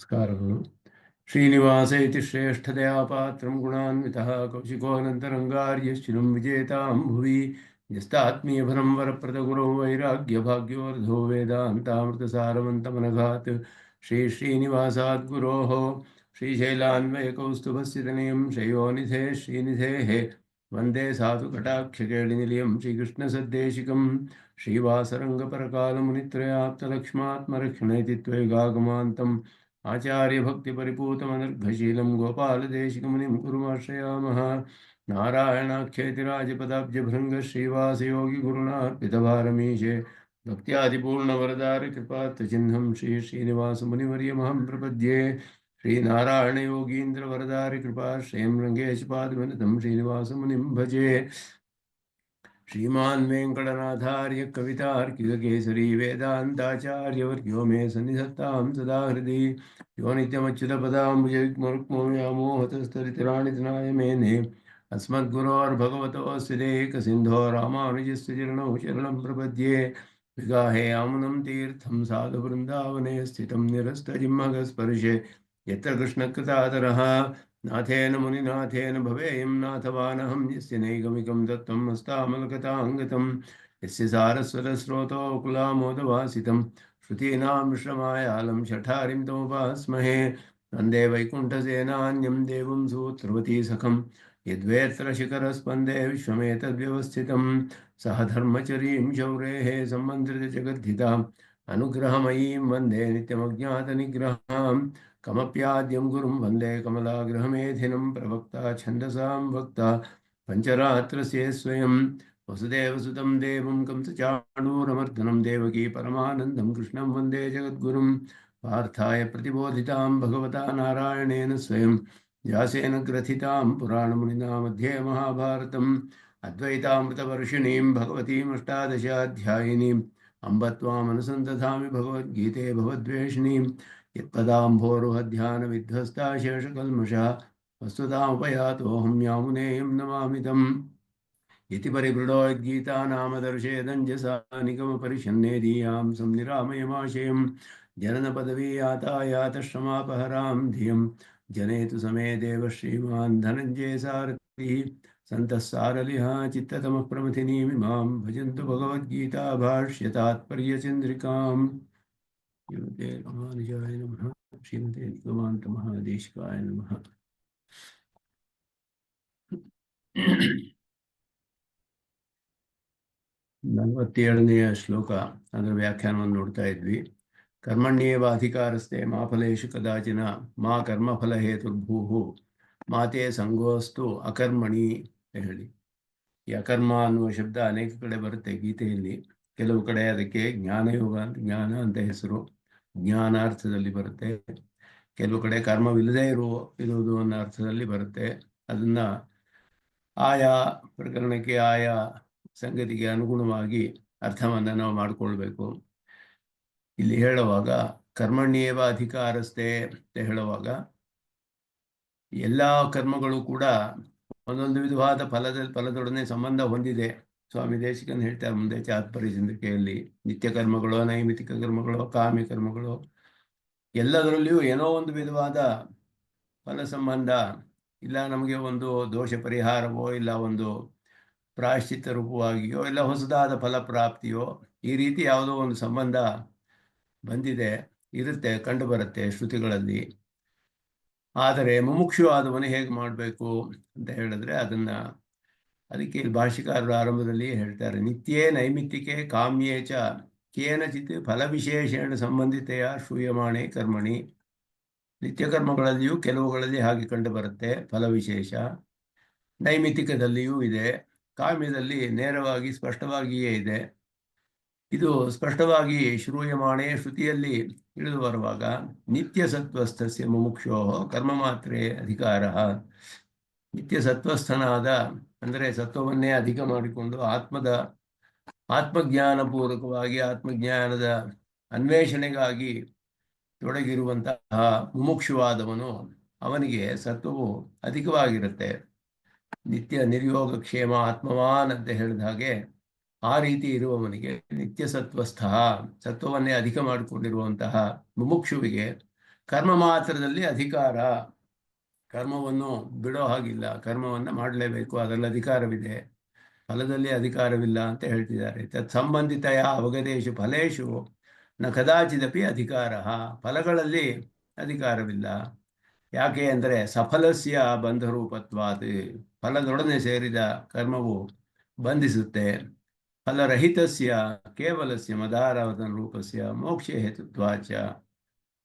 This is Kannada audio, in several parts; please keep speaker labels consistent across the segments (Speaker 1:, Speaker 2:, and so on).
Speaker 1: ನಮಸ್ಕಾರಗಳು. ಶ್ರೀನಿವಾಸ ಇತಿ ಶ್ರೇಷ್ಠದಯಾ ಪಾತ್ರಂ ಗುಣಾನ್ವಿತಃ ಕೌಶಿಕೋऽನन्तರಂಗಾರ್ಯಶ್ಚಿರಂ ವಿಜೇತಾಂ ಭುವಿ ಯಸ್ತಾತ್ಮೀಯಫಲಂ ವರಪ್ರದಗುರೌ ವೈರಾಗ್ಯಭಾಗ್ಯೋರ್ಧೋ ವೇದಾಂತಾಮೃತಸಾರವಂತಮನಘಾತ್ ಶ್ರೀನಿವಾಸಾತ್ ಗುರೋಃ ಶ್ರೀಶೈಲಾನ್ವಯಕೌಸ್ತುಭಸ್ಸಿತನಿಯಂ ಶ್ರೇಯೋನಿಧೇ ಶ್ರೀನಿಧೇಃ ವಂದೇ ಸಾಧುಕಟಾಕ್ಷಕೇಳಿನಿಲಯಂ ಶ್ರೀಕೃಷ್ಣಸದ್ದೇಶಿಕಂ ಶ್ರೀವಾಸರಂಗಪರಕಾಲमुनित्रयाप्तलक्ष्मात्मरक्षणेति त्वैगागमान्तम् आचार्यभक्तिपरिपूतमनर्घशीलं गोपालदेशिकमुनिं कुर्माश्रयामः। नारायणाख्येतिराजपदाब्जभृङ्गः श्रीवासयोगिगुरुणार्पितभारमीशे भक्त्यादिपूर्णवरदारिकृपार्थचिह्नं श्रीनिवासमुनिवर्यमहं प्रपद्ये। श्रीनारायणयोगीन्द्रवरदारिकृपाश्रयं रङ्गेशपादविनतं श्रीनिवासमुनिं भजे। श्रीमान् वेङ्कटनाथार्य कवितार्किककेसरी वेदान्ताचार्यवर्यो मे सन्निधत्तां सदा हृदि यो नित्यमच्युतपदाम्बुजयुग्मरुक्मव्यामोहतस्तरितराणितनाय मेने अस्मद्गुरोर्भगवतोऽस्य देकसिन्धो रामानुजस्य चरणौ शरणं प्रपद्ये। विगाहे आमुनं तीर्थं साधुवृन्दावने स्थितं निरस्तजिह्मगस्पर्शे यत्र कृष्णकृतादरः नाथेन मुनिनाथेन भवेयं नाथवानहं यस्य नैगमिकं दत्तं हस्तामलकताङ्गतं यस्य सारस्वतस्रोतोकुलामोदवासितं श्रुतीनां विश्रमायालं शठारिं तमुपास्महे। वन्दे वैकुण्ठसेनान्यं देवं सूत्रवती सखं यद्वेत्रशिखरस्पन्दे विश्वमेतद्व्यवस्थितं सह धर्मचरीं शौरेः सम्मन्त्रितजगद्धिताम् अनुग्रहमयीं वन्दे नित्यमज्ञातनिग्रहां कमप्याद्यं गुरुं वन्दे कमलाग्रहमेधिनं प्रवक्ता छन्दसां वक्ता पञ्चरात्रस्य स्वयं वसुदेवसुतं देवं कंसचाणूरमर्दनं देवकी परमानन्दं कृष्णं वन्दे जगद्गुरुं पार्थाय प्रतिबोधितां भगवता नारायणेन स्वयं व्यासेन ग्रथितां पुराणमुनिना मध्ये महाभारतम् अद्वैतामृतवर्षिणीं भगवतीम् अष्टादशाध्यायिनीम् अम्ब त्वामनुसन्दधामि भगवद्गीते भवद्वेषिणीं यत्पदाम्भोरुहध्यानविध्वस्ता शेषकल्मषः वस्तुतामुपयातोऽहं यामुनेयं नमामि तम् इति परिगृढोद्गीता नाम दर्शेदञ्जसा निगमपरिषन्नेदीयां संनिरामयमाशयं जननपदवीयातायातश्रमापहरां धियं जनेतु समे देव श्रीमान् धनञ्जय सारथिः सन्तः सारलिः चित्ततमः प्रमथिनीमिमां भजन्तु भगवद्गीता भाष्यतात्पर्यचन्द्रिकाम्। श्रीमते रामानुजाय नमः। श्रीमते निगमान्तमहादेशिकाय नमः। 47ನೇ ಶ್ಲೋಕ ಅದರ ವ್ಯಾಖ್ಯಾನವನ್ನು ನೋಡ್ತಾ ಇದ್ವಿ. ಕರ್ಮಣ್ಯೇವ ಅಧಿಕಾರಸ್ಥೆ ಮಾ ಫಲೇಷು ಕದಾಚಿನ ಮಾ ಕರ್ಮಫಲ ಹೇತುರ್ಭೂಃ ಮಾತೆ ಸಂಗೋಸ್ತು ಅಕರ್ಮಣಿ ಹೇಳಿ. ಈ ಅಕರ್ಮ ಅನ್ನುವ ಶಬ್ದ ಅನೇಕ ಕಡೆ ಬರುತ್ತೆ ಗೀತೆಯಲ್ಲಿ. ಕೆಲವು ಕಡೆ ಅದಕ್ಕೆ ಜ್ಞಾನಯೋಗ ಅಂತ ಜ್ಞಾನ ಅಂತ ಹೆಸರು, ಜ್ಞಾನಾರ್ಥದಲ್ಲಿ ಬರುತ್ತೆ. ಕೆಲವು ಕಡೆ ಕರ್ಮವಿಲ್ಲದೆ ಇರುವುದು ಅನ್ನೋ ಅರ್ಥದಲ್ಲಿ ಬರುತ್ತೆ. ಅದನ್ನ ಆಯಾ ಪ್ರಕರಣಕ್ಕೆ ಆಯಾ ಸಂಗತಿಗೆ ಅನುಗುಣವಾಗಿ ಅರ್ಥವನ್ನು ನಾವು ಮಾಡಿಕೊಳ್ಬೇಕು. ಇಲ್ಲಿ ಹೇಳುವಾಗ ಕರ್ಮಣ್ಯೇವ ಅಧಿಕಾರಸ್ಥೆ ಅಂತ ಹೇಳುವಾಗ ಎಲ್ಲ ಕರ್ಮಗಳು ಕೂಡ ಒಂದೊಂದು ವಿಧವಾದ ಫಲದೊಡನೆ ಸಂಬಂಧ ಹೊಂದಿದೆ. ಸ್ವಾಮಿ ದೇಶಿಕನ್ ಹೇಳ್ತಾರೆ ಮುಂದೆ ಚಾತ್ಪರ್ಯ ಚಂದ್ರಿಕೆಯಲ್ಲಿ. ನಿತ್ಯ ಕರ್ಮಗಳು, ನೈಮಿತಿಕ ಕರ್ಮಗಳು, ಕಾಮ್ಯ ಕರ್ಮಗಳು ಎಲ್ಲದರಲ್ಲಿಯೂ ಏನೋ ಒಂದು ವಿಧವಾದ ಫಲ ಸಂಬಂಧ, ಇಲ್ಲ ನಮಗೆ ಒಂದು ದೋಷ ಪರಿಹಾರವೋ, ಇಲ್ಲ ಒಂದು ಪ್ರಾಯಶ್ಚಿತ್ತ ರೂಪವಾಗಿಯೋ, ಇಲ್ಲ ಹೊಸದಾದ ಫಲಪ್ರಾಪ್ತಿಯೋ, ಈ ರೀತಿ ಯಾವುದೋ ಒಂದು ಸಂಬಂಧ ಬಂದಿದೆ, ಇರುತ್ತೆ, ಕಂಡು ಬರುತ್ತೆ ಶ್ರುತಿಗಳಲ್ಲಿ. ಆದರೆ ಮುಮುಕ್ಷು ಆದವನು ಹೇಗೆ ಮಾಡಬೇಕು ಅಂತ ಹೇಳಿದ್ರೆ ಅದಕ್ಕೆ ಭಾಷಿಕಾರರು ಆರಂಭದಲ್ಲಿ ಹೇಳ್ತಾರೆ, ನಿತ್ಯೇ ನೈಮಿತ್ತಿಕೆ ಕಾಮ್ಯೇ ಚ ಕೇನಚಿತ್ ಫಲವಿಶೇಷೇಣ ಸಂಬಂಧಿತೆಯ ಶ್ರೂಯಮಾಣೆ ಕರ್ಮಣಿ. ನಿತ್ಯ ಕರ್ಮಗಳಲ್ಲಿಯೂ ಕೆಲವುಗಳಲ್ಲಿ ಹಾಗೆ ಕಂಡು ಬರುತ್ತೆ ಫಲವಿಶೇಷ, ನೈಮಿತ್ತಿಕದಲ್ಲಿಯೂ ಇದೆ, ಕಾಮ್ಯದಲ್ಲಿ ನೇರವಾಗಿ ಸ್ಪಷ್ಟವಾಗಿಯೇ ಇದೆ. ಇದು ಸ್ಪಷ್ಟವಾಗಿ ಶ್ರೂಯಮಾಣೆ ಶ್ರುತಿಯಲ್ಲಿ ಇಳಿದು ಬರುವಾಗ ನಿತ್ಯ ಸತ್ವಸ್ಥಸ್ಯ ಮುಮುಕ್ಷೋ ಕರ್ಮ ಮಾತ್ರೇ ಅಧಿಕಾರ. ನಿತ್ಯ ಸತ್ವಸ್ಥನಾದ ಅಂದರೆ ಸತ್ವವನ್ನೇ ಅಧಿಕ ಮಾಡಿಕೊಂಡು ಆತ್ಮಜ್ಞಾನಪೂರ್ವಕವಾಗಿ ಆತ್ಮಜ್ಞಾನದ ಅನ್ವೇಷಣೆಗಾಗಿ ತೊಡಗಿರುವಂತಹ ಮುಮುಕ್ಷುವಾದವನು, ಅವನಿಗೆ ಸತ್ವವು ಅಧಿಕವಾಗಿರುತ್ತೆ. ನಿತ್ಯ ನಿರ್ಯೋಗ ಕ್ಷೇಮ ಆತ್ಮವಾನ್ ಅಂತ ಹೇಳಿದ ಹಾಗೆ ಆ ರೀತಿ ಇರುವವನಿಗೆ ನಿತ್ಯ ಸತ್ವಸ್ಥ, ಸತ್ವವನ್ನೇ ಅಧಿಕ ಮಾಡಿಕೊಂಡಿರುವಂತಹ ಮುಮುಕ್ಷುವಿಗೆ ಕರ್ಮ ಮಾತ್ರದಲ್ಲಿ ಅಧಿಕಾರ, ಕರ್ಮವನ್ನು ಬಿಡೋ ಹಾಗಿಲ್ಲ, ಕರ್ಮವನ್ನು ಮಾಡಲೇಬೇಕು, ಅದರಲ್ಲಿ ಅಧಿಕಾರವಿದೆ. ಫಲದಲ್ಲಿ ಅಧಿಕಾರವಿಲ್ಲ ಅಂತ ಹೇಳ್ತಿದ್ದಾರೆ. ತತ್ ಸಂಬಂಧಿತೆಯ ಅವಗತೇಷು ಫಲೇಶು ನ ಕದಾಚಿದಪಿ ಅಧಿಕಾರ, ಫಲಗಳಲ್ಲಿ ಅಧಿಕಾರವಿಲ್ಲ. ಯಾಕೆ ಅಂದರೆ ಸಫಲಸ್ಯ ಬಂಧರೂಪತ್ವಾತ್, ಫಲದೊಡನೆ ಸೇರಿದ ಕರ್ಮವು ಬಂಧಿಸುತ್ತೆ. ಫಲರಹಿತಸ್ಯ ಕೇವಲಸ್ಯ ಮದಾರಾಧನ ರೂಪಸ್ಯ ಮೋಕ್ಷ ಹೇತುತ್ವಾಚ,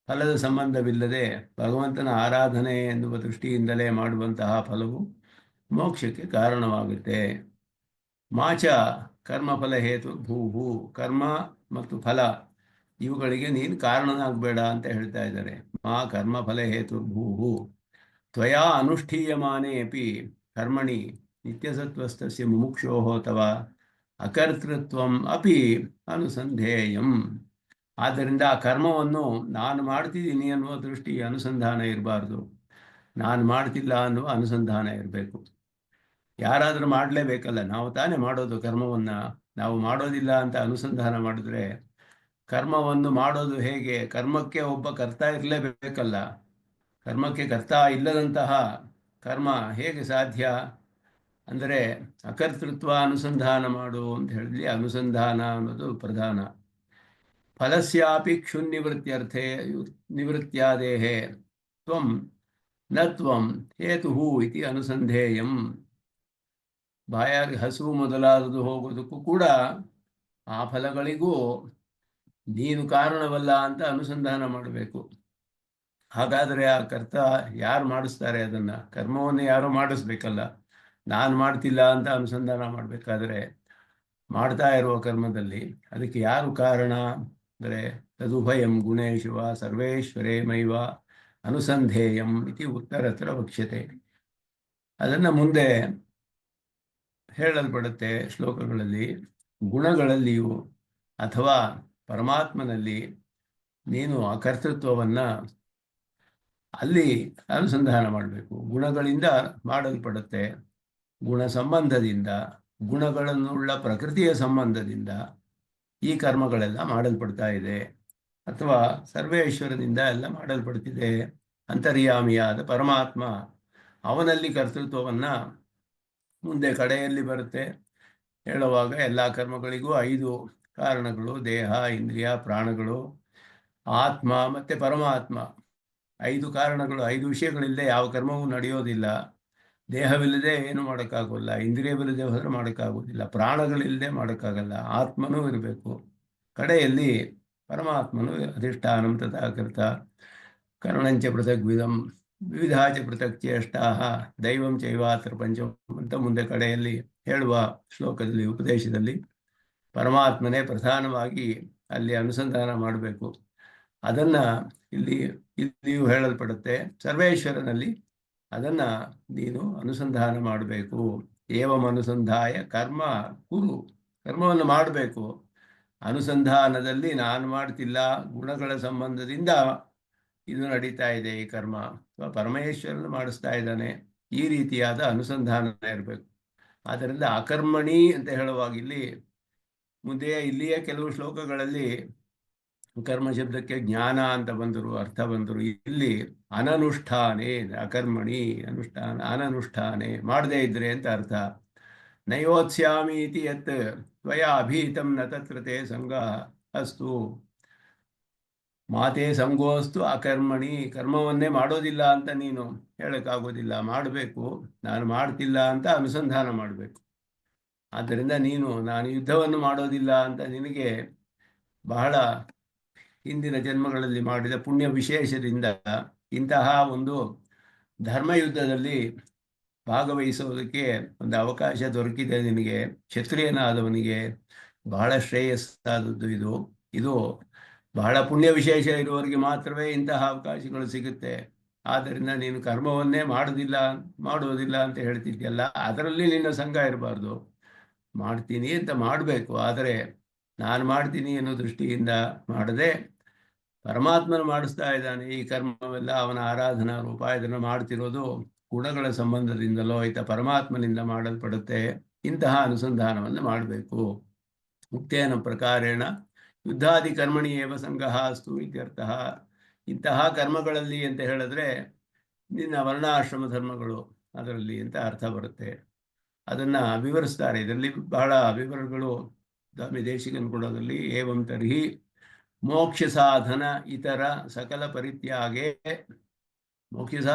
Speaker 1: ಫಲದ ಸಂಬಂಧವಿಲ್ಲದೆ ಭಗವಂತನ ಆರಾಧನೆ ಎನ್ನುವ ದೃಷ್ಟಿಯಿಂದಲೇ ಮಾಡುವಂತಹ ಫಲವು ಮೋಕ್ಷಕ್ಕೆ ಕಾರಣವಾಗುತ್ತೆ. ಮಾಚ ಕರ್ಮಫಲ ಹೇತು ಭೂಹು, ಕರ್ಮ ಮತ್ತು ಫಲ ಇವುಗಳಿಗೆ ನೀನು ಕಾರಣನಾಗಬೇಡ ಅಂತ ಹೇಳ್ತಾ ಇದ್ದಾರೆ. ಮಾ ಕರ್ಮಫಲ ಹೇತು ಭೂಹು ತ್ವಯಾ ಅನುಷ್ಠೀಯಮಾನೇ ಅಪಿ ಕರ್ಮಣಿ ನಿತ್ಯಸತ್ವಸ್ತಸ್ಯ ಮುಮುಕ್ಷೋಃ ಅಥವಾ ಅಕರ್ತೃತ್ವಂ ಅಪಿ ಅನುಸಂಧೇಯಂ. ಆದ್ದರಿಂದ ಆ ಕರ್ಮವನ್ನು ನಾನು ಮಾಡ್ತಿದ್ದೀನಿ ಅನ್ನುವ ದೃಷ್ಟಿ ಅನುಸಂಧಾನ ಇರಬಾರ್ದು, ನಾನು ಮಾಡ್ತಿಲ್ಲ ಅನ್ನುವ ಅನುಸಂಧಾನ ಇರಬೇಕು. ಯಾರಾದರೂ ಮಾಡಲೇಬೇಕಲ್ಲ, ನಾವು ತಾನೇ ಮಾಡೋದು ಕರ್ಮವನ್ನು. ನಾವು ಮಾಡೋದಿಲ್ಲ ಅಂತ ಅನುಸಂಧಾನ ಮಾಡಿದ್ರೆ ಕರ್ಮವನ್ನು ಮಾಡೋದು ಹೇಗೆ? ಕರ್ಮಕ್ಕೆ ಒಬ್ಬ ಕರ್ತ ಇರಲೇಬೇಕಲ್ಲ. ಕರ್ಮಕ್ಕೆ ಕರ್ತ ಇಲ್ಲದಂತಹ ಕರ್ಮ ಹೇಗೆ ಸಾಧ್ಯ? ಅಂದರೆ ಅಕರ್ತೃತ್ವ ಅನುಸಂಧಾನ ಮಾಡು ಅಂತ ಹೇಳಿದ್ವಿ. ಅನುಸಂಧಾನ ಅನ್ನೋದು ಪ್ರಧಾನ. ಫಲಸ್ಯಾಪಿ ಕ್ಷುನ್ನಿವೃತ್ತ್ಯರ್ಥೇ ನಿವೃತ್ತ್ಯಾದೇಹೇ ತ್ವಂ ನ ತ್ವಂ ಹೇತುಃ ಇತಿ ಅನುಸಂಧೇಯಂ. ಬಾಯಾಗಿ ಹಸು ಮೊದಲಾದದು ಹೋಗೋದಕ್ಕೂ ಕೂಡ ಆ ಫಲಗಳಿಗೂ ನೀನು ಕಾರಣವಲ್ಲ ಅಂತ ಅನುಸಂಧಾನ ಮಾಡಬೇಕು. ಹಾಗಾದರೆ ಆ ಕರ್ತ ಯಾರು ಮಾಡಿಸ್ತಾರೆ? ಅದನ್ನು ಕರ್ಮವನ್ನು ಯಾರೋ ಮಾಡಿಸ್ಬೇಕಲ್ಲ. ನಾನು ಮಾಡ್ತಿಲ್ಲ ಅಂತ ಅನುಸಂಧಾನ ಮಾಡಬೇಕಾದ್ರೆ ಮಾಡ್ತಾ ಇರುವ ಕರ್ಮದಲ್ಲಿ ಅದಕ್ಕೆ ಯಾರು ಕಾರಣ ಅಂದರೆ ತದುಭಯಂ ಗುಣೇಶು ವಾ ಸರ್ವೇಶ್ವರೇ ಮೈವ ಅನುಸಂಧೇಯಂ ಇತಿ ಉತ್ತರತ್ರ ವಕ್ಷ್ಯತೆ. ಅದನ್ನು ಮುಂದೆ ಹೇಳಲ್ಪಡುತ್ತೆ ಶ್ಲೋಕಗಳಲ್ಲಿ. ಗುಣಗಳಲ್ಲಿಯೂ ಅಥವಾ ಪರಮಾತ್ಮನಲ್ಲಿ ನೀನು ಆ ಕರ್ತೃತ್ವವನ್ನು ಅಲ್ಲಿ ಅನುಸಂಧಾನ ಮಾಡಬೇಕು. ಗುಣಗಳಿಂದ ಮಾಡಲ್ಪಡುತ್ತೆ, ಗುಣ ಸಂಬಂಧದಿಂದ, ಗುಣಗಳನ್ನುಳ್ಳ ಪ್ರಕೃತಿಯ ಸಂಬಂಧದಿಂದ ಈ ಕರ್ಮಗಳೆಲ್ಲ ಮಾಡಲ್ಪಡ್ತಾ ಇದೆ. ಅಥವಾ ಸರ್ವೇಶ್ವರನಿಂದ ಎಲ್ಲ ಮಾಡಲ್ಪಡ್ತಿದೆ. ಅಂತರ್ಯಾಮಿಯಾದ ಪರಮಾತ್ಮ ಅವನಲ್ಲಿ ಕರ್ತೃತ್ವವನ್ನು ಮುಂದೆ ಕಡೆಯಲ್ಲಿ ಬರುತ್ತೆ ಹೇಳುವಾಗ. ಎಲ್ಲ ಕರ್ಮಗಳಿಗೂ 5 ಕಾರಣಗಳು: ದೇಹ, ಇಂದ್ರಿಯ, ಪ್ರಾಣಗಳು, ಆತ್ಮ ಮತ್ತು ಪರಮಾತ್ಮ. 5 ಕಾರಣಗಳು, 5 ವಿಷಯಗಳಿಲ್ಲದೆ ಯಾವ ಕರ್ಮವೂ ನಡೆಯೋದಿಲ್ಲ. ದೇಹವಿಲ್ಲದೆ ಏನು ಮಾಡೋಕ್ಕಾಗೋಲ್ಲ, ಇಂದ್ರಿಯವಿಲ್ಲದೆ ಹೋದರೆ ಮಾಡೋಕ್ಕಾಗೋದಿಲ್ಲ, ಪ್ರಾಣಗಳಿಲ್ಲದೆ ಮಾಡೋಕ್ಕಾಗಲ್ಲ, ಆತ್ಮನೂ ಇರಬೇಕು. ಕಡೆಯಲ್ಲಿ ಪರಮಾತ್ಮನು ಅಧಿಷ್ಠಾನಂ ತಥಾಕೃತ ಕರ್ಣಂಚ ಪೃಥಗ್ವಿಧಂ ವಿವಿಧಾಚ ಪೃಥಕ್ ಚೇಷ್ಟಾಃ ದೈವಂ ಚೈವಾತ್ರ ಪಂಚಂ ಅಂತ ಮುಂದೆ ಕಡೆಯಲ್ಲಿ ಹೇಳುವ ಶ್ಲೋಕದಲ್ಲಿ, ಉಪದೇಶದಲ್ಲಿ ಪರಮಾತ್ಮನೇ ಪ್ರಧಾನವಾಗಿ ಅಲ್ಲಿ ಅನುಸಂಧಾನ ಮಾಡಬೇಕು. ಅದನ್ನು ಇಲ್ಲಿಯೂ ಹೇಳಲ್ಪಡುತ್ತೆ. ಸರ್ವೇಶ್ವರನಲ್ಲಿ ಅದನ್ನು ನೀನು ಅನುಸಂಧಾನ ಮಾಡಬೇಕು. ಏವಂ ಅನುಸಂಧಾಯ ಕರ್ಮ ಕುರು, ಕರ್ಮವನ್ನು ಮಾಡಬೇಕು. ಅನುಸಂಧಾನದಲ್ಲಿ ನಾನು ಮಾಡ್ತಿಲ್ಲ, ಗುಣಗಳ ಸಂಬಂಧದಿಂದ ಇದು ನಡೀತಾ ಇದೆ ಈ ಕರ್ಮ, ಅಥವಾ ಪರಮೇಶ್ವರನು ಮಾಡಿಸ್ತಾ ಇದ್ದಾನೆ, ಈ ರೀತಿಯಾದ ಅನುಸಂಧಾನ ಇರಬೇಕು. ಆದ್ದರಿಂದ ಅಕರ್ಮಣಿ ಅಂತ ಹೇಳುವಾಗ ಇಲ್ಲಿಯೇ ಕೆಲವು ಶ್ಲೋಕಗಳಲ್ಲಿ ಕರ್ಮ ಶಬ್ದಕ್ಕೆ ಜ್ಞಾನ ಅಂತ ಅರ್ಥ ಬಂದರು. ಇಲ್ಲಿ ಅನನುಷ್ಠಾನೆ, ಅಕರ್ಮಣಿ ಅನುಷ್ಠಾನ, ಅನನುಷ್ಠಾನೆ ಮಾಡದೇ ಇದ್ರೆ ಅಂತ ಅರ್ಥ. ನಯೋತ್ಸ್ಯಾಮಿ ಇತಿ ಯತ್ ತ್ವಯಾ ಅಭೀತಂ ನ ತತ್ರ ತೇ ಸಂಗ ಅಸ್ತು, ಮಾತೇ ಸಂಗೋಸ್ತು ಅಕರ್ಮಣಿ. ಕರ್ಮವನ್ನೇ ಮಾಡೋದಿಲ್ಲ ಅಂತ ನೀನು ಹೇಳೋಕ್ಕಾಗೋದಿಲ್ಲ, ಮಾಡಬೇಕು. ನಾನು ಮಾಡ್ತಿಲ್ಲ ಅಂತ ಅನುಸಂಧಾನ ಮಾಡಬೇಕು. ಆದ್ದರಿಂದ ನಾನು ಯುದ್ಧವನ್ನು ಮಾಡೋದಿಲ್ಲ ಅಂತ ನಿನಗೆ ಬಹಳ ಹಿಂದಿನ ಜನ್ಮಗಳಲ್ಲಿ ಮಾಡಿದ ಪುಣ್ಯ ವಿಶೇಷದಿಂದ ಇಂತಹ ಒಂದು ಧರ್ಮಯುದ್ಧದಲ್ಲಿ ಭಾಗವಹಿಸೋದಕ್ಕೆ ಒಂದು ಅವಕಾಶ ದೊರಕಿದೆ ನಿನಗೆ. ಕ್ಷತ್ರಿಯನಾದವನಿಗೆ ಬಹಳ ಶ್ರೇಯಸ್ಸಾದದ್ದು ಇದು ಬಹಳ ಪುಣ್ಯ ವಿಶೇಷ ಇರುವವರಿಗೆ ಮಾತ್ರವೇ ಇಂತಹ ಅವಕಾಶಗಳು ಸಿಗುತ್ತೆ. ಆದ್ದರಿಂದ ನೀನು ಕರ್ಮವನ್ನೇ ಮಾಡುವುದಿಲ್ಲ ಅಂತ ಹೇಳ್ತಿದ್ಯಲ್ಲ, ಅದರಲ್ಲಿ ನಿನ್ನ ಸಂಘ ಇರಬಾರ್ದು. ಮಾಡ್ತೀನಿ ಅಂತ ಮಾಡಬೇಕು, ಆದರೆ ನಾನು ಮಾಡ್ತೀನಿ ಅನ್ನೋ ದೃಷ್ಟಿಯಿಂದ ಮಾಡದೆ ಪರಮಾತ್ಮನು ಮಾಡಿಸ್ತಾ ಇದ್ದಾನೆ ಈ ಕರ್ಮವೆಲ್ಲ, ಅವನ ಆರಾಧನಾ ರೂಪ. ಇದನ್ನು ಮಾಡ್ತಿರೋದು ಗುಣಗಳ ಸಂಬಂಧದಿಂದಲೋ ಆಯ್ತಾ ಪರಮಾತ್ಮನಿಂದ ಮಾಡಲ್ಪಡುತ್ತೆ. ಇಂತಹ ಅನುಸಂಧಾನವನ್ನು ಮಾಡಬೇಕು. ಮುಕ್ತೇನ ಪ್ರಕಾರೇಣ ಯುದ್ಧಾದಿ ಕರ್ಮಣಿ ಏವ ಸಂಗಃ ಅಸ್ತು ಇತ್ಯರ್ಥಃ. ಇಂತಹ ಕರ್ಮಗಳಲ್ಲಿ ಅಂತ ಹೇಳಿದ್ರೆ ನಿನ್ನ ವರ್ಣಾಶ್ರಮ ಧರ್ಮಗಳು ಅದರಲ್ಲಿ ಅಂತ ಅರ್ಥ ಬರುತ್ತೆ. ಅದನ್ನು ವಿವರಿಸ್ತಾರೆ. ಇದರಲ್ಲಿ ಬಹಳ ವಿವರಗಳು ಸ್ವಾಮಿ ದೇಶಿಕನ್ ಕೊಡೋದ್ರಲ್ಲಿ. ಏವಂ ತರ್ಹಿ ಮೋಕ್ಷ ಸಾಧನ ಇತರ ಸಕಲ ಪರಿತ್ಯಾಗೆ,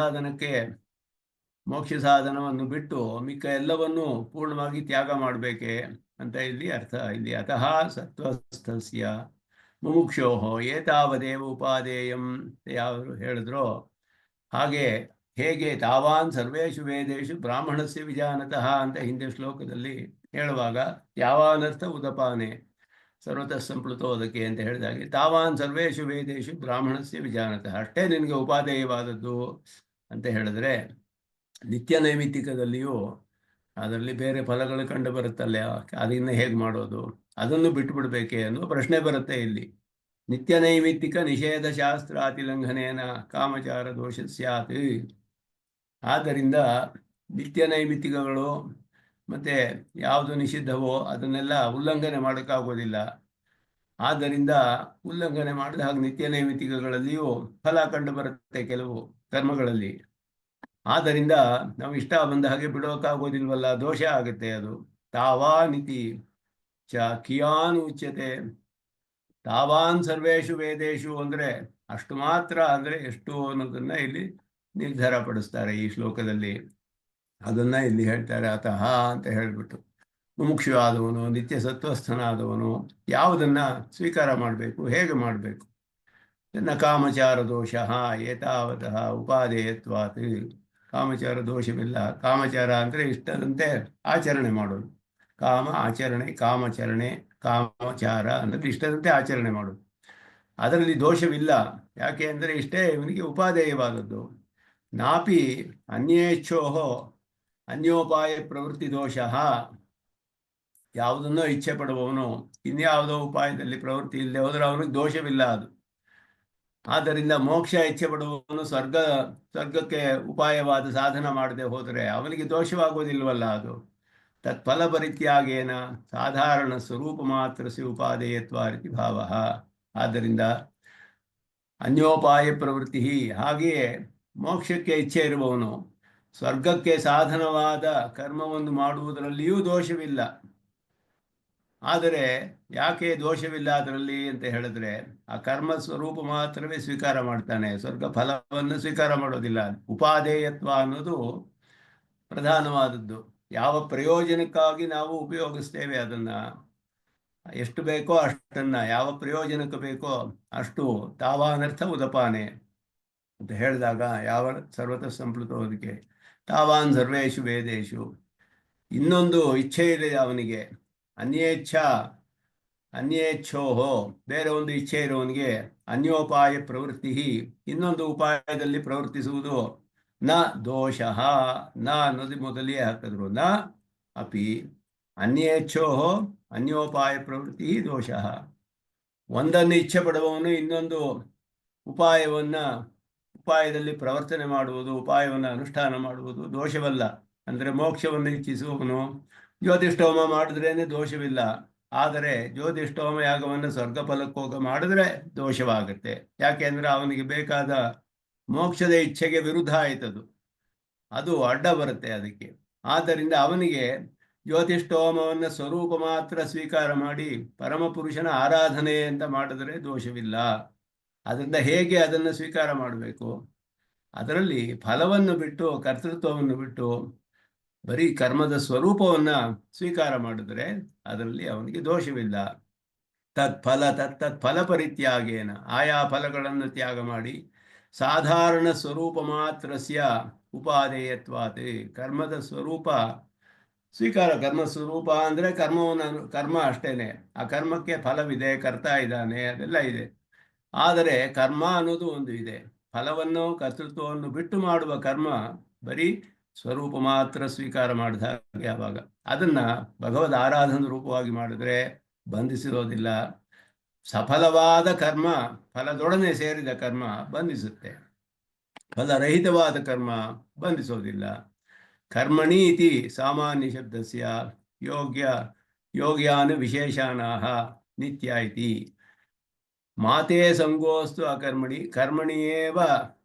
Speaker 1: ಮೋಕ್ಷ ಸಾಧನವನ್ನು ಬಿಟ್ಟು ಮಿಕ್ಕ ಎಲ್ಲವನ್ನೂ ಪೂರ್ಣವಾಗಿ ತ್ಯಾಗ ಮಾಡಬೇಕೆ ಅಂತ ಇಲ್ಲಿ ಅರ್ಥ. ಇಲ್ಲಿ ಅತಃ ಸತ್ವಸ್ಥಸ್ಯ ಮುಮುಕ್ಷೋಹೋ ಏತಾವದೇವ ಉಪಾದೇಯಂ ಯಾರು ಹೇಳಿದ್ರೋ ಹಾಗೆ, ಹೇಗೆ ತಾವಾನ್ ಸರ್ವೇಷು ವೇದೇಶು ಬ್ರಾಹ್ಮಣಸ್ಯ ವಿಜಾನತಃ ಅಂತ ಹಿಂದೆ ಶ್ಲೋಕದಲ್ಲಿ ಹೇಳುವಾಗ ಯಾವಾನರ್ಥ ಉದಪಾನೆ ಸರ್ವತಃ ಸಂಪ್ಲುತೋದಕ್ಕೆ ಅಂತ ಹೇಳಿದಾಗೆ ತಾವಾನ್ ಸರ್ವೇಷು ವೇದೇಶು ಬ್ರಾಹ್ಮಣಸ್ಯ ವಿಜಾನತಃ ಅಷ್ಟೇ ನಿನಗೆ ಉಪಾದೇಯವಾದದ್ದು ಅಂತ ಹೇಳಿದ್ರೆ, ನಿತ್ಯ ನೈಮಿತ್ತಿಕದಲ್ಲಿಯೂ ಅದರಲ್ಲಿ ಬೇರೆ ಫಲಗಳು ಕಂಡು ಬರುತ್ತಲ್ಲ, ಅದನ್ನು ಹೇಗೆ ಮಾಡೋದು, ಅದನ್ನು ಬಿಟ್ಟುಬಿಡ್ಬೇಕೆ ಅನ್ನೋ ಪ್ರಶ್ನೆ ಬರುತ್ತೆ ಇಲ್ಲಿ. ನಿತ್ಯ ನೈಮಿತ್ತಿಕ ನಿಷೇಧ ಶಾಸ್ತ್ರಾತಿಲಂಘನೇನ ಕಾಮಚಾರ ದೋಷ ಸ್ಯಾತ್. ಆದ್ದರಿಂದ ನಿತ್ಯ ನೈಮಿತ್ತಿಕಗಳು ಮತ್ತು ಯಾವುದು ನಿಷಿದ್ಧವೋ ಅದನ್ನೆಲ್ಲ ಉಲ್ಲಂಘನೆ ಮಾಡೋಕ್ಕಾಗೋದಿಲ್ಲ. ಆದ್ದರಿಂದ ಉಲ್ಲಂಘನೆ ಮಾಡಿದ ಹಾಗೆ ನಿತ್ಯ ನೈಮಿತ್ತಿಕಗಳಲ್ಲಿಯೂ ಫಲ ಕಂಡು ಬರುತ್ತೆ ಕೆಲವು ಕರ್ಮಗಳಲ್ಲಿ. ಆದ್ದರಿಂದ ನಾವು ಇಷ್ಟ ಬಂದ ಹಾಗೆ ಬಿಡೋಕ್ಕಾಗೋದಿಲ್ವಲ್ಲ, ದೋಷ ಆಗುತ್ತೆ ಅದು. ತಾವಾನಿತಿ ಚ ಕಿಯಾನ್ ಉಚ್ಯತೆ. ತಾವಾನ್ ಸರ್ವೇಷು ವೇದೇಶು ಅಂದರೆ ಅಷ್ಟು ಮಾತ್ರ, ಅಂದರೆ ಎಷ್ಟು ಅನ್ನೋದನ್ನು ಇಲ್ಲಿ ನಿರ್ಧಾರ ಪಡಿಸ್ತಾರೆ ಈ ಶ್ಲೋಕದಲ್ಲಿ. ಅದನ್ನು ಇಲ್ಲಿ ಹೇಳ್ತಾರೆ. ಅತಃ ಅಂತ ಹೇಳಿಬಿಟ್ಟು ಮುಮುಕ್ಷು ಆದವನು, ನಿತ್ಯ ಸತ್ವಸ್ಥನಾದವನು ಯಾವುದನ್ನು ಸ್ವೀಕಾರ ಮಾಡಬೇಕು, ಹೇಗೆ ಮಾಡಬೇಕು. ನ ಕಾಮಚಾರ ದೋಷ ಏತಾವತಃ ಉಪಾದೇಯತ್ವಾತ್. ಕಾಮಚಾರ ದೋಷವಿಲ್ಲ. ಕಾಮಚಾರ ಅಂದರೆ ಇಷ್ಟದಂತೆ ಆಚರಣೆ ಮಾಡೋದು. ಕಾಮಚಾರ ಅಂದರೆ ಇಷ್ಟದಂತೆ ಆಚರಣೆ ಮಾಡೋದು. ಅದರಲ್ಲಿ ದೋಷವಿಲ್ಲ. ಯಾಕೆ ಅಂದರೆ ಇಷ್ಟೇ ಇವನಿಗೆ ಉಪಾದೇಯವಾದದ್ದು. ನಾಪಿ ಅನ್ಯೇಚ್ಛೋಹೋ ಅನ್ಯೋಪಾಯ ಪ್ರವೃತ್ತಿ ದೋಷ. ಯಾವುದನ್ನೋ ಇಚ್ಛೆ ಪಡುವವನು ಇನ್ಯಾವುದೋ ಉಪಾಯದಲ್ಲಿ ಪ್ರವೃತ್ತಿ ಇಲ್ಲದೆ ಹೋದರೆ ಅವನಿಗೆ ದೋಷವಿಲ್ಲ ಅದು. ಆದ್ದರಿಂದ ಮೋಕ್ಷ ಇಚ್ಛೆ ಪಡುವವನು ಸ್ವರ್ಗಕ್ಕೆ ಉಪಾಯವಾದ ಸಾಧನ ಮಾಡದೆ ಹೋದರೆ ಅವನಿಗೆ ದೋಷವಾಗುವುದಿಲ್ವಲ್ಲ ಅದು. ತತ್ಫಲ ಪರಿತ್ಯಾಗೇನ ಸಾಧಾರಣ ಸ್ವರೂಪ ಮಾತ್ರಸಿ ಉಪಾದೇಯತ್ವ ರೀತಿ ಭಾವ. ಆದ್ದರಿಂದ ಅನ್ಯೋಪಾಯ ಪ್ರವೃತ್ತಿ, ಹಾಗೆಯೇ ಮೋಕ್ಷಕ್ಕೆ ಇಚ್ಛೆ ಇರುವವನು ಸ್ವರ್ಗಕ್ಕೆ ಸಾಧನವಾದ ಕರ್ಮವನ್ನು ಮಾಡುವುದರಲ್ಲಿಯೂ ದೋಷವಿಲ್ಲ. ಆದರೆ ಯಾಕೆ ದೋಷವಿಲ್ಲ ಅದರಲ್ಲಿ ಅಂತ ಹೇಳಿದ್ರೆ, ಆ ಕರ್ಮ ಸ್ವರೂಪ ಮಾತ್ರವೇ ಸ್ವೀಕಾರ ಮಾಡ್ತಾನೆ, ಸ್ವರ್ಗ ಫಲವನ್ನು ಸ್ವೀಕಾರ ಮಾಡೋದಿಲ್ಲ. ಉಪಾದೇಯತ್ವ ಅನ್ನೋದು ಪ್ರಧಾನವಾದದ್ದು. ಯಾವ ಪ್ರಯೋಜನಕ್ಕಾಗಿ ನಾವು ಉಪಯೋಗಿಸ್ತೇವೆ ಅದನ್ನು, ಎಷ್ಟು ಬೇಕೋ ಅಷ್ಟನ್ನು, ಯಾವ ಪ್ರಯೋಜನಕ್ಕೆ ಬೇಕೋ ಅಷ್ಟು ತಾವಾನರ್ಥ ಉದಪಾನೆ ಅಂತ ಹೇಳಿದಾಗ ಯಾವ ಸರ್ವತಃ ಸಂಪ್ಲುತೋದಕ್ಕೆ ತಾವಾನ್ ಸರ್ವೇಷು ವೇದೇಶು. ಇನ್ನೊಂದು ಇಚ್ಛೆ ಇದೆ ಅವನಿಗೆ, ಅನ್ಯೇಚ್ಛೋಹೋ, ಬೇರೆ ಒಂದು ಇಚ್ಛೆ ಇರೋವನಿಗೆ ಅನ್ಯೋಪಾಯ ಪ್ರವೃತ್ತಿ, ಇನ್ನೊಂದು ಉಪಾಯದಲ್ಲಿ ಪ್ರವರ್ತಿಸುವುದು. ನ ದೋಷ, ನ ಅನ್ನೋದು ಮೊದಲಿಗೆ ಹಾಕಿದ್ರು. ನ ಅಪಿ ಅನ್ಯೇಚ್ಛೋಹೋ ಅನ್ಯೋಪಾಯ ಪ್ರವೃತ್ತಿ ದೋಷ. ಒಂದನ್ನು ಇಚ್ಛೆ ಪಡುವವನು ಇನ್ನೊಂದು ಉಪಾಯದಲ್ಲಿ ಪ್ರವರ್ತನೆ ಮಾಡುವುದು, ಉಪಾಯವನ್ನು ಅನುಷ್ಠಾನ ಮಾಡುವುದು ದೋಷವಲ್ಲ. ಅಂದರೆ ಮೋಕ್ಷವನ್ನು ಇಚ್ಛಿಸುವವನು ಜ್ಯೋತಿಷ್ಠೋಮ ಮಾಡಿದ್ರೇನೆ ದೋಷವಿಲ್ಲ. ಆದರೆ ಜ್ಯೋತಿಷ್ಠೋಮ ಯಾಗವನ್ನು ಸ್ವರ್ಗ ಫಲಕ್ಕೋಗ ಮಾಡಿದ್ರೆ ದೋಷವಾಗುತ್ತೆ. ಯಾಕೆ ಅಂದರೆ ಅವನಿಗೆ ಬೇಕಾದ ಮೋಕ್ಷದ ಇಚ್ಛೆಗೆ ವಿರುದ್ಧ ಆಯ್ತದು, ಅದು ಅಡ್ಡ ಬರುತ್ತೆ ಅದಕ್ಕೆ. ಆದ್ದರಿಂದ ಅವನಿಗೆ ಜ್ಯೋತಿಷ್ಠೋಮವನ್ನು ಸ್ವರೂಪ ಮಾತ್ರ ಸ್ವೀಕಾರ ಮಾಡಿ ಪರಮಪುರುಷನ ಆರಾಧನೆ ಅಂತ ಮಾಡಿದ್ರೆ ದೋಷವಿಲ್ಲ. ಅದರಿಂದ ಹೇಗೆ ಅದನ್ನು ಸ್ವೀಕಾರ ಮಾಡಬೇಕು, ಅದರಲ್ಲಿ ಫಲವನ್ನು ಬಿಟ್ಟು, ಕರ್ತೃತ್ವವನ್ನು ಬಿಟ್ಟು ಬರೀ ಕರ್ಮದ ಸ್ವರೂಪವನ್ನು ಸ್ವೀಕಾರ ಮಾಡಿದ್ರೆ ಅದರಲ್ಲಿ ಅವನಿಗೆ ದೋಷವಿಲ್ಲ. ತತ್ಫಲ ಪರಿತ್ಯಾಗೇನ, ಆಯಾ ಫಲಗಳನ್ನು ತ್ಯಾಗ ಮಾಡಿ ಸಾಧಾರಣ ಸ್ವರೂಪ ಮಾತ್ರಸ್ಯ ಉಪಾದೇಯತ್ವಾತ್. ಕರ್ಮದ ಸ್ವರೂಪ ಸ್ವೀಕಾರ, ಕರ್ಮ ಸ್ವರೂಪ ಅಂದರೆ ಕರ್ಮ ಅಷ್ಟೇನೆ. ಆ ಕರ್ಮಕ್ಕೆ ಫಲವಿದೆ, ಕರ್ತ ಇದ್ದಾನೆ, ಅದೆಲ್ಲ ಇದೆ. ಆದರೆ ಕರ್ಮ ಅನ್ನೋದು ಒಂದು ಇದೆ. ಫಲವನ್ನು, ಕರ್ತೃತ್ವವನ್ನು ಬಿಟ್ಟು ಮಾಡುವ ಕರ್ಮ ಬರೀ ಸ್ವರೂಪ ಮಾತ್ರ ಸ್ವೀಕಾರ ಮಾಡಿದ ಹಾಗೆ. ಆವಾಗ ಅದನ್ನು ಭಗವದ್ ಆರಾಧನ ರೂಪವಾಗಿ ಮಾಡಿದ್ರೆ ಬಂಧಿಸಿರೋದಿಲ್ಲ. ಸಫಲವಾದ ಕರ್ಮ, ಫಲದೊಡನೆ ಸೇರಿದ ಕರ್ಮ ಬಂಧಿಸುತ್ತೆ. ಫಲರಹಿತವಾದ ಕರ್ಮ ಬಂಧಿಸೋದಿಲ್ಲ. ಕರ್ಮಣಿ ಇತಿ ಸಾಮಾನ್ಯ ಶಬ್ದಸ್ಯ ಯೋಗ್ಯಾನ ವಿಶೇಷಾನಾಹ ನಿತ್ಯ ಇತಿ. ಮಾತೇ ಸಂಗೋಸ್ತು ಅಕರ್ಮಣಿ ಕರ್ಮಣಿಯೇವ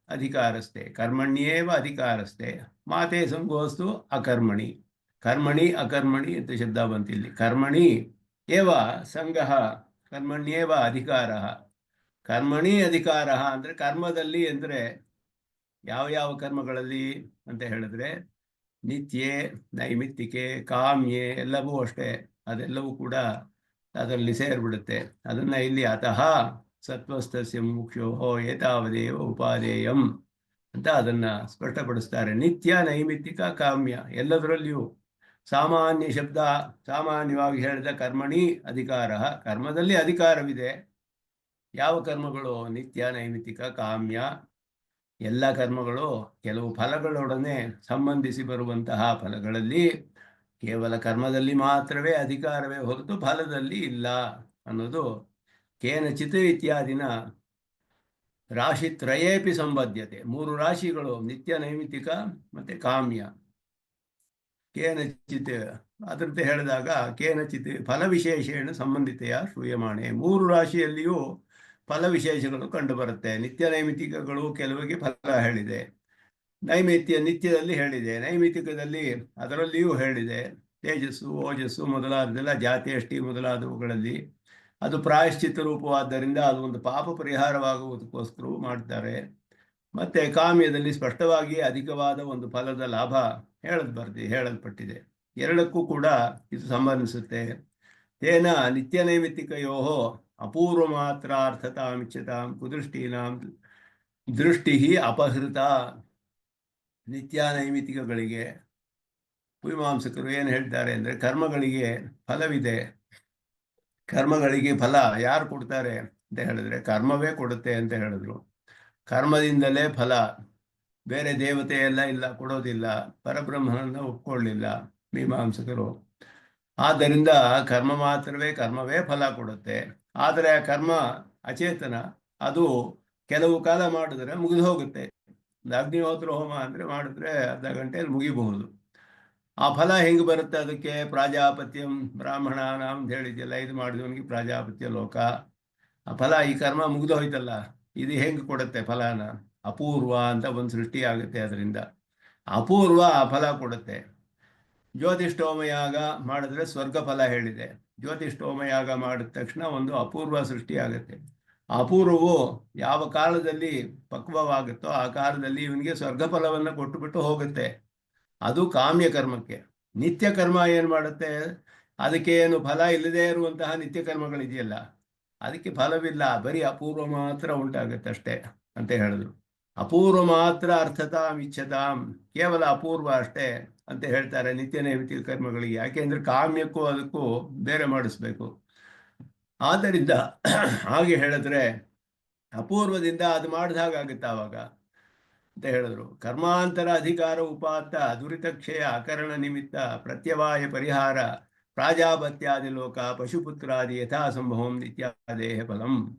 Speaker 1: ಅಧಿಕಾರಸ್ತೆ ಕರ್ಮಣ್ಯೇವ ಅಧಿಕಾರಸ್ತೆ ಮಾತೇ ಸಂಗೋಸ್ತು ಅಕರ್ಮಣಿ ಕರ್ಮಣಿ ಅಕರ್ಮಣಿ ಅಂತ ಶಬ್ದ ಬಂತಿಲ್ಲಿ ಕರ್ಮಣಿ ಏವ ಸಂಗಃ ಕರ್ಮಣ್ಯೇವ ಅಧಿಕಾರ ಕರ್ಮಣಿ ಅಧಿಕಾರ ಅಂದರೆ ಕರ್ಮದಲ್ಲಿ ಅಂದರೆ ಯಾವ ಯಾವ ಕರ್ಮಗಳಲ್ಲಿ ಅಂತ ಹೇಳಿದ್ರೆ ನಿತ್ಯೆ ನೈಮಿತ್ತಿಕೆ ಕಾಮ್ಯೆ ಎಲ್ಲವೂ ಅಷ್ಟೇ ಅದೆಲ್ಲವೂ ಕೂಡ ಅದರಲ್ಲಿ ಸೇರಿಬಿಡುತ್ತೆ ಅದನ್ನು ಇಲ್ಲಿ ಅತಃ ಸತ್ವಸ್ತಸ್ಯ ಮುಖ್ಯೋ ಏತಾವದೇವ ಉಪಾದೇಯಂ ಅಂತ ಅದನ್ನು ಸ್ಪಷ್ಟಪಡಿಸ್ತಾರೆ ನಿತ್ಯ ನೈಮಿತ್ತಿಕ ಕಾಮ್ಯ ಎಲ್ಲದರಲ್ಲಿಯೂ ಸಾಮಾನ್ಯ ಶಬ್ದ ಸಾಮಾನ್ಯವಾಗಿ ಹೇಳಿದ ಕರ್ಮಣಿ ಅಧಿಕಾರ ಕರ್ಮದಲ್ಲಿ ಅಧಿಕಾರವಿದೆ ಯಾವ ಕರ್ಮಗಳು ನಿತ್ಯ ನೈಮಿತ್ತಿಕ ಕಾಮ್ಯ ಎಲ್ಲ ಕರ್ಮಗಳು ಕೆಲವು ಫಲಗಳೊಡನೆ ಸಂಬಂಧಿಸಿ ಬರುವಂತಹ ಫಲಗಳಲ್ಲಿ ಕೇವಲ ಕರ್ಮದಲ್ಲಿ ಮಾತ್ರವೇ ಅಧಿಕಾರವೇ ಹೊರತು ಫಲದಲ್ಲಿ ಇಲ್ಲ ಅನ್ನೋದು ಕೇನಚಿತ್ ಇತ್ಯಾದಿನ ರಾಶಿತ್ರಯೇಪಿ ಸಂಬದ್ಧತೆ 3 ರಾಶಿಗಳು ನಿತ್ಯ ನೈಮಿತ್ತಿಕ ಮತ್ತೆ ಕಾಮ್ಯ ಕೇನಚಿತ್ ಅದರಂತೆ ಹೇಳಿದಾಗ ಕೇನಚಿತ್ ಫಲವಿಶೇಷೇಣ ಸಂಬಂಧಿತೆಯ ಶ್ರೂಯಮಾಣೆ 3 ರಾಶಿಯಲ್ಲಿಯೂ ಫಲವಿಶೇಷಗಳು ಕಂಡುಬರುತ್ತೆ ನಿತ್ಯ ನೈಮಿತ್ತಿಕಗಳು ಕೆಲವಿಗೆ ಫಲ ಹೇಳಿದೆ ನಿತ್ಯದಲ್ಲಿ ಹೇಳಿದೆ ನೈಮಿತ್ತಿಕದಲ್ಲಿ ಅದರಲ್ಲಿಯೂ ಹೇಳಿದೆ ತೇಜಸ್ಸು ಓಜಸ್ಸು ಮೊದಲಾದೆಲ್ಲ ಜಾತಿಯಷ್ಟಿ ಮೊದಲಾದವುಗಳಲ್ಲಿ ಅದು ಪ್ರಾಯಶ್ಚಿತ್ತ ರೂಪವಾದ್ದರಿಂದ ಅದು ಒಂದು ಪಾಪ ಪರಿಹಾರವಾಗುವುದಕ್ಕೋಸ್ಕರವೂ ಮಾಡ್ತಾರೆ ಮತ್ತೆ ಕಾಮ್ಯದಲ್ಲಿ ಸ್ಪಷ್ಟವಾಗಿ ಅಧಿಕವಾದ ಒಂದು ಫಲದ ಲಾಭ ಹೇಳಲ್ಪಟ್ಟಿದೆ ಎರಡಕ್ಕೂ ಕೂಡ ಇದು ಸಂಬಂಧಿಸುತ್ತೆ ತೇನ ನಿತ್ಯ ನೈಮಿತ್ತಿಕಯೋ ಅಪೂರ್ವ ಮಾತ್ರ ಅರ್ಥತಾಮಿಚ್ಛತಾಂ ಕುದೃಷ್ಟೀನಾಂ ದೃಷ್ಟಿ ಅಪಹೃತ ನಿತ್ಯ ನೈಮಿತ್ತಿಕಗಳಿಗೆ ಮೀಮಾಂಸಕರು ಏನು ಹೇಳ್ತಾರೆ ಅಂದರೆ ಕರ್ಮಗಳಿಗೆ ಫಲವಿದೆ ಕರ್ಮಗಳಿಗೆ ಫಲ ಯಾರು ಕೊಡ್ತಾರೆ ಅಂತ ಹೇಳಿದ್ರೆ ಕರ್ಮವೇ ಕೊಡುತ್ತೆ ಅಂತ ಹೇಳಿದ್ರು ಕರ್ಮದಿಂದಲೇ ಫಲ ಬೇರೆ ದೇವತೆ ಎಲ್ಲ ಇಲ್ಲ ಕೊಡೋದಿಲ್ಲ ಪರಬ್ರಹ್ಮನನ್ನು ಒಪ್ಕೊಳ್ಳಿಲ್ಲ ಮೀಮಾಂಸಕರು ಆದ್ದರಿಂದ ಕರ್ಮವೇ ಫಲ ಕೊಡುತ್ತೆ ಆದರೆ ಆ ಕರ್ಮ ಅಚೇತನ ಅದು ಕೆಲವು ಕಾಲ ಮಾಡಿದ್ರೆ ಮುಗಿದು ಹೋಗುತ್ತೆ ಅಗ್ನಿಹೋತ್ರ ಹೋಮ ಅಂದರೆ ಮಾಡಿದ್ರೆ ಅರ್ಧ ಗಂಟೆಯಲ್ಲಿ ಮುಗಿಬಹುದು ಆ ಫಲ ಹೆಂಗೆ ಬರುತ್ತೆ ಅದಕ್ಕೆ ಪ್ರಾಜಾಪತ್ಯಂ ಬ್ರಾಹ್ಮಣಾನಾಂ ಅಂತ ಹೇಳಿದೆಯಲ್ಲ ಇದು ಮಾಡಿದವನಿಗೆ ಪ್ರಾಜಾಪತ್ಯ ಲೋಕ ಆ ಫಲ ಈ ಕರ್ಮ ಮುಗಿದು ಹೋಯ್ತಲ್ಲ ಇದು ಹೆಂಗೆ ಕೊಡುತ್ತೆ ಫಲನ ಅಪೂರ್ವ ಅಂತ ಒಂದು ಸೃಷ್ಟಿ ಆಗುತ್ತೆ ಅದರಿಂದ ಅಪೂರ್ವ ಆ ಫಲ ಕೊಡುತ್ತೆ ಜ್ಯೋತಿಷ್ಠೋಮಯಾಗ ಮಾಡಿದ್ರೆ ಸ್ವರ್ಗ ಫಲ ಹೇಳಿದೆ ಜ್ಯೋತಿಷ್ಠೋಮಯಾಗ ಮಾಡಿದ ತಕ್ಷಣ ಒಂದು ಅಪೂರ್ವ ಸೃಷ್ಟಿ ಆಗುತ್ತೆ ಅಪೂರ್ವವು ಯಾವ ಕಾಲದಲ್ಲಿ ಪಕ್ವವಾಗುತ್ತೋ ಆ ಕಾಲದಲ್ಲಿ ಇವನಿಗೆ ಸ್ವರ್ಗ ಫಲವನ್ನು ಕೊಟ್ಟುಬಿಟ್ಟು ಹೋಗುತ್ತೆ ಅದು ಕಾಮ್ಯ ಕರ್ಮಕ್ಕೆ ನಿತ್ಯ ಕರ್ಮ ಏನು ಮಾಡುತ್ತೆ ಅದಕ್ಕೆ ಏನು ಫಲ ಇಲ್ಲದೇ ಇರುವಂತಹ ನಿತ್ಯ ಕರ್ಮಗಳಿದೆಯಲ್ಲ ಅದಕ್ಕೆ ಫಲವಿಲ್ಲ ಬರೀ ಅಪೂರ್ವ ಮಾತ್ರ ಉಂಟಾಗುತ್ತೆ ಅಷ್ಟೇ ಅಂತ ಹೇಳಿದ್ರು ಅಪೂರ್ವ ಮಾತ್ರ ಅರ್ಥತಾಂ ಇಚ್ಛತಾಂ ಕೇವಲ ಅಪೂರ್ವ ಅಷ್ಟೇ ಅಂತ ಹೇಳ್ತಾರೆ ನಿತ್ಯ ನೈಮಿತ್ತಿಕ ಕರ್ಮಗಳಿಗೆ ಯಾಕೆಂದ್ರೆ ಕಾಮ್ಯಕ್ಕೂ ಅದಕ್ಕೂ ಬೇರೆ ಮಾಡಿಸ್ಬೇಕು ಆದ್ದರಿಂದ ಹಾಗೆ ಹೇಳಿದ್ರೆ ಅಪೂರ್ವದಿಂದ ಅದು ಮಾಡಿದ ಹಾಗಾಗುತ್ತೆ ಆವಾಗ ಅಂತ ಹೇಳಿದ್ರು ಕರ್ಮಾಂತರ ಅಧಿಕಾರ ಉಪಾತ್ತ ದುರಿತಕ್ಷಯ ಅಕರಣ ನಿಮಿತ್ತ ಪ್ರತ್ಯವಾಯ ಪರಿಹಾರ ಪ್ರಾಜಾಪತ್ಯಾದಿ ಲೋಕ ಪಶುಪುತ್ರಾದಿ ಯಥಾಸಂಭವಂ ನಿತ್ಯಾದೇಹ ಫಲಂ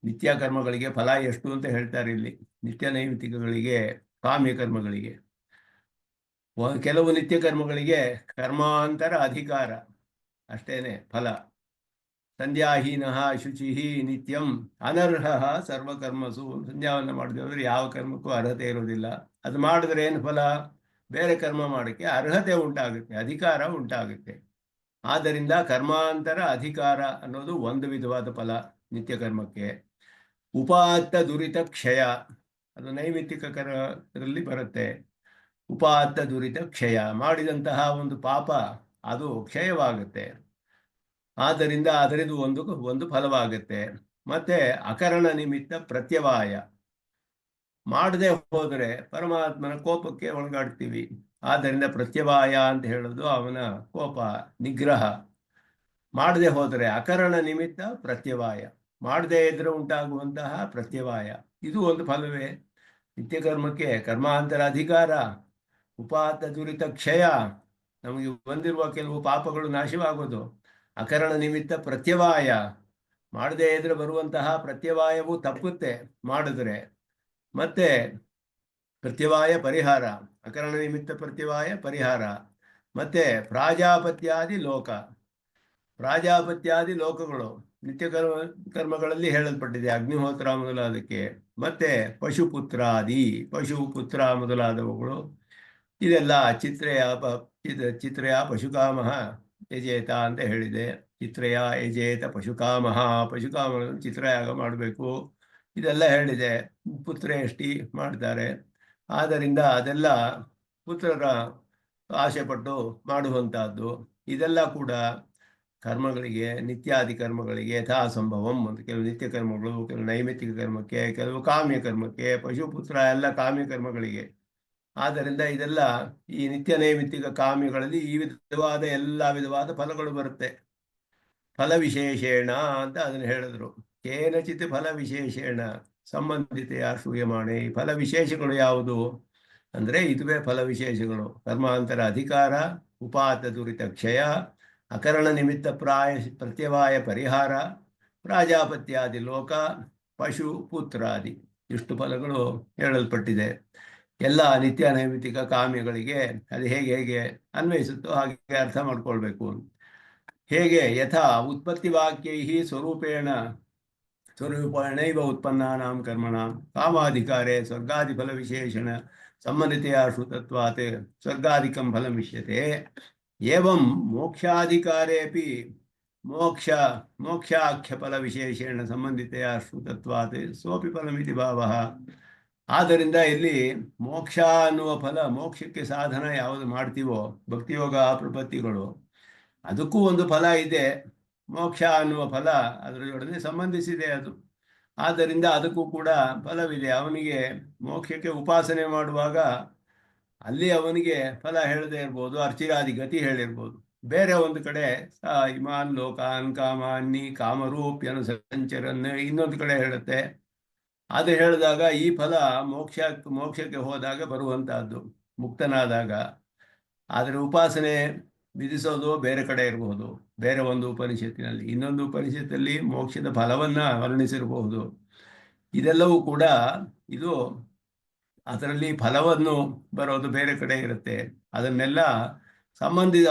Speaker 1: ನಿತ್ಯ ಕರ್ಮಗಳಿಗೆ ಫಲ ಎಷ್ಟು ಅಂತ ಹೇಳ್ತಾರೆ ಇಲ್ಲಿ ನಿತ್ಯ ನೈಮಿತ್ತಿಕಗಳಿಗೆ ಕಾಮ್ಯ ಕರ್ಮಗಳಿಗೆ ಕೆಲವು ನಿತ್ಯ ಕರ್ಮಗಳಿಗೆ ಕರ್ಮಾಂತರ ಅಧಿಕಾರ ಅಷ್ಟೇನೆ ಫಲ ಸಂಧ್ಯಾಹೀನ ಶುಚಿ ನಿತ್ಯಂ ಅನರ್ಹ ಸರ್ವಕರ್ಮಸು ಸಂಧ್ಯಾವನ್ನು ಮಾಡಿದ್ವಿ ಅಂದರೆ ಯಾವ ಕರ್ಮಕ್ಕೂ ಅರ್ಹತೆ ಇರೋದಿಲ್ಲ ಅದು ಮಾಡಿದ್ರೆ ಏನು ಫಲ ಬೇರೆ ಕರ್ಮ ಮಾಡೋಕ್ಕೆ ಅರ್ಹತೆ ಉಂಟಾಗುತ್ತೆ ಅಧಿಕಾರ ಉಂಟಾಗುತ್ತೆ ಆದ್ದರಿಂದ ಕರ್ಮಾಂತರ ಅಧಿಕಾರ ಅನ್ನೋದು ಒಂದು ವಿಧವಾದ ಫಲ ನಿತ್ಯ ಕರ್ಮಕ್ಕೆ ಉಪಾತ್ತ ದುರಿತ ಕ್ಷಯ ಅದು ನೈಮಿತ್ತಿಕ ಕರ್ಮದಲ್ಲಿ ಬರುತ್ತೆ ಉಪಾತ್ತ ದುರಿತ ಕ್ಷಯ ಮಾಡಿದಂತಹ ಒಂದು ಪಾಪ ಅದು ಕ್ಷಯವಾಗುತ್ತೆ ಆದ್ದರಿಂದ ಅದರದು ಒಂದು ಫಲವಾಗುತ್ತೆ ಮತ್ತೆ ಅಕರಣ ನಿಮಿತ್ತ ಪ್ರತ್ಯವಾಯ ಮಾಡದೆ ಹೋದರೆ ಪರಮಾತ್ಮನ ಕೋಪಕ್ಕೆ ಒಳಗಾಡ್ತೀವಿ ಆದ್ದರಿಂದ ಪ್ರತ್ಯವಾಯ ಅಂತ ಹೇಳೋದು ಅವನ ಕೋಪ ನಿಗ್ರಹ ಮಾಡದೆ ಹೋದರೆ ಅಕರಣ ನಿಮಿತ್ತ ಪ್ರತ್ಯವಾಯ ಮಾಡದೇ ಇದ್ರೆ ಉಂಟಾಗುವಂತಹ ಪ್ರತ್ಯವಾಯ ಇದು ಒಂದು ಫಲವೇ ನಿತ್ಯಕರ್ಮಕ್ಕೆ ಕರ್ಮಾಂತರ ಅಧಿಕಾರ ಉಪಾತ್ತ ದುರಿತ ಕ್ಷಯ ನಮಗೆ ಬಂದಿರುವ ಕೆಲವು ಪಾಪಗಳು ನಾಶವಾಗೋದು ಅಕರಣ ನಿಮಿತ್ತ ಪ್ರತ್ಯವಾಯ ಮಾಡದೇ ಇದ್ರೆ ಬರುವಂತಹ ಪ್ರತ್ಯವಾಯವು ತಪ್ಪುತ್ತೆ ಮಾಡಿದ್ರೆ ಮತ್ತೆ ಪ್ರತ್ಯವಾಯ ಪರಿಹಾರ ಅಕರಣ ನಿಮಿತ್ತ ಪ್ರತ್ಯವಾಯ ಪರಿಹಾರ ಮತ್ತೆ ಪ್ರಾಜಾಪತ್ಯಾದಿ ಲೋಕಗಳು ನಿತ್ಯ ಕರ್ಮಗಳಲ್ಲಿ ಹೇಳಲ್ಪಟ್ಟಿದೆ, ಅಗ್ನಿಹೋತ್ರ ಮೊದಲಾದಕ್ಕೆ. ಮತ್ತೆ ಪಶುಪುತ್ರಾದಿ, ಪಶುಪುತ್ರ ಮೊದಲಾದವುಗಳು, ಇದೆಲ್ಲ ಚಿತ್ರಯ ಪಶುಕಾಮಃ ಯಜೇತ ಅಂತ ಹೇಳಿದೆ. ಚಿತ್ರಯ ಯಜೇತ ಪಶುಕಾಮಃ, ಪಶುಕಾಮಗಳನ್ನು ಚಿತ್ರಯಾಗ ಮಾಡಬೇಕು, ಇದೆಲ್ಲ ಹೇಳಿದೆ. ಪುತ್ರೇಷ್ಟಿ ಮಾಡ್ತಾರೆ. ಆದ್ದರಿಂದ ಅದೆಲ್ಲ ಪುತ್ರರ ಆಸೆ ಪಟ್ಟು ಮಾಡುವಂತಹದ್ದು. ಇದೆಲ್ಲ ಕೂಡ ಕರ್ಮಗಳಿಗೆ, ನಿತ್ಯಾದಿ ಕರ್ಮಗಳಿಗೆ ಯಥಾ ಸಂಭವಂ ಅಂತ. ಕೆಲವು ನಿತ್ಯ ಕರ್ಮಗಳು, ಕೆಲವು ನೈಮಿತ್ತಿಕ ಕರ್ಮಕ್ಕೆ, ಕೆಲವು ಕಾಮ್ಯ ಕರ್ಮಕ್ಕೆ. ಪಶುಪುತ್ರ ಎಲ್ಲ ಕಾಮ್ಯ ಕರ್ಮಗಳಿಗೆ. ಆದ್ದರಿಂದ ಇದೆಲ್ಲ ಈ ನಿತ್ಯ ನೈಮಿತ್ತಿಕ ಕಾಮ್ಯಗಳಲ್ಲಿ ಈ ವಿಧವಾದ ಎಲ್ಲ ವಿಧವಾದ ಫಲಗಳು ಬರುತ್ತೆ. ಫಲ ವಿಶೇಷೇಣ ಅಂತ ಅದನ್ನು ಹೇಳಿದ್ರು. ಕೇನಚಿತ್ ಫಲ ವಿಶೇಷೇಣ ಸಂಬಂಧಿತೆಯ ಶ್ರೂಯಮಾಣೆ. ಈ ಫಲ ವಿಶೇಷಗಳು ಯಾವುದು ಅಂದರೆ ಇದುವೇ ಫಲ ವಿಶೇಷಗಳು. ಕರ್ಮಾಂತರ ಅಧಿಕಾರ, ಉಪಾತ ದುರಿತ ಕ್ಷಯ, ಅಕರಣ ನಿಮಿತ್ತ ಪ್ರತ್ಯವಾಯ ಪರಿಹಾರ, ಪ್ರಾಜಾಪತ್ಯಾದಿ ಲೋಕ, ಪಶು ಪುತ್ರಾದಿ, ಇಷ್ಟು ಫಲಗಳು ಹೇಳಲ್ಪಟ್ಟಿದೆ. ಎಲ್ಲ ನಿತ್ಯ ನೈಮಿತ್ತಿಕ ಕಾಮ್ಯಗಳಿಗೆ ಅದು ಹೇಗೆ ಹೇಗೆ ಅನ್ವಯಿಸುತ್ತೋ ಹಾಗೆ ಅರ್ಥ ಮಾಡ್ಕೊಳ್ಬೇಕು. ಹೇಗೆ ಯಥಾ ಉತ್ಪತ್ತಿ ವಾಕ್ಯೈ ಸ್ವರೂಪೇಣೈವ ಉತ್ಪನ್ನಾನಾಂ ಕರ್ಮಣಾಂ ಕಾಮಾಧಿಕಾರೆ ಸ್ವರ್ಗಾದಿಫಲ ವಿಶೇಷಣ ಸಂಬಂಧಿತೆಯ ಶ್ರುತತ್ವಾತ್ ಸ್ವರ್ಗಾದಿಕಂ ಫಲಮಿಷ್ಯತೆ. ಏವಂ ಮೋಕ್ಷಾಧಿಕಾರೇಪಿ ಮೋಕ್ಷಾಖ್ಯ ಫಲ ವಿಶೇಷೇಣ ಸಂಬಂಧಿತೆಯ ಶ್ರುತತ್ವಾತ್ ಸೋಪಿ ಫಲಮಿತಿ ಭಾವಃ. ಆದ್ದರಿಂದ ಇಲ್ಲಿ ಮೋಕ್ಷ ಅನ್ನುವ ಫಲ, ಮೋಕ್ಷಕ್ಕೆ ಸಾಧನ ಯಾವುದು ಮಾಡ್ತೀವೋ, ಭಕ್ತಿಯೋಗ ಪ್ರಪತ್ತಿಗಳು, ಅದಕ್ಕೂ ಒಂದು ಫಲ ಇದೆ. ಮೋಕ್ಷ ಅನ್ನುವ ಫಲ ಅದರೊಡನೆ ಸಂಬಂಧಿಸಿದೆ ಅದು. ಆದ್ದರಿಂದ ಅದಕ್ಕೂ ಕೂಡ ಫಲವಿದೆ. ಅವನಿಗೆ ಮೋಕ್ಷಕ್ಕೆ ಉಪಾಸನೆ ಮಾಡುವಾಗ ಅಲ್ಲಿ ಅವನಿಗೆ ಫಲ ಹೇಳದೇ ಇರ್ಬೋದು, ಅರ್ಚಿರಾದಿ ಗತಿ ಹೇಳಿರ್ಬೋದು. ಬೇರೆ ಒಂದು ಕಡೆ ಇಮಾನ್ ಲೋಕಾನ್ ಕಾಮಾನ್ನಿ ಕಾಮರೂಪ್ಯನು ಸಂಚರನ್ ಇನ್ನೊಂದು ಕಡೆ ಹೇಳುತ್ತೆ. ಅದು ಹೇಳಿದಾಗ ಈ ಫಲ ಮೋಕ್ಷಕ್ಕೆ ಹೋದಾಗ ಬರುವಂತಹದ್ದು, ಮುಕ್ತನಾದಾಗ. ಆದರೆ ಉಪಾಸನೆ ವಿಧಿಸೋದು ಬೇರೆ ಕಡೆ ಇರಬಹುದು, ಬೇರೆ ಒಂದು ಉಪನಿಷತ್ತಿನಲ್ಲಿ. ಇನ್ನೊಂದು ಉಪನಿಷತ್ತಲ್ಲಿ ಮೋಕ್ಷದ ಫಲವನ್ನ ವರ್ಣಿಸಿರಬಹುದು. ಇದೆಲ್ಲವೂ ಕೂಡ ಇದು ಅದರಲ್ಲಿ ಫಲವನ್ನು ಬರೋದು ಬೇರೆ ಕಡೆ ಇರುತ್ತೆ. ಅದನ್ನೆಲ್ಲ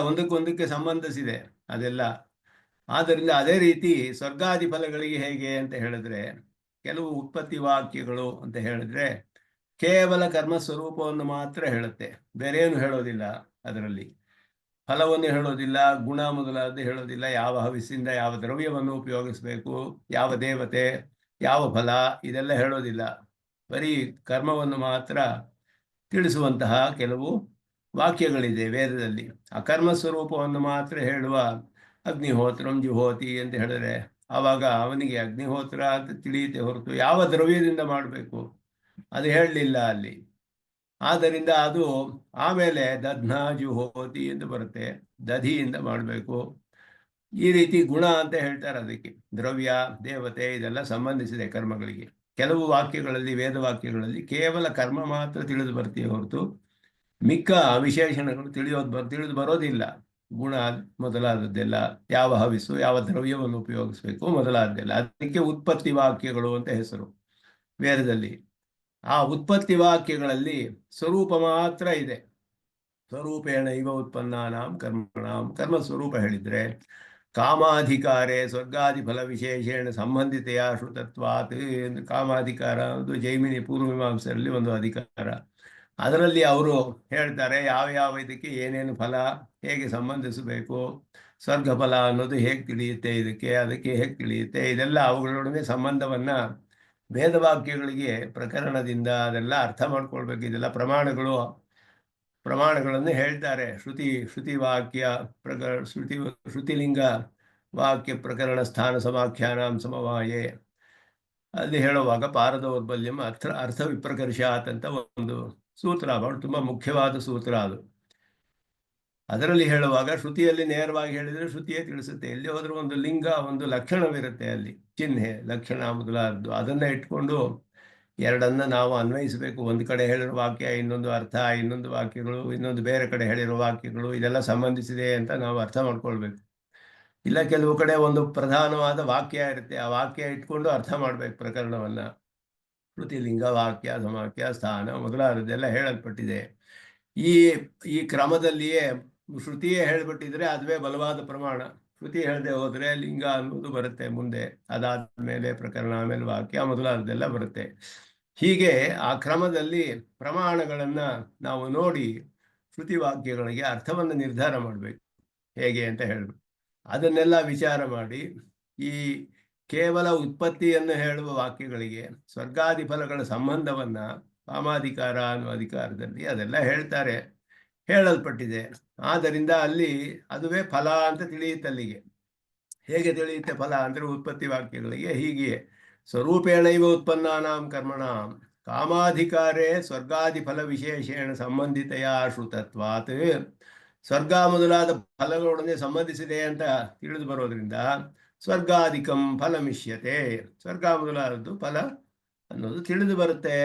Speaker 1: ಒಂದಕ್ಕೊಂದಕ್ಕೆ ಸಂಬಂಧಿಸಿದೆ ಅದೆಲ್ಲ. ಆದ್ದರಿಂದ ಅದೇ ರೀತಿ ಸ್ವರ್ಗಾದಿ ಫಲಗಳಿಗೆ ಹೇಗೆ ಅಂತ ಹೇಳಿದ್ರೆ, ಕೆಲವು ಉತ್ಪತ್ತಿ ವಾಕ್ಯಗಳು ಅಂತ ಹೇಳಿದ್ರೆ ಕೇವಲ ಕರ್ಮ ಸ್ವರೂಪವನ್ನು ಮಾತ್ರ ಹೇಳುತ್ತೆ, ಬೇರೇನು ಹೇಳೋದಿಲ್ಲ. ಅದರಲ್ಲಿ ಫಲವನ್ನು ಹೇಳೋದಿಲ್ಲ, ಗುಣ ಮೊದಲಾದ ಹೇಳೋದಿಲ್ಲ. ಯಾವ ಹವಿಸ್ಸಿಂದ ಯಾವ ದ್ರವ್ಯವನ್ನು ಉಪಯೋಗಿಸಬೇಕು, ಯಾವ ದೇವತೆ, ಯಾವ ಫಲ, ಇದೆಲ್ಲ ಹೇಳೋದಿಲ್ಲ. ಬರೀ ಕರ್ಮವನ್ನು ಮಾತ್ರ ತಿಳಿಸುವಂತಹ ಕೆಲವು ವಾಕ್ಯಗಳಿದೆ ವೇದದಲ್ಲಿ. ಅಕರ್ಮ ಸ್ವರೂಪವನ್ನು ಮಾತ್ರ ಹೇಳುವ ಅಗ್ನಿಹೋತ್ರಂ ಜುಹೋತಿ ಅಂತ ಹೇಳಿದ್ರೆ ಆವಾಗ ಅವನಿಗೆ ಅಗ್ನಿಹೋತ್ರ ಅಂತ ತಿಳಿಯುತ್ತೆ ಹೊರತು ಯಾವ ದ್ರವ್ಯದಿಂದ ಮಾಡಬೇಕು ಅದು ಹೇಳಲಿಲ್ಲ ಅಲ್ಲಿ. ಆದ್ದರಿಂದ ಅದು ಆಮೇಲೆ ದಧ್ನಾ ಜುಹೋತಿ ಎಂದು ಬರುತ್ತೆ, ದಧಿಯಿಂದ ಮಾಡಬೇಕು. ಈ ರೀತಿ ಗುಣ ಅಂತ ಹೇಳ್ತಾರೆ ಅದಕ್ಕೆ. ದ್ರವ್ಯ, ದೇವತೆ ಇದೆಲ್ಲ ಸಂಬಂಧಿಸಿದೆ ಕರ್ಮಗಳಿಗೆ. ಕೆಲವು ವಾಕ್ಯಗಳಲ್ಲಿ, ವೇದವಾಕ್ಯಗಳಲ್ಲಿ ಕೇವಲ ಕರ್ಮ ಮಾತ್ರ ತಿಳಿದು ಬರ್ತೀವಿ ಹೊರತು ಮಿಕ್ಕ ವಿಶೇಷಣಗಳು ತಿಳಿದು ಬರೋದಿಲ್ಲ. ಗುಣ ಮೊದಲಾದದ್ದೆಲ್ಲ, ಯಾವ ಹವಿಸ್ಸು, ಯಾವ ದ್ರವ್ಯವನ್ನು ಉಪಯೋಗಿಸ್ಬೇಕು ಮೊದಲಾದದ್ದೆಲ್ಲ. ಅದಕ್ಕೆ ಉತ್ಪತ್ತಿ ವಾಕ್ಯಗಳು ಅಂತ ಹೆಸರು ವೇದದಲ್ಲಿ. ಆ ಉತ್ಪತ್ತಿ ವಾಕ್ಯಗಳಲ್ಲಿ ಸ್ವರೂಪ ಮಾತ್ರ ಇದೆ. ಸ್ವರೂಪೇಣ ಇವ ಉತ್ಪನ್ನಾನಾಂ ಕರ್ಮಣಾಂ, ಕರ್ಮ ಸ್ವರೂಪ ಹೇಳಿದ್ರೆ ಕಾಮಾಧಿಕಾರೆ ಸ್ವರ್ಗಾದಿ ಫಲ ವಿಶೇಷೇಣ ಸಂಬಂಧಿತೆಯ ಶ್ರುತತ್ವಾತ್. ಕಾಮಾಧಿಕಾರ ಅದು ಜೈಮಿನಿ ಪೂರ್ವಮೀಮಾಂಸರಲ್ಲಿ ಒಂದು ಅಧಿಕಾರ. ಅದರಲ್ಲಿ ಅವರು ಹೇಳ್ತಾರೆ ಯಾವ ಇದಕ್ಕೆ ಏನೇನು ಫಲ ಹೇಗೆ ಸಂಬಂಧಿಸಬೇಕು, ಸ್ವರ್ಗ ಫಲ ಅನ್ನೋದು ಹೇಗೆ ತಿಳಿಯುತ್ತೆ, ಅದಕ್ಕೆ ಹೇಗೆ ತಿಳಿಯುತ್ತೆ, ಇದೆಲ್ಲ ಅವುಗಳೊಡನೆ ಸಂಬಂಧವನ್ನ ವೇದವಾಕ್ಯಗಳಿಗೆ ಪ್ರಕರಣದಿಂದ ಅದೆಲ್ಲ ಅರ್ಥ ಮಾಡ್ಕೊಳ್ಬೇಕು. ಇದೆಲ್ಲ ಪ್ರಮಾಣಗಳನ್ನು ಹೇಳ್ತಾರೆ. ಶ್ರುತಿ ವಾಕ್ಯ ಶ್ರುತಿಲಿಂಗ ವಾಕ್ಯ ಪ್ರಕರಣ ಸ್ಥಾನ ಸಮಾಖ್ಯಾನಾಂ ಸಮವಾಯೆ ಅಲ್ಲಿ ಹೇಳುವಾಗ ಪಾರದೌರ್ಬಲ್ಯಂ ಅರ್ಥ ವಿಪ್ರಕರ್ಷಾತ್ ಅಂತ ಒಂದು ಸೂತ್ರ, ತುಂಬಾ ಮುಖ್ಯವಾದ ಸೂತ್ರ ಅದು. ಅದರಲ್ಲಿ ಹೇಳುವಾಗ ಶ್ರುತಿಯಲ್ಲಿ ನೇರವಾಗಿ ಹೇಳಿದ್ರೆ ಶ್ರುತಿಯೇ ತಿಳಿಸುತ್ತೆ. ಎಲ್ಲಿ ಹೋದ್ರೂ ಒಂದು ಲಿಂಗ, ಒಂದು ಲಕ್ಷಣವಿರುತ್ತೆ ಅಲ್ಲಿ, ಚಿಹ್ನೆ, ಲಕ್ಷಣ ಮೊದಲಾದದ್ದು. ಅದನ್ನ ಇಟ್ಕೊಂಡು ಎರಡನ್ನ ನಾವು ಅನ್ವಯಿಸಬೇಕು. ಒಂದು ಕಡೆ ಹೇಳಿರೋ ವಾಕ್ಯ ಇನ್ನೊಂದು ಅರ್ಥ, ಇನ್ನೊಂದು ವಾಕ್ಯಗಳು ಇನ್ನೊಂದು ಬೇರೆ ಕಡೆ ಹೇಳಿರೋ ವಾಕ್ಯಗಳು, ಇದೆಲ್ಲ ಸಂಬಂಧಿಸಿದೆ ಅಂತ ನಾವು ಅರ್ಥ ಮಾಡ್ಕೊಳ್ಬೇಕು. ಇಲ್ಲ ಕೆಲವು ಕಡೆ ಒಂದು ಪ್ರಧಾನವಾದ ವಾಕ್ಯ ಇರುತ್ತೆ, ಆ ವಾಕ್ಯ ಇಟ್ಕೊಂಡು ಅರ್ಥ ಮಾಡ್ಬೇಕು ಪ್ರಕರಣವನ್ನ. ಶ್ರುತಿ ಲಿಂಗ, ವಾಕ್ಯ, ಸಮಾಖ್ಯ, ಸ್ಥಾನ ಮೊದಲಾದದ್ದೆಲ್ಲ ಹೇಳಲ್ಪಟ್ಟಿದೆ. ಈ ಕ್ರಮದಲ್ಲಿಯೇ ಶ್ರುತಿಯೇ ಹೇಳ್ಬಿಟ್ಟಿದ್ರೆ ಅದುವೇ ಬಲವಾದ ಪ್ರಮಾಣ. ಶ್ರುತಿ ಹೇಳದೆ ಹೋದ್ರೆ ಲಿಂಗ ಅನ್ನೋದು ಬರುತ್ತೆ ಮುಂದೆ, ಅದಾದ್ಮೇಲೆ ಪ್ರಕರಣ, ಆಮೇಲೆ ವಾಕ್ಯ ಮೊದಲಾದದೆಲ್ಲ ಬರುತ್ತೆ. ಹೀಗೆ ಆ ಕ್ರಮದಲ್ಲಿ ಪ್ರಮಾಣಗಳನ್ನ ನಾವು ನೋಡಿ ಶ್ರುತಿ ವಾಕ್ಯಗಳಿಗೆ ಅರ್ಥವನ್ನು ನಿರ್ಧಾರ ಮಾಡಬೇಕು ಹೇಗೆ ಅಂತ ಹೇಳ್ಬೇಕು. ಅದನ್ನೆಲ್ಲ ವಿಚಾರ ಮಾಡಿ ಈ ಕೇವಲ ಉತ್ಪತ್ತಿಯನ್ನು ಹೇಳುವ ವಾಕ್ಯಗಳಿಗೆ ಸ್ವರ್ಗಾದಿ ಫಲಗಳ ಸಂಬಂಧವನ್ನ ಕಾಮಾಧಿಕಾರ ಅನ್ನುವ ಅಧಿಕಾರದಲ್ಲಿ ಅದೆಲ್ಲ ಹೇಳ್ತಾರೆ, ಹೇಳಲ್ಪಟ್ಟಿದೆ. ಆದ್ದರಿಂದ ಅಲ್ಲಿ ಅದುವೇ ಫಲ ಅಂತ ತಿಳಿಯುತ್ತೆ. ಅಲ್ಲಿಗೆ ಹೇಗೆ ತಿಳಿಯುತ್ತೆ ಫಲ ಅಂದ್ರೆ ಉತ್ಪತ್ತಿ ವಾಕ್ಯಗಳಿಗೆ ಹೀಗೆ ಸ್ವರೂಪೇಣೈವ ಉತ್ಪನ್ನಾನಾಂ ಕರ್ಮಣಾಂ ಕಾಮಾಧಿಕಾರೇ ಸ್ವರ್ಗಾದಿ ಫಲ ವಿಶೇಷೇಣ ಸಂಬಂಧಿತೆಯ ಶ್ರುತತ್ವಾತ್. ಸ್ವರ್ಗ ಮೊದಲಾದ ಫಲಗಳೊಡನೆ ಸಂಬಂಧಿಸಿದೆ ಅಂತ ತಿಳಿದು ಬರೋದ್ರಿಂದ ಸ್ವರ್ಗಾಧಿಕಂ ಫಲಮಿಷ್ಯತೆ, ಸ್ವರ್ಗ ಮೊದಲಾದದ್ದು ಫಲ ಅನ್ನೋದು ತಿಳಿದು ಬರುತ್ತೆ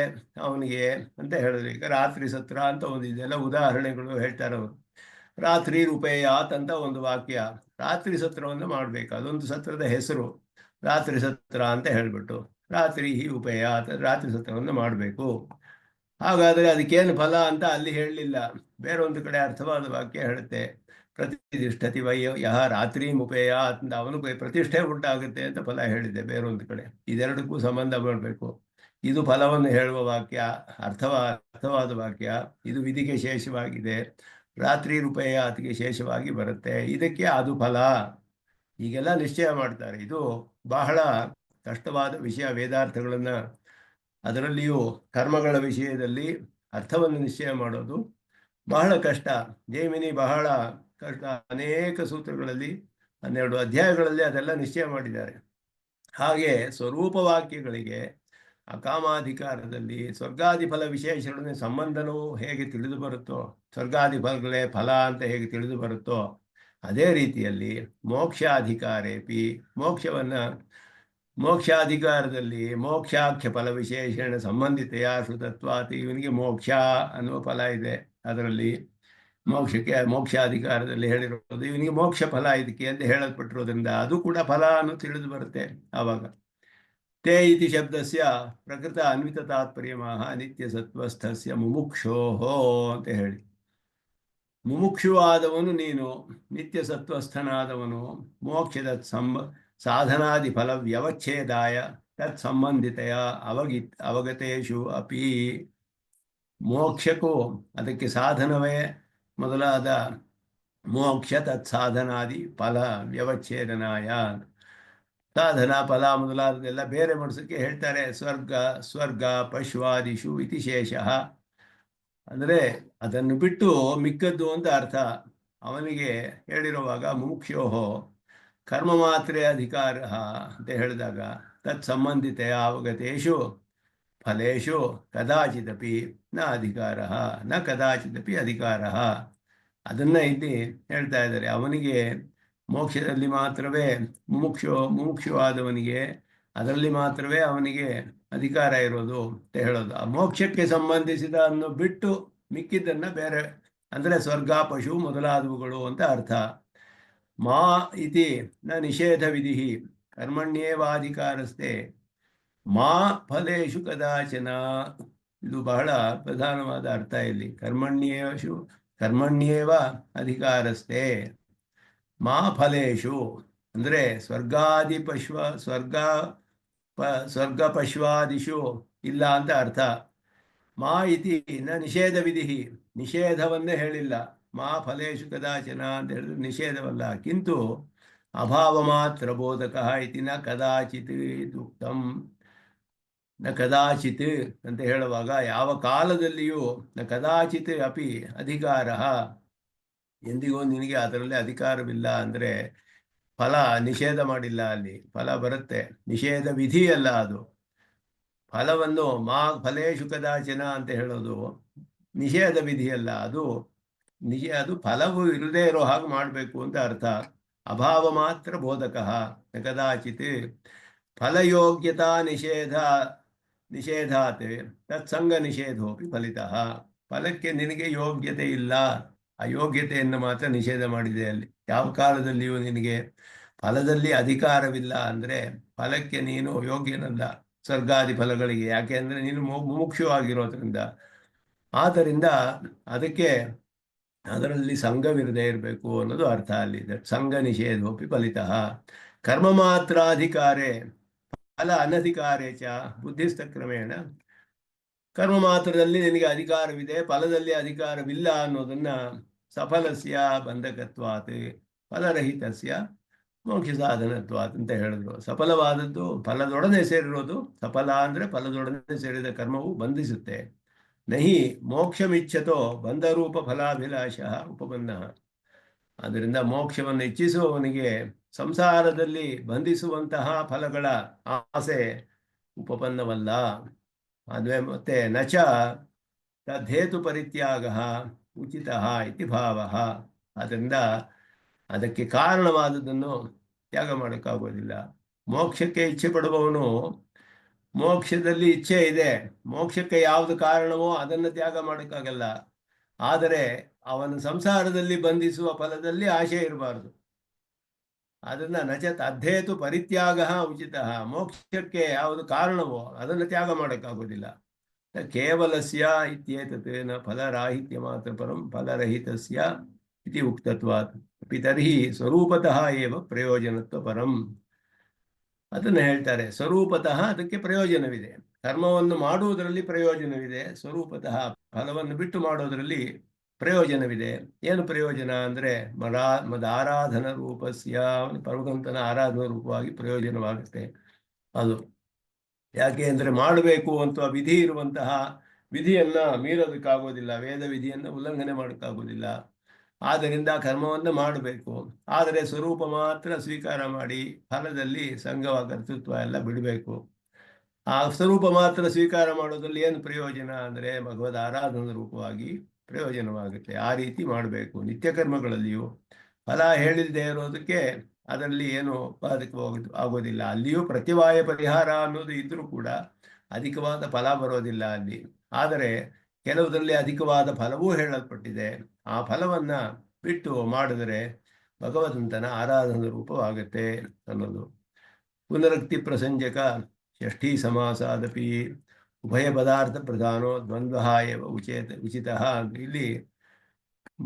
Speaker 1: ಅವನಿಗೆ ಅಂತ ಹೇಳಿದ್ರೆ. ಈಗ ರಾತ್ರಿ ಸತ್ರ ಅಂತ ಒಂದು ಇದೆಲ್ಲ ಉದಾಹರಣೆಗಳು ಹೇಳ್ತಾರೆ ಅವರು. ರಾತ್ರಿ ರೂಪೇಯಾತ್ ಅಂತ ಒಂದು ವಾಕ್ಯ, ರಾತ್ರಿ ಸತ್ರವನ್ನು ಮಾಡಬೇಕು, ಅದೊಂದು ಸತ್ರದ ಹೆಸರು ರಾತ್ರಿ ಸತ್ರ ಅಂತ ಹೇಳ್ಬಿಟ್ಟು ರಾತ್ರಿ ಉಪಯಾತ್ ರಾತ್ರಿ ಸತ್ರವನ್ನು ಮಾಡಬೇಕು. ಹಾಗಾದರೆ ಅದಕ್ಕೇನು ಫಲ ಅಂತ ಅಲ್ಲಿ ಹೇಳಲಿಲ್ಲ, ಬೇರೊಂದು ಕಡೆ ಅರ್ಥವಾದ ವಾಕ್ಯ ಹೇಳುತ್ತೆ, ಪ್ರತಿಷ್ಠತಿ ವೈ ಯಹ ರಾತ್ರಿ ಮುಪೇಯಾತ್ ಅಂತ ಅವನಿಗೆ ಪ್ರತಿಷ್ಠೆ ಉಂಟಾಗುತ್ತೆ ಅಂತ ಫಲ ಹೇಳಿದೆ ಬೇರೊಂದು ಕಡೆ. ಇದೆರಡಕ್ಕೂ ಸಂಬಂಧ ಮಾಡಬೇಕು. ಇದು ಫಲವನ್ನು ಹೇಳುವ ವಾಕ್ಯ, ಅರ್ಥವಾದ ವಾಕ್ಯ, ಇದು ವಿಧಿಗೆ ಶೇಷವಾಗಿದೆ, ರಾತ್ರಿ ರೂಪೇಯಾತ್ಗೆ ಶೇಷವಾಗಿ ಬರುತ್ತೆ, ಇದಕ್ಕೆ ಅದು ಫಲ, ಹೀಗೆಲ್ಲ ನಿಶ್ಚಯ ಮಾಡ್ತಾರೆ. ಇದು ಬಹಳ ಕಷ್ಟವಾದ ವಿಷಯ. ವೇದಾರ್ಥಗಳನ್ನ, ಅದರಲ್ಲಿಯೂ ಕರ್ಮಗಳ ವಿಷಯದಲ್ಲಿ ಅರ್ಥವನ್ನು ನಿಶ್ಚಯ ಮಾಡೋದು ಬಹಳ ಕಷ್ಟ. ಜೈಮಿನಿ ಬಹಳ ಕಷ್ಟ, ಅನೇಕ ಸೂತ್ರಗಳಲ್ಲಿ 12 ಅಧ್ಯಾಯಗಳಲ್ಲಿ ಅದೆಲ್ಲ ನಿಶ್ಚಯ ಮಾಡಿದ್ದಾರೆ. ಹಾಗೆ ಸ್ವರೂಪ ವಾಕ್ಯಗಳಿಗೆ ಅಕಾಮಾಧಿಕಾರದಲ್ಲಿ ಸ್ವರ್ಗಾದಿ ಫಲ ವಿಶೇಷಗಳೊಡನೆ ಸಂಬಂಧನೂ ಹೇಗೆ ತಿಳಿದು ಬರುತ್ತೋ, ಸ್ವರ್ಗಾದಿ ಫಲಗಳೇ ಫಲ ಅಂತ ಹೇಗೆ ತಿಳಿದು ಬರುತ್ತೋ, ಅದೇ ರೀತಿಯಲ್ಲಿ ಮೋಕ್ಷಾಧಿಕಾರೇಪಿ ಮೋಕ್ಷಾಧಿಕಾರದಲ್ಲಿ ಮೋಕ್ಷಾಖ್ಯ ಫಲ ವಿಶೇಷಣ ಸಂಬಂಧಿತೆಯ ಶ್ರುತತ್ವಾತ್. ಇವನಿಗೆ ಮೋಕ್ಷ ಅನ್ನುವ ಫಲ ಇದೆ, ಅದರಲ್ಲಿ ಮೋಕ್ಷಾಧಿಕಾರದಲ್ಲಿ ಹೇಳಿರೋದು ಇವನಿಗೆ ಮೋಕ್ಷ ಫಲ ಇದಕ್ಕೆ ಅಂತ ಹೇಳಲ್ಪಟ್ಟಿರೋದ್ರಿಂದ ಅದು ಕೂಡ ಫಲ ಅನ್ನೋ ತಿಳಿದು ಬರುತ್ತೆ. ಆವಾಗ ತೇ ಇತಿ ಶಬ್ದಸ್ಯ ಪ್ರಕೃತ ಅನ್ವಿತ ತಾತ್ಪರ್ಯಮಾಹ ನಿತ್ಯ ಸತ್ವಸ್ಥಸ್ಯ ಮುಮುಕ್ಷೋಹೋ ಅಂತ ಹೇಳಿ, ಮುಮುಕ್ಷುವಾದವನು ನೀನು, ನಿತ್ಯ ಸತ್ವಸ್ಥನಾದವನು, ಮೋಕ್ಷದ ಸಾಧನಾದಿ ಫಲ ವ್ಯವಚ್ಛೇದಾಯ ತತ್ ಸಂಬಂಧಿತೆಯ ಅವಗತೇಶು ಅಪಿ. ಮೋಕ್ಷಕ್ಕೂ ಅದಕ್ಕೆ ಸಾಧನವೇ ಮೊದಲಾದ ಮೋಕ್ಷ ತತ್ ಸಾಧನಾದಿ ಫಲ ವ್ಯವಚ್ಛೇದನಾಯ, ಸಾಧನ ಫಲ ಮೊದಲಾದದೆಲ್ಲ ಬೇರೆ ಮಾಡಿಸೋಕ್ಕೆ ಹೇಳ್ತಾರೆ. ಸ್ವರ್ಗ ಪಶ್ವಾದಿಷು ಇತಿ ಶೇಷಃ ಅಂದರೆ ಅದನ್ನು ಬಿಟ್ಟು ಮಿಕ್ಕದ್ದು ಅಂತ ಅರ್ಥ. ಅವನಿಗೆ ಹೇಳಿರುವಾಗ ಮುಮುಕ್ಷೋಹೋ ಕರ್ಮ ಮಾತ್ರ ಅಧಿಕಾರ ಅಂತ ಹೇಳಿದಾಗ ತತ್ ಸಂಬಂಧಿತೆಯ ಅವಗತೇಶು ಫಲೇಶು ಕದಾಚಿದಪಿ ನ ಅಧಿಕಾರ ನ ಕದಾಚಿದಪಿ ಅಧಿಕಾರ. ಅದನ್ನ ಇಲ್ಲಿ ಹೇಳ್ತಾ ಇದ್ದಾರೆ. ಅವನಿಗೆ ಮೋಕ್ಷದಲ್ಲಿ ಮಾತ್ರವೇ ಮುಮುಕ್ಷುವಾದವನಿಗೆ ಅದರಲ್ಲಿ ಮಾತ್ರವೇ ಅವನಿಗೆ ಅಧಿಕಾರ ಇರೋದು ಅಂತ ಹೇಳೋದು. ಆ ಮೋಕ್ಷಕ್ಕೆ ಸಂಬಂಧಿಸಿದ ಅನ್ನು ಬಿಟ್ಟು ಮಿಕ್ಕಿದ್ದನ್ನ ಬೇರೆ ಅಂದರೆ ಸ್ವರ್ಗ ಪಶು ಮೊದಲಾದವುಗಳು ಅಂತ ಅರ್ಥ. ಮಾ ಇತಿ ನ ನಿಷೇಧ ವಿಧಿ ಕರ್ಮಣ್ಯೇವಾಧಿಕಾರಸ್ತೆ ಮಾ ಫಲೇಶು ಕದಾಚನ. ಇದು ಬಹಳ ಪ್ರಧಾನವಾದ ಅರ್ಥ ಇಲ್ಲಿ. ಕರ್ಮಣ್ಯೇವ ಅಧಿಕಾರಸ್ತೆ ಮಾ ಫಲೇಶು ಅಂದರೆ ಸ್ವರ್ಗ ಪಶ್ವಾದಿಷು ಇಲ್ಲ ಅಂತ ಅರ್ಥ. ಮಾ ಇತಿ ನ ನಿಷೇಧ ವಿಧಿ, ನಿಷೇಧವನ್ನೇ ಹೇಳಿಲ್ಲ. ಮಾ ಫಲೇಶು ಕದಾಚನ ಅಂತ ಹೇಳಿದ್ರೆ ನಿಷೇಧವಲ್ಲ. ಕಿಂತು ಅಭಾವ ಮಾತ್ರ ಬೋಧಕ ಇತಿ ನ ಕದಾಚಿತ್ ಉಕ್ತಂ. ನ ಕದಾಚಿತ್ ಅಂತ ಹೇಳುವಾಗ ಯಾವ ಕಾಲದಲ್ಲಿಯೂ ನ ಕದಾಚಿತ್ ಅಪಿ ಅಧಿಕಾರ, ಎಂದಿಗೂ ನಿನಗೆ ಅದರಲ್ಲಿ ಅಧಿಕಾರವಿಲ್ಲ ಅಂದರೆ ಫಲ ನಿಷೇಧ ಮಾಡಿಲ್ಲ. ಅಲ್ಲಿ ಫಲ ಬರುತ್ತೆ, ನಿಷೇಧ ವಿಧಿ ಅಲ್ಲ ಅದು. ಫಲವನ್ನು ಮಾ ಫಲೇಶು ಕದಾಚನ ಅಂತ ಹೇಳೋದು ನಿಷೇಧ ವಿಧಿಯಲ್ಲ, ಅದು ಫಲವು ಇರದೇ ಇರೋ ಹಾಗೆ ಮಾಡಬೇಕು ಅಂತ ಅರ್ಥ. ಅಭಾವ ಮಾತ್ರ ಬೋಧಕ ಕದಾಚಿತ್ ಫಲಯೋಗ್ಯತಾ ನಿಷೇಧಾತ್ ತತ್ಸಂಗ ನಿಷೇಧೋಪಿ ಫಲಿತಃ. ಫಲಕ್ಕೆ ನಿನಗೆ ಯೋಗ್ಯತೆ ಇಲ್ಲ, ಅಯೋಗ್ಯತೆಯನ್ನು ಮಾತ್ರ ನಿಷೇಧ ಮಾಡಿದೆ ಅಲ್ಲಿ. ಯಾವ ಕಾಲದಲ್ಲಿಯೂ ನಿನಗೆ ಫಲದಲ್ಲಿ ಅಧಿಕಾರವಿಲ್ಲ ಅಂದರೆ ಫಲಕ್ಕೆ ನೀನು ಯೋಗ್ಯನಲ್ಲ, ಸ್ವರ್ಗಾದಿ ಫಲಗಳಿಗೆ. ಯಾಕೆ ಅಂದರೆ ನೀನು ಮುಮುಕ್ಷು ಆಗಿರೋದ್ರಿಂದ. ಆದ್ದರಿಂದ ಅದಕ್ಕೆ ಅದರಲ್ಲಿ ಸಂಘವಿರದೇ ಇರಬೇಕು ಅನ್ನೋದು ಅರ್ಥ ಅಲ್ಲಿದೆ. ಸಂಘ ನಿಷೇಧೋಪಿ ಫಲಿತಃ ಕರ್ಮ ಮಾತ್ರಾಧಿಕಾರೇ ಫಲ ಅನಧಿಕಾರೇ ಚ ಬುದ್ಧಿಸ್ತ ಕ್ರಮೇಣ. ಕರ್ಮ ಮಾತ್ರದಲ್ಲಿ ನಿನಗೆ ಅಧಿಕಾರವಿದೆ, ಫಲದಲ್ಲಿ ಅಧಿಕಾರವಿಲ್ಲ ಅನ್ನೋದನ್ನ ಸಫಲಸ್ಯ ಬಂಧಕತ್ವಾತ್ ಫಲರಹಿತಸ್ಯ ಮೋಕ್ಷ ಸಾಧನತ್ವಾತ್ ಅಂತ ಹೇಳಿದ್ರು. ಸಫಲವಾದದ್ದು ಫಲದೊಡನೆ ಸೇರಿರೋದು, ಸಫಲ ಅಂದ್ರೆ ಫಲದೊಡನೆ ಸೇರಿದ ಕರ್ಮವು ಬಂಧಿಸುತ್ತೆ. ನಹಿ ಮೋಕ್ಷಮಿಚ್ಛತೋ ಬಂಧರೂಪ ಫಲಾಭಿಲಾಷ ಉಪಬಂಧ. ಆದ್ದರಿಂದ ಮೋಕ್ಷವನ್ನು ಇಚ್ಛಿಸುವವನಿಗೆ ಸಂಸಾರದಲ್ಲಿ ಬಂಧಿಸುವಂತಹ ಫಲಗಳ ಆಸೆ ಉಪಪನ್ನವಲ್ಲ. ಅದುವೆ ಮತ್ತೆ ನಚ ತದ್ಹೇತು ಪರಿತ್ಯಾಗ ಉಚಿತ ಇತಿ ಭಾವ. ಆದ್ದರಿಂದ ಅದಕ್ಕೆ ಕಾರಣವಾದದ್ದನ್ನು ತ್ಯಾಗ ಮಾಡೋಕ್ಕಾಗೋದಿಲ್ಲ. ಮೋಕ್ಷಕ್ಕೆ ಇಚ್ಛೆ ಪಡುವವನು ಮೋಕ್ಷದಲ್ಲಿ ಇಚ್ಛೆ ಇದೆ, ಮೋಕ್ಷಕ್ಕೆ ಯಾವುದು ಕಾರಣವೋ ಅದನ್ನು ತ್ಯಾಗ ಮಾಡೋಕ್ಕಾಗಲ್ಲ. ಆದರೆ ಅವನ ಸಂಸಾರದಲ್ಲಿ ಬಂಧಿಸುವ ಫಲದಲ್ಲಿ ಆಶೆ ಇರಬಾರ್ದು. ಅದನ್ನ ನಚ ತದ್ಧೇತು ಪರಿತ್ಯಾಗ ಉಚಿತ. ಮೋಕ್ಷಕ್ಕೆ ಯಾವುದು ಕಾರಣವೋ ಅದನ್ನು ತ್ಯಾಗ ಮಾಡೋಕ್ಕಾಗೋದಿಲ್ಲ. ಕೇವಲಸ್ಯ ಇತ್ಯೇತತ್ ನ ಫಲರಾಹಿತ್ಯ ಮಾತ್ರ ಪರಂ ಫಲರಹಿತಸ್ಯ ಇತಿ ಉಕ್ತತ್ವಾತ್ ಅಪಿ ತರ್ಹಿ ಸ್ವರೂಪತಃ ಏವ ಪ್ರಯೋಜನತ್ವ ಪರಂ. ಅದನ್ನು ಹೇಳ್ತಾರೆ. ಸ್ವರೂಪತಃ ಅದಕ್ಕೆ ಪ್ರಯೋಜನವಿದೆ, ಕರ್ಮವನ್ನು ಮಾಡುವುದರಲ್ಲಿ ಪ್ರಯೋಜನವಿದೆ. ಸ್ವರೂಪತಃ ಫಲವನ್ನು ಬಿಟ್ಟು ಮಾಡೋದರಲ್ಲಿ ಪ್ರಯೋಜನವಿದೆ. ಏನು ಪ್ರಯೋಜನ ಅಂದರೆ ಮದಾರಾಧನ ರೂಪಸ್ಯ, ಭಗವಂತನ ಆರಾಧನಾ ರೂಪವಾಗಿ ಪ್ರಯೋಜನವಾಗುತ್ತೆ. ಅದು ಯಾಕೆ ಅಂದರೆ ಮಾಡಬೇಕು ಅಂತ ವಿಧಿ ಇರುವಂತಹ ವಿಧಿಯನ್ನ ಮೀರೋದಕ್ಕಾಗೋದಿಲ್ಲ, ವೇದ ವಿಧಿಯನ್ನು ಉಲ್ಲಂಘನೆ ಮಾಡೋಕ್ಕಾಗೋದಿಲ್ಲ. ಆದ್ದರಿಂದ ಕರ್ಮವನ್ನು ಮಾಡಬೇಕು, ಆದರೆ ಸ್ವರೂಪ ಮಾತ್ರ ಸ್ವೀಕಾರ ಮಾಡಿ ಫಲದಲ್ಲಿ ಸಂಘವ ಕರ್ತೃತ್ವ ಎಲ್ಲ ಬಿಡಬೇಕು. ಆ ಸ್ವರೂಪ ಮಾತ್ರ ಸ್ವೀಕಾರ ಮಾಡೋದ್ರಲ್ಲಿ ಏನು ಪ್ರಯೋಜನ ಅಂದರೆ ಭಗವದ್ ಆರಾಧನಾ ರೂಪವಾಗಿ ಪ್ರಯೋಜನವಾಗುತ್ತೆ. ಆ ರೀತಿ ಮಾಡಬೇಕು. ನಿತ್ಯ ಕರ್ಮಗಳಲ್ಲಿಯೂ ಫಲ ಹೇಳಿಲ್ಲದೆ ಇರೋದಕ್ಕೆ ಅದರಲ್ಲಿ ಏನು ಆಗೋದಿಲ್ಲ. ಅಲ್ಲಿಯೂ ಪ್ರತಿವಾಯ ಪರಿಹಾರ ಅನ್ನೋದು ಇದ್ರೂ ಕೂಡ ಅಧಿಕವಾದ ಫಲ ಬರೋದಿಲ್ಲ ಅಲ್ಲಿ. ಆದರೆ ಕೆಲವುದರಲ್ಲಿ ಅಧಿಕವಾದ ಫಲವೂ ಹೇಳಲ್ಪಟ್ಟಿದೆ. ಆ ಫಲವನ್ನ ಬಿಟ್ಟು ಮಾಡಿದರೆ ಭಗವಂತನ ಆರಾಧನಾ ರೂಪವಾಗುತ್ತೆ ಅನ್ನೋದು. ಪುನರಕ್ತಿ ಪ್ರಸಂಜಕ ಷಷ್ಠಿ ಸಮಾಸಾದಪಿ ಉಭಯ ಪದಾರ್ಥ ಪ್ರಧಾನೋ ದ್ವಂದ್ವ ಏವ ಉಚಿತ. ಇಲ್ಲಿ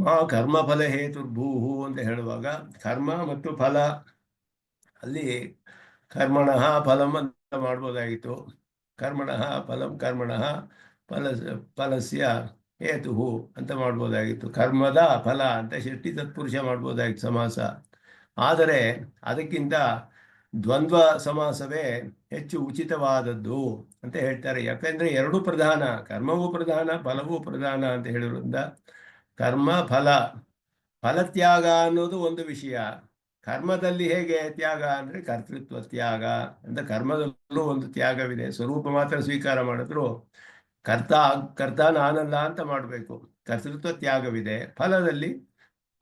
Speaker 1: ಮಾ ಕರ್ಮಫಲ ಹೇತುರ್ಭೂಹು ಅಂತ ಹೇಳುವಾಗ ಕರ್ಮ ಮತ್ತು ಫಲ, ಅಲ್ಲಿ ಕರ್ಮಣಃ ಫಲಂ ಅಂತ ಮಾಡ್ಬೋದಾಗಿತ್ತು. ಕರ್ಮಣಃ ಫಲಂ ಕರ್ಮಣಃ ಫಲಸ್ಯ ಹೇತು ಅಂತ ಮಾಡ್ಬೋದಾಗಿತ್ತು. ಕರ್ಮದ ಫಲ ಅಂತ ಷಷ್ಠಿ ತತ್ಪುರುಷ ಮಾಡ್ಬೋದಾಗಿತ್ತು ಸಮಾಸ. ಆದರೆ ಅದಕ್ಕಿಂತ ದ್ವಂದ್ವ ಸಮಾಸವೇ ಹೆಚ್ಚು ಉಚಿತವಾದದ್ದು ಅಂತ ಹೇಳ್ತಾರೆ. ಯಾಕಂದ್ರೆ ಎರಡೂ ಪ್ರಧಾನ, ಕರ್ಮವೂ ಪ್ರಧಾನ ಫಲವೂ ಪ್ರಧಾನ ಅಂತ ಹೇಳಿರೋದ್ರಿಂದ ಕರ್ಮ ಫಲತ್ಯಾಗ ಅನ್ನೋದು ಒಂದು ವಿಷಯ. ಕರ್ಮದಲ್ಲಿ ಹೇಗೆ ತ್ಯಾಗ ಅಂದರೆ ಕರ್ತೃತ್ವ ತ್ಯಾಗ ಅಂತ, ಕರ್ಮದಲ್ಲೂ ಒಂದು ತ್ಯಾಗವಿದೆ. ಸ್ವರೂಪ ಮಾತ್ರ ಸ್ವೀಕಾರ ಮಾಡಿದ್ರು ಕರ್ತ ನಾನಲ್ಲ ಅಂತ ಮಾಡಬೇಕು. ಕರ್ತೃತ್ವ ತ್ಯಾಗವಿದೆ. ಫಲದಲ್ಲಿ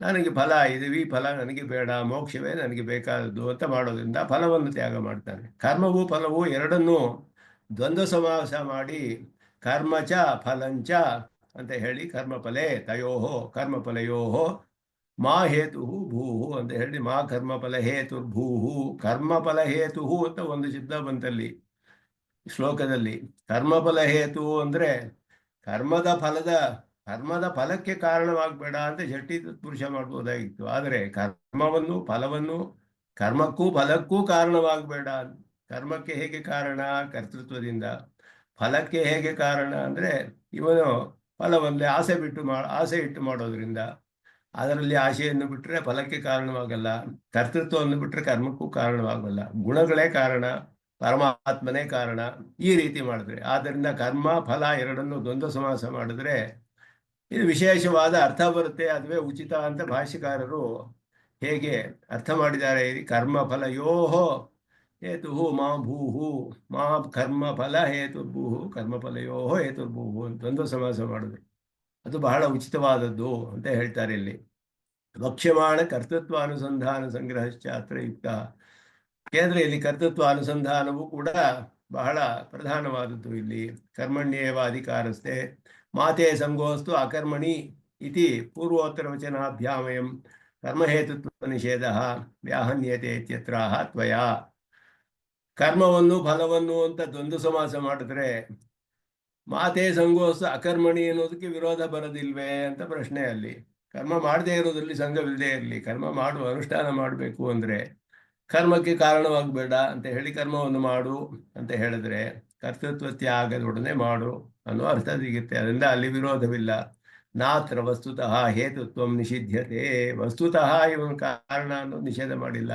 Speaker 1: ನನಗೆ ಫಲ ಇದೆ, ಈ ಫಲ ನನಗೆ ಬೇಡ, ಮೋಕ್ಷವೇ ನನಗೆ ಬೇಕಾದದ್ದು ಅಂತ ಮಾಡೋದ್ರಿಂದ ಫಲವನ್ನು ತ್ಯಾಗ ಮಾಡ್ತಾನೆ. ಕರ್ಮವೂ ಫಲವೂ ಎರಡನ್ನೂ ದ್ವಂದ್ವ ಸಮಾಸ ಮಾಡಿ ಕರ್ಮಚ ಫಲಂಚ ಅಂತ ಹೇಳಿ ಕರ್ಮಫಲೇ ತಯೋಹೋ ಕರ್ಮಫಲಯೋಹೋ ಮಾ ಹೇತು ಭೂಹು ಅಂತ ಹೇಳಿ ಮಾ ಕರ್ಮಫಲ ಹೇತು ಭೂಹು. ಕರ್ಮಫಲ ಹೇತು ಅಂತ ಒಂದು ಶಬ್ದ ಬಂತಲ್ಲಿ ಶ್ಲೋಕದಲ್ಲಿ. ಕರ್ಮಫಲ ಹೇತು ಅಂದ್ರೆ ಕರ್ಮದ ಫಲಕ್ಕೆ ಕಾರಣವಾಗಬೇಡ ಅಂತ ಷಷ್ಠಿ ತತ್ಪುರುಷ ಮಾಡ್ಬೋದಾಗಿತ್ತು. ಆದರೆ ಕರ್ಮವನ್ನು ಫಲವನ್ನು ಕರ್ಮಕ್ಕೂ ಫಲಕ್ಕೂ ಕಾರಣವಾಗಬೇಡ. ಕರ್ಮಕ್ಕೆ ಹೇಗೆ ಕಾರಣ? ಕರ್ತೃತ್ವದಿಂದ. ಫಲಕ್ಕೆ ಹೇಗೆ ಕಾರಣ ಅಂದರೆ ಇವನು ಫಲವನ್ನೇ ಆಸೆ ಇಟ್ಟು ಮಾಡೋದ್ರಿಂದ. ಅದರಲ್ಲಿ ಆಶೆಯನ್ನು ಬಿಟ್ಟರೆ ಫಲಕ್ಕೆ ಕಾರಣವಾಗಲ್ಲ, ಕರ್ತೃತ್ವವನ್ನು ಬಿಟ್ಟರೆ ಕರ್ಮಕ್ಕೂ ಕಾರಣವಾಗಲ್ಲ. ಗುಣಗಳೇ ಕಾರಣ, ಪರಮಾತ್ಮನೇ ಕಾರಣ. ಈ ರೀತಿ ಮಾಡಿದ್ರೆ, ಆದ್ದರಿಂದ ಕರ್ಮ ಫಲ ಎರಡನ್ನು ದ್ವಂದ್ವ ಸಮಾಸ ಮಾಡಿದ್ರೆ ಇದು ವಿಶೇಷವಾದ ಅರ್ಥ ಬರುತ್ತೆ. ಅದುವೇ ಉಚಿತ ಅಂತ ಭಾಷ್ಯಕಾರರು ಹೇಗೆ ಅರ್ಥ ಮಾಡಿದ್ದಾರೆ. ಕರ್ಮ ಫಲಯೋಹೋ ಹೇತು ಮಾ ಭೂಹು ಮಾ ಕರ್ಮ ಫಲ ಹೇತುರ್ಭೂಹು ಕರ್ಮಫಲಯೋಹೋ ಹೇತುರ್ಭೂಹು ಅಂತ ದ್ವಂದ್ವ ಸಮಾಸ ಮಾಡಿದ್ರು. ಅದು ಬಹಳ ಉಚಿತವಾದದ್ದು ಅಂತ ಹೇಳ್ತಾರೆ ಇಲ್ಲಿ. ವಕ್ಷ್ಯಮಾಣ ಕರ್ತೃತ್ವ ಅನುಸಂಧಾನ ಸಂಗ್ರಹಶ್ಚಾತ್ರ ಯುಕ್ತ. ಏಕೆಂದ್ರೆ ಇಲ್ಲಿ ಕರ್ತೃತ್ವ ಅನುಸಂಧಾನವು ಕೂಡ ಬಹಳ ಪ್ರಧಾನವಾದದ್ದು. ಇಲ್ಲಿ ಕರ್ಮಣ್ಯೇವ ಅಧಿಕಾರಸ್ಥೆ ಮಾತೆ ಸಂಗೋಸ್ತು ಅಕರ್ಮಣಿ ಇತಿ ಪೂರ್ವೋತ್ತರ ವಚನಾಭ್ಯಾಮಯಂ ಕರ್ಮಹೇತುತ್ವ ನಿಷೇಧ ವ್ಯಾಹನ್ಯತೆ ಇತ್ಯತ್ರಾಹ ತ್ವಯಾ. ಕರ್ಮವನ್ನು ಫಲವನ್ನು ಅಂತ ದ್ವಂದ್ವ ಸಮಾಸ ಮಾಡಿದ್ರೆ ಮಾತೆ ಸಂಗೋಸ್ತು ಅಕರ್ಮಣಿ ಅನ್ನೋದಕ್ಕೆ ವಿರೋಧ ಬರೋದಿಲ್ವೇ ಅಂತ ಪ್ರಶ್ನೆ ಅಲ್ಲಿ. ಕರ್ಮ ಮಾಡದೇ ಇರೋದ್ರಲ್ಲಿ ಸಂಘವಿಲ್ಲದೆ ಇರಲಿ. ಕರ್ಮ ಮಾಡುವ ಅನುಷ್ಠಾನ ಮಾಡಬೇಕು ಅಂದರೆ ಕರ್ಮಕ್ಕೆ ಕಾರಣವಾಗಬೇಡ ಅಂತ ಹೇಳಿ ಕರ್ಮವನ್ನು ಮಾಡು ಅಂತ ಹೇಳಿದ್ರೆ ಕರ್ತೃತ್ವ ತ್ಯಾಗದೊಡನೆ ಮಾಡು ಅನ್ನೋ ಅರ್ಥ ಸಿಗುತ್ತೆ. ಅದರಿಂದ ಅಲ್ಲಿ ವಿರೋಧವಿಲ್ಲ. ನಾತ್ರ ವಸ್ತುತಃ ಹೇತುತ್ವ ನಿಷಿಧ್ಯತೆ. ವಸ್ತುತಃ ಇವನು ಕಾರಣ ಅನ್ನೋದು ನಿಷೇಧ ಮಾಡಿಲ್ಲ.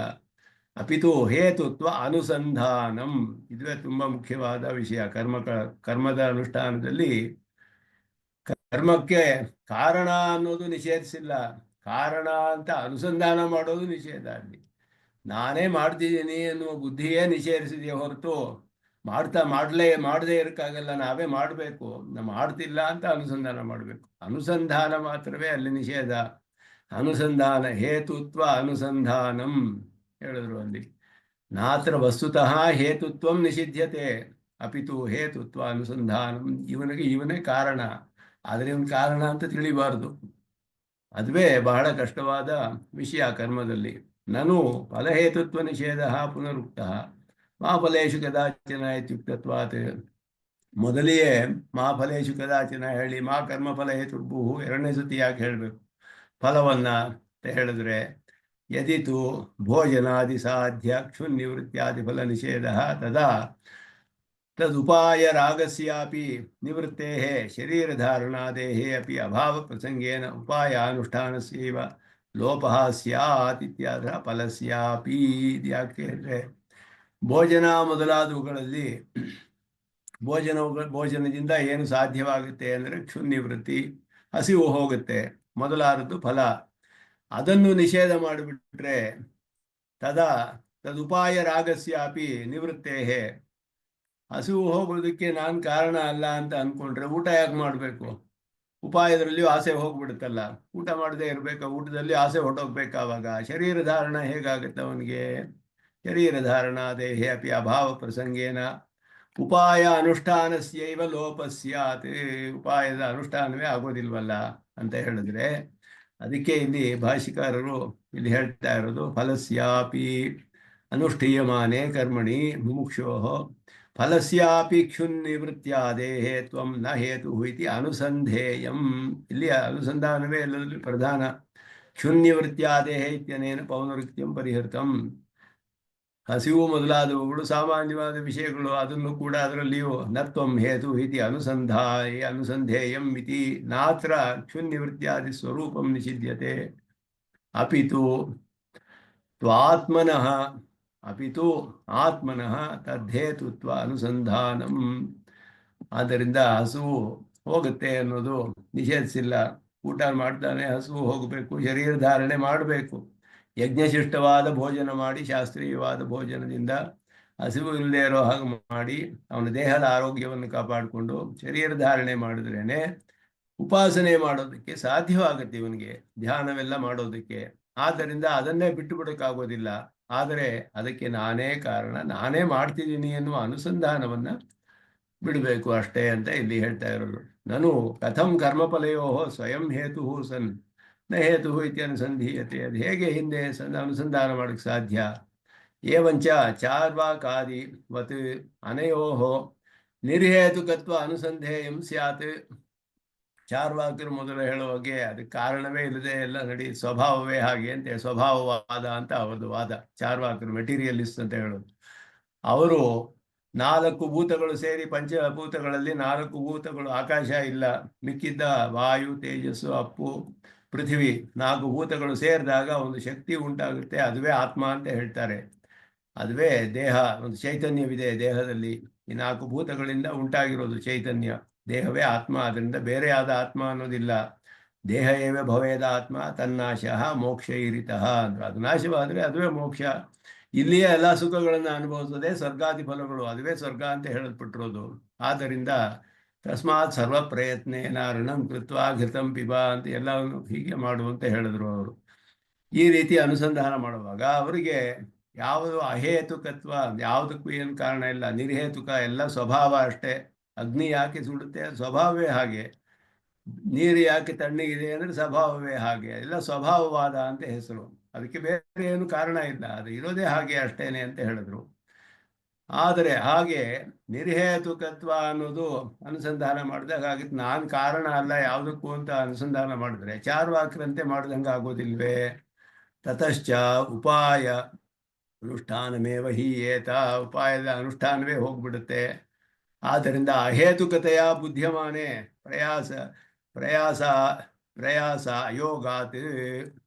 Speaker 1: ಅಪಿತು ಹೇತುತ್ವ ಅನುಸಂಧಾನಂ, ಇದುವೇ ತುಂಬಾ ಮುಖ್ಯವಾದ ವಿಷಯ. ಕರ್ಮದ ಅನುಷ್ಠಾನದಲ್ಲಿ ಕರ್ಮಕ್ಕೆ ಕಾರಣ ಅನ್ನೋದು ನಿಷೇಧಿಸಿಲ್ಲ, ಕಾರಣ ಅಂತ ಅನುಸಂಧಾನ ಮಾಡೋದು ನಿಷೇಧ. ಅಲ್ಲಿ ನಾನೇ ಮಾಡ್ತಿದ್ದೀನಿ ಅನ್ನುವ ಬುದ್ಧಿಯೇ ನಿಷೇಧಿಸಿದೆಯೇ ಹೊರತು ಮಾಡದೇ ಇರಕ್ಕಾಗಲ್ಲ, ನಾವೇ ಮಾಡಬೇಕು. ಮಾಡ್ತಿಲ್ಲ ಅಂತ ಅನುಸಂಧಾನ ಮಾಡಬೇಕು. ಅನುಸಂಧಾನ ಮಾತ್ರವೇ ಅಲ್ಲಿ ನಿಷೇಧ. ಅನುಸಂಧಾನ ಹೇತುತ್ವ ಅನುಸಂಧಾನಂ ಹೇಳಿದ್ರು ಅಲ್ಲಿ. ನಾತ್ರ ವಸ್ತುತಃ ಹೇತುತ್ವಂ ನಿಷಿಧ್ಯತೆ ಅಪಿತು ಹೇತುತ್ವ ಅನುಸಂಧಾನಂ. ಇವನೇ ಕಾರಣ, ಆದರೆ ಇವನ್ ಕಾರಣ ಅಂತ ತಿಳಿಬಾರದು. ಅದುವೇ ಬಹಳ ಕಷ್ಟವಾದ ವಿಷಯ ಕರ್ಮದಲ್ಲಿ. ನನು ಫಲಹೇತುತ್ವ ನಿಷೇಧ ಪುನರುಕ್ತ ಮಾ ಫಲೇಶು ಕದಾಚನ ಇತ್ಯುಕ್ತತ್ವಾತ್. ಮೊದಲಿಯೇ ಮಾ ಫಲೇಶು ಕದಾಚನ ಹೇಳಿ ಮಾ ಕರ್ಮಫಲ ಹೇತುರ್ಭೂ ಎರಡನೇ ಸತಿ ಯಾಕೆ ಹೇಳಬೇಕು ಫಲವನ್ನ ಅಂತ ಹೇಳಿದ್ರೆ, ಯದಿತು ಭೋಜನಾದಿ ಸಾಧ್ಯ ಕ್ಷುನ್ನಿವೃತ್ಯಾದಿ ಫಲ ನಿಷೇಧ ತದಾ ತದುಪಾಯ ರಾಗಸ್ಯಾಪಿ ನಿವೃತ್ತೇಃ ಶರೀರಧಾರಣಾದೇಃ ಅಪಿ ಅಭಾವ ಪ್ರಸಂಗೇನ ಉಪಾಯಾನುಷ್ಠಾನಸ್ಯೈವ ಲೋಪಃ ಸ್ಯಾತ್ ಇತ್ಯಾದ ಫಲಸ್ಯಾಪಿ. ಯಾಕೆ ಅಂದರೆ ಭೋಜನ ಮೊದಲಾದವುಗಳಲ್ಲಿ ಭೋಜನದಿಂದ ಏನು ಸಾಧ್ಯವಾಗುತ್ತೆ ಅಂದರೆ ಕ್ಷುನ್ನಿವೃತ್ತಿ, ಹಸಿವು ಹೋಗುತ್ತೆ ಮೊದಲಾದದ್ದು ಫಲ. ಅದನ್ನು ನಿಷೇಧ ಮಾಡಿಬಿಟ್ರೆ ತದುಪಾಯ ರಾಗಸ್ಯಾಪಿ ನಿವೃತ್ತೇಃ, ಹಸಿವು ಹೋಗೋದಕ್ಕೆ ನಾನು ಕಾರಣ ಅಲ್ಲ ಅಂತ ಅಂದ್ಕೊಂಡ್ರೆ ಊಟ ಯಾಕೆ ಮಾಡಬೇಕು? ಉಪಾಯದಲ್ಲಿಯೂ ಆಸೆ ಹೋಗ್ಬಿಡುತ್ತಲ್ಲ, ಊಟ ಮಾಡದೇ ಇರಬೇಕು, ಊಟದಲ್ಲಿ ಆಸೆ ಹೊಟ್ಟೋಗ್ಬೇಕಾವಾಗ ಶರೀರ ಧಾರಣ ಹೇಗಾಗುತ್ತೆ ಅವನಿಗೆ? ಶರೀರ ಧಾರಣ ದೇಹೇ ಅಪಿ ಅಭಾವ ಪ್ರಸಂಗೇನ ಉಪಾಯ ಅನುಷ್ಠಾನಸ್ಯೈವ ಲೋಪಸ್ಯಾತ್. ಉಪಾಯದ ಅನುಷ್ಠಾನವೇ ಆಗೋದಿಲ್ವಲ್ಲ ಅಂತ ಹೇಳಿದ್ರೆ, ಅದಕ್ಕೆ ಇಲ್ಲಿ ಭಾಷಿಕಾರರು ಇಲ್ಲಿ ಹೇಳ್ತಾ ಇರೋದು ಫಲಸ್ಯಾಪಿ ಅನುಷ್ಠೀಯಮಾನೇ ಕರ್ಮಣಿ ಮುಮುಕ್ಷೋ ಫಲಸ್ಯಾಪಿ ಕ್ಷುನ್ನಿವೃತ್ಯಾದೇಃ ತ್ವಂ ನ ಹೇತು ಇತಿ ಅನುಸಂಧೇಯಂ. ಇಲ್ಲಿ ಅನುಸಂಧಾನವೇ ಎಲ್ಲದರಲ್ಲಿ ಪ್ರಧಾನ. ಕ್ಷುನ್ನಿವೃತ್ಯಾದೇಃ ಇತ್ಯನೇನ ಪೌನರುಕ್ತ್ಯಂ ಪರಿಹೃತಂ. ಹಸಿವು ಮೊದಲಾದವುಗಳು ಸಾಮಾನ್ಯವಾದ ವಿಷಯಗಳು, ಅದನ್ನು ಕೂಡ ಅದರಲ್ಲಿಯೂ ನತ್ವಂ ಹೇತು ಇತಿ ಅನುಸಂಧೇಯಂ ಇತಿ ನಾತ್ರ ಕ್ಷುನ್ನಿವೃತ್ಯಾದಿ ಸ್ವರೂಪಂ ನಿಷಿಧ್ಯತೆ ಅಪಿತು ಆತ್ಮನಃ ತದ್ದೇತುತ್ವ ಅನುಸಂಧಾನಂ. ಆದ್ದರಿಂದ ಹಸುವು ಹೋಗುತ್ತೆ ಅನ್ನೋದು ನಿಷೇಧಿಸಿಲ್ಲ. ಊಟ ಮಾಡ್ತಾನೆ, ಹಸುವು ಹೋಗಬೇಕು, ಶರೀರ ಧಾರಣೆ ಮಾಡಬೇಕು. ಯಜ್ಞಶಿಷ್ಟವಾದ ಭೋಜನ ಮಾಡಿ ಶಾಸ್ತ್ರೀಯವಾದ ಭೋಜನದಿಂದ ಹಸಿವು ಇಲ್ಲದೆ ಇರೋ ಹಾಗೆ ಮಾಡಿ ಅವನ ದೇಹದ ಆರೋಗ್ಯವನ್ನು ಕಾಪಾಡಿಕೊಂಡು ಶರೀರ ಧಾರಣೆ ಮಾಡಿದ್ರೇನೆ ಉಪಾಸನೆ ಮಾಡೋದಕ್ಕೆ ಸಾಧ್ಯವಾಗುತ್ತೆ, ಇವನಿಗೆ ಧ್ಯಾನವೆಲ್ಲ ಮಾಡೋದಕ್ಕೆ. ಆದ್ದರಿಂದ ಅದನ್ನೇ ಬಿಟ್ಟು ಬಿಡೋಕ್ಕಾಗೋದಿಲ್ಲ. ಆದರೆ ಅದಕ್ಕೆ ನಾನೇ ಕಾರಣ, ನಾನೇ ಮಾಡ್ತಿದ್ದೀನಿ ಎನ್ನುವ ಅನುಸಂಧಾನವನ್ನ ಬಿಡಬೇಕು ಅಷ್ಟೇ ಅಂತ ಇಲ್ಲಿ ಹೇಳ್ತಾ ಇರೋದು. ನಾನು ಕಥಂ ಕರ್ಮಫಲಯೋ ಸ್ವಯಂ ಹೇತು ಸನ್ ನ ಹೇತು ಇತಿ ಅನುಸಂಧೀಯತೆ. ಅದು ಹೇಗೆ ಹಿಂದೆ ಅನುಸಂಧಾನ ಮಾಡೋಕ್ಕೆ ಸಾಧ್ಯ? ಏವಂಚ ಚಾರ್ವಾಕಾದಿವತ್ ಅನಯೋ ನಿರ್ಹೇತುಕತ್ವ ಅನುಸಂಧೇಯಂ ಸ್ಯಾತ್. ಚಾರ್ವಾಕರು ಮೊದಲು ಹೇಳುವಾಗೆ ಅದಕ್ಕೆ ಕಾರಣವೇ ಇಲ್ಲದೆ ಎಲ್ಲ ಸ್ವಭಾವವೇ ಹಾಗೆ ಅಂತ, ಸ್ವಭಾವವಾದ ಅಂತ ಅವರದು ವಾದ. ಚಾರ್ವಾಕರು ಮೆಟೀರಿಯಲಿಸ್ಟ್ ಅಂತ ಹೇಳೋದು. ಅವರು 4 ಭೂತಗಳು ಸೇರಿ ಪಂಚಭೂತಗಳಲ್ಲಿ 4 ಭೂತಗಳು, ಆಕಾಶ ಇಲ್ಲ, ಮಿಕ್ಕಿದ್ದ ವಾಯು, ತೇಜಸ್ಸು, ಅಪ್ಪು, ಪೃಥ್ವಿ, 4 ಭೂತಗಳು ಸೇರಿದಾಗ ಒಂದು ಶಕ್ತಿ ಉಂಟಾಗುತ್ತೆ, ಅದುವೇ ಆತ್ಮ ಅಂತ ಹೇಳ್ತಾರೆ. ಅದುವೇ ದೇಹ, ಒಂದು ಚೈತನ್ಯವಿದೆ ದೇಹದಲ್ಲಿ. ಈ 4 ಭೂತಗಳಿಂದ ಉಂಟಾಗಿರೋದು ಚೈತನ್ಯ, ದೇಹವೇ ಆತ್ಮ. ಅದರಿಂದ ಬೇರೆಯಾದ ಆತ್ಮ ಅನ್ನೋದಿಲ್ಲ. ದೇಹ ಏವೇ ಭವೇದ ಆತ್ಮ ತನ್ನಾಶ ಮೋಕ್ಷ ಇರಿತಃ ಅಂದ್ರೆ, ಅದು ನಾಶವಾದರೆ ಅದುವೇ ಮೋಕ್ಷ. ಇಲ್ಲಿಯೇ ಎಲ್ಲ ಸುಖಗಳನ್ನು ಅನುಭವಿಸದೆ ಸ್ವರ್ಗಾದಿ ಫಲಗಳು, ಅದುವೇ ಸ್ವರ್ಗ ಅಂತ ಹೇಳಲ್ಪಟ್ಟಿರೋದು. ಆದ್ದರಿಂದ ತಸ್ಮಾತ್ ಸರ್ವ ಪ್ರಯತ್ನೇನ ಋಣಂ ಕೃತ್ವ ಘೃತಂ ಪಿಬ ಅಂತ ಎಲ್ಲವನ್ನು ಹೀಗೆ ಮಾಡುವಂತ ಹೇಳಿದ್ರು ಅವರು. ಈ ರೀತಿ ಅನುಸಂಧಾನ ಮಾಡುವಾಗ ಅವರಿಗೆ ಯಾವುದು ಅಹೇತುಕತ್ವ, ಯಾವುದಕ್ಕೂ ಏನು ಕಾರಣ ಇಲ್ಲ, ನಿರ್ಹೇತುಕ, ಎಲ್ಲ ಸ್ವಭಾವ ಅಷ್ಟೇ. ಅಗ್ನಿ ಯಾಕೆ ಸುಡುತ್ತೆ? ಸ್ವಭಾವವೇ ಹಾಗೆ. ನೀರು ಯಾಕೆ ತಣ್ಣಗಿದೆ ಅಂದರೆ ಸ್ವಭಾವವೇ ಹಾಗೆ. ಎಲ್ಲ ಸ್ವಭಾವವಾದ ಅಂತ ಹೆಸರು. ಅದಕ್ಕೆ ಬೇರೆ ಏನು ಕಾರಣ ಇಲ್ಲ, ಅದು ಇರೋದೇ ಹಾಗೆ ಅಷ್ಟೇನೆ ಅಂತ ಹೇಳಿದ್ರು. ಆದರೆ ಹಾಗೆ ನಿರ್ಹೇತುಕತ್ವ ಅನ್ನೋದು ಅನುಸಂಧಾನ ಮಾಡಿದಾಗ ಆಗಿತ್ತು. ನಾನು ಕಾರಣ ಅಲ್ಲ ಯಾವುದಕ್ಕೂ ಅಂತ ಅನುಸಂಧಾನ ಮಾಡಿದ್ರೆ ಚಾರ್ವಾಕರಂತೆ ಮಾಡ್ದಂಗೆ ಆಗೋದಿಲ್ವೇ? ತತಶ್ಚ ಉಪಾಯ ಅನುಷ್ಠಾನಮೇವ ಹಿ ಏತ, ಉಪಾಯದ ಅನುಷ್ಠಾನವೇ ಹೋಗ್ಬಿಡುತ್ತೆ. ಆದ್ದರಿಂದ ಅಹೇತುಕತೆಯ ಬುದ್ಧಿಮಾನೆ ಪ್ರಯಾಸ ಪ್ರಯಾಸ ಪ್ರಯಾಸ ಅಯೋಗಾತ್,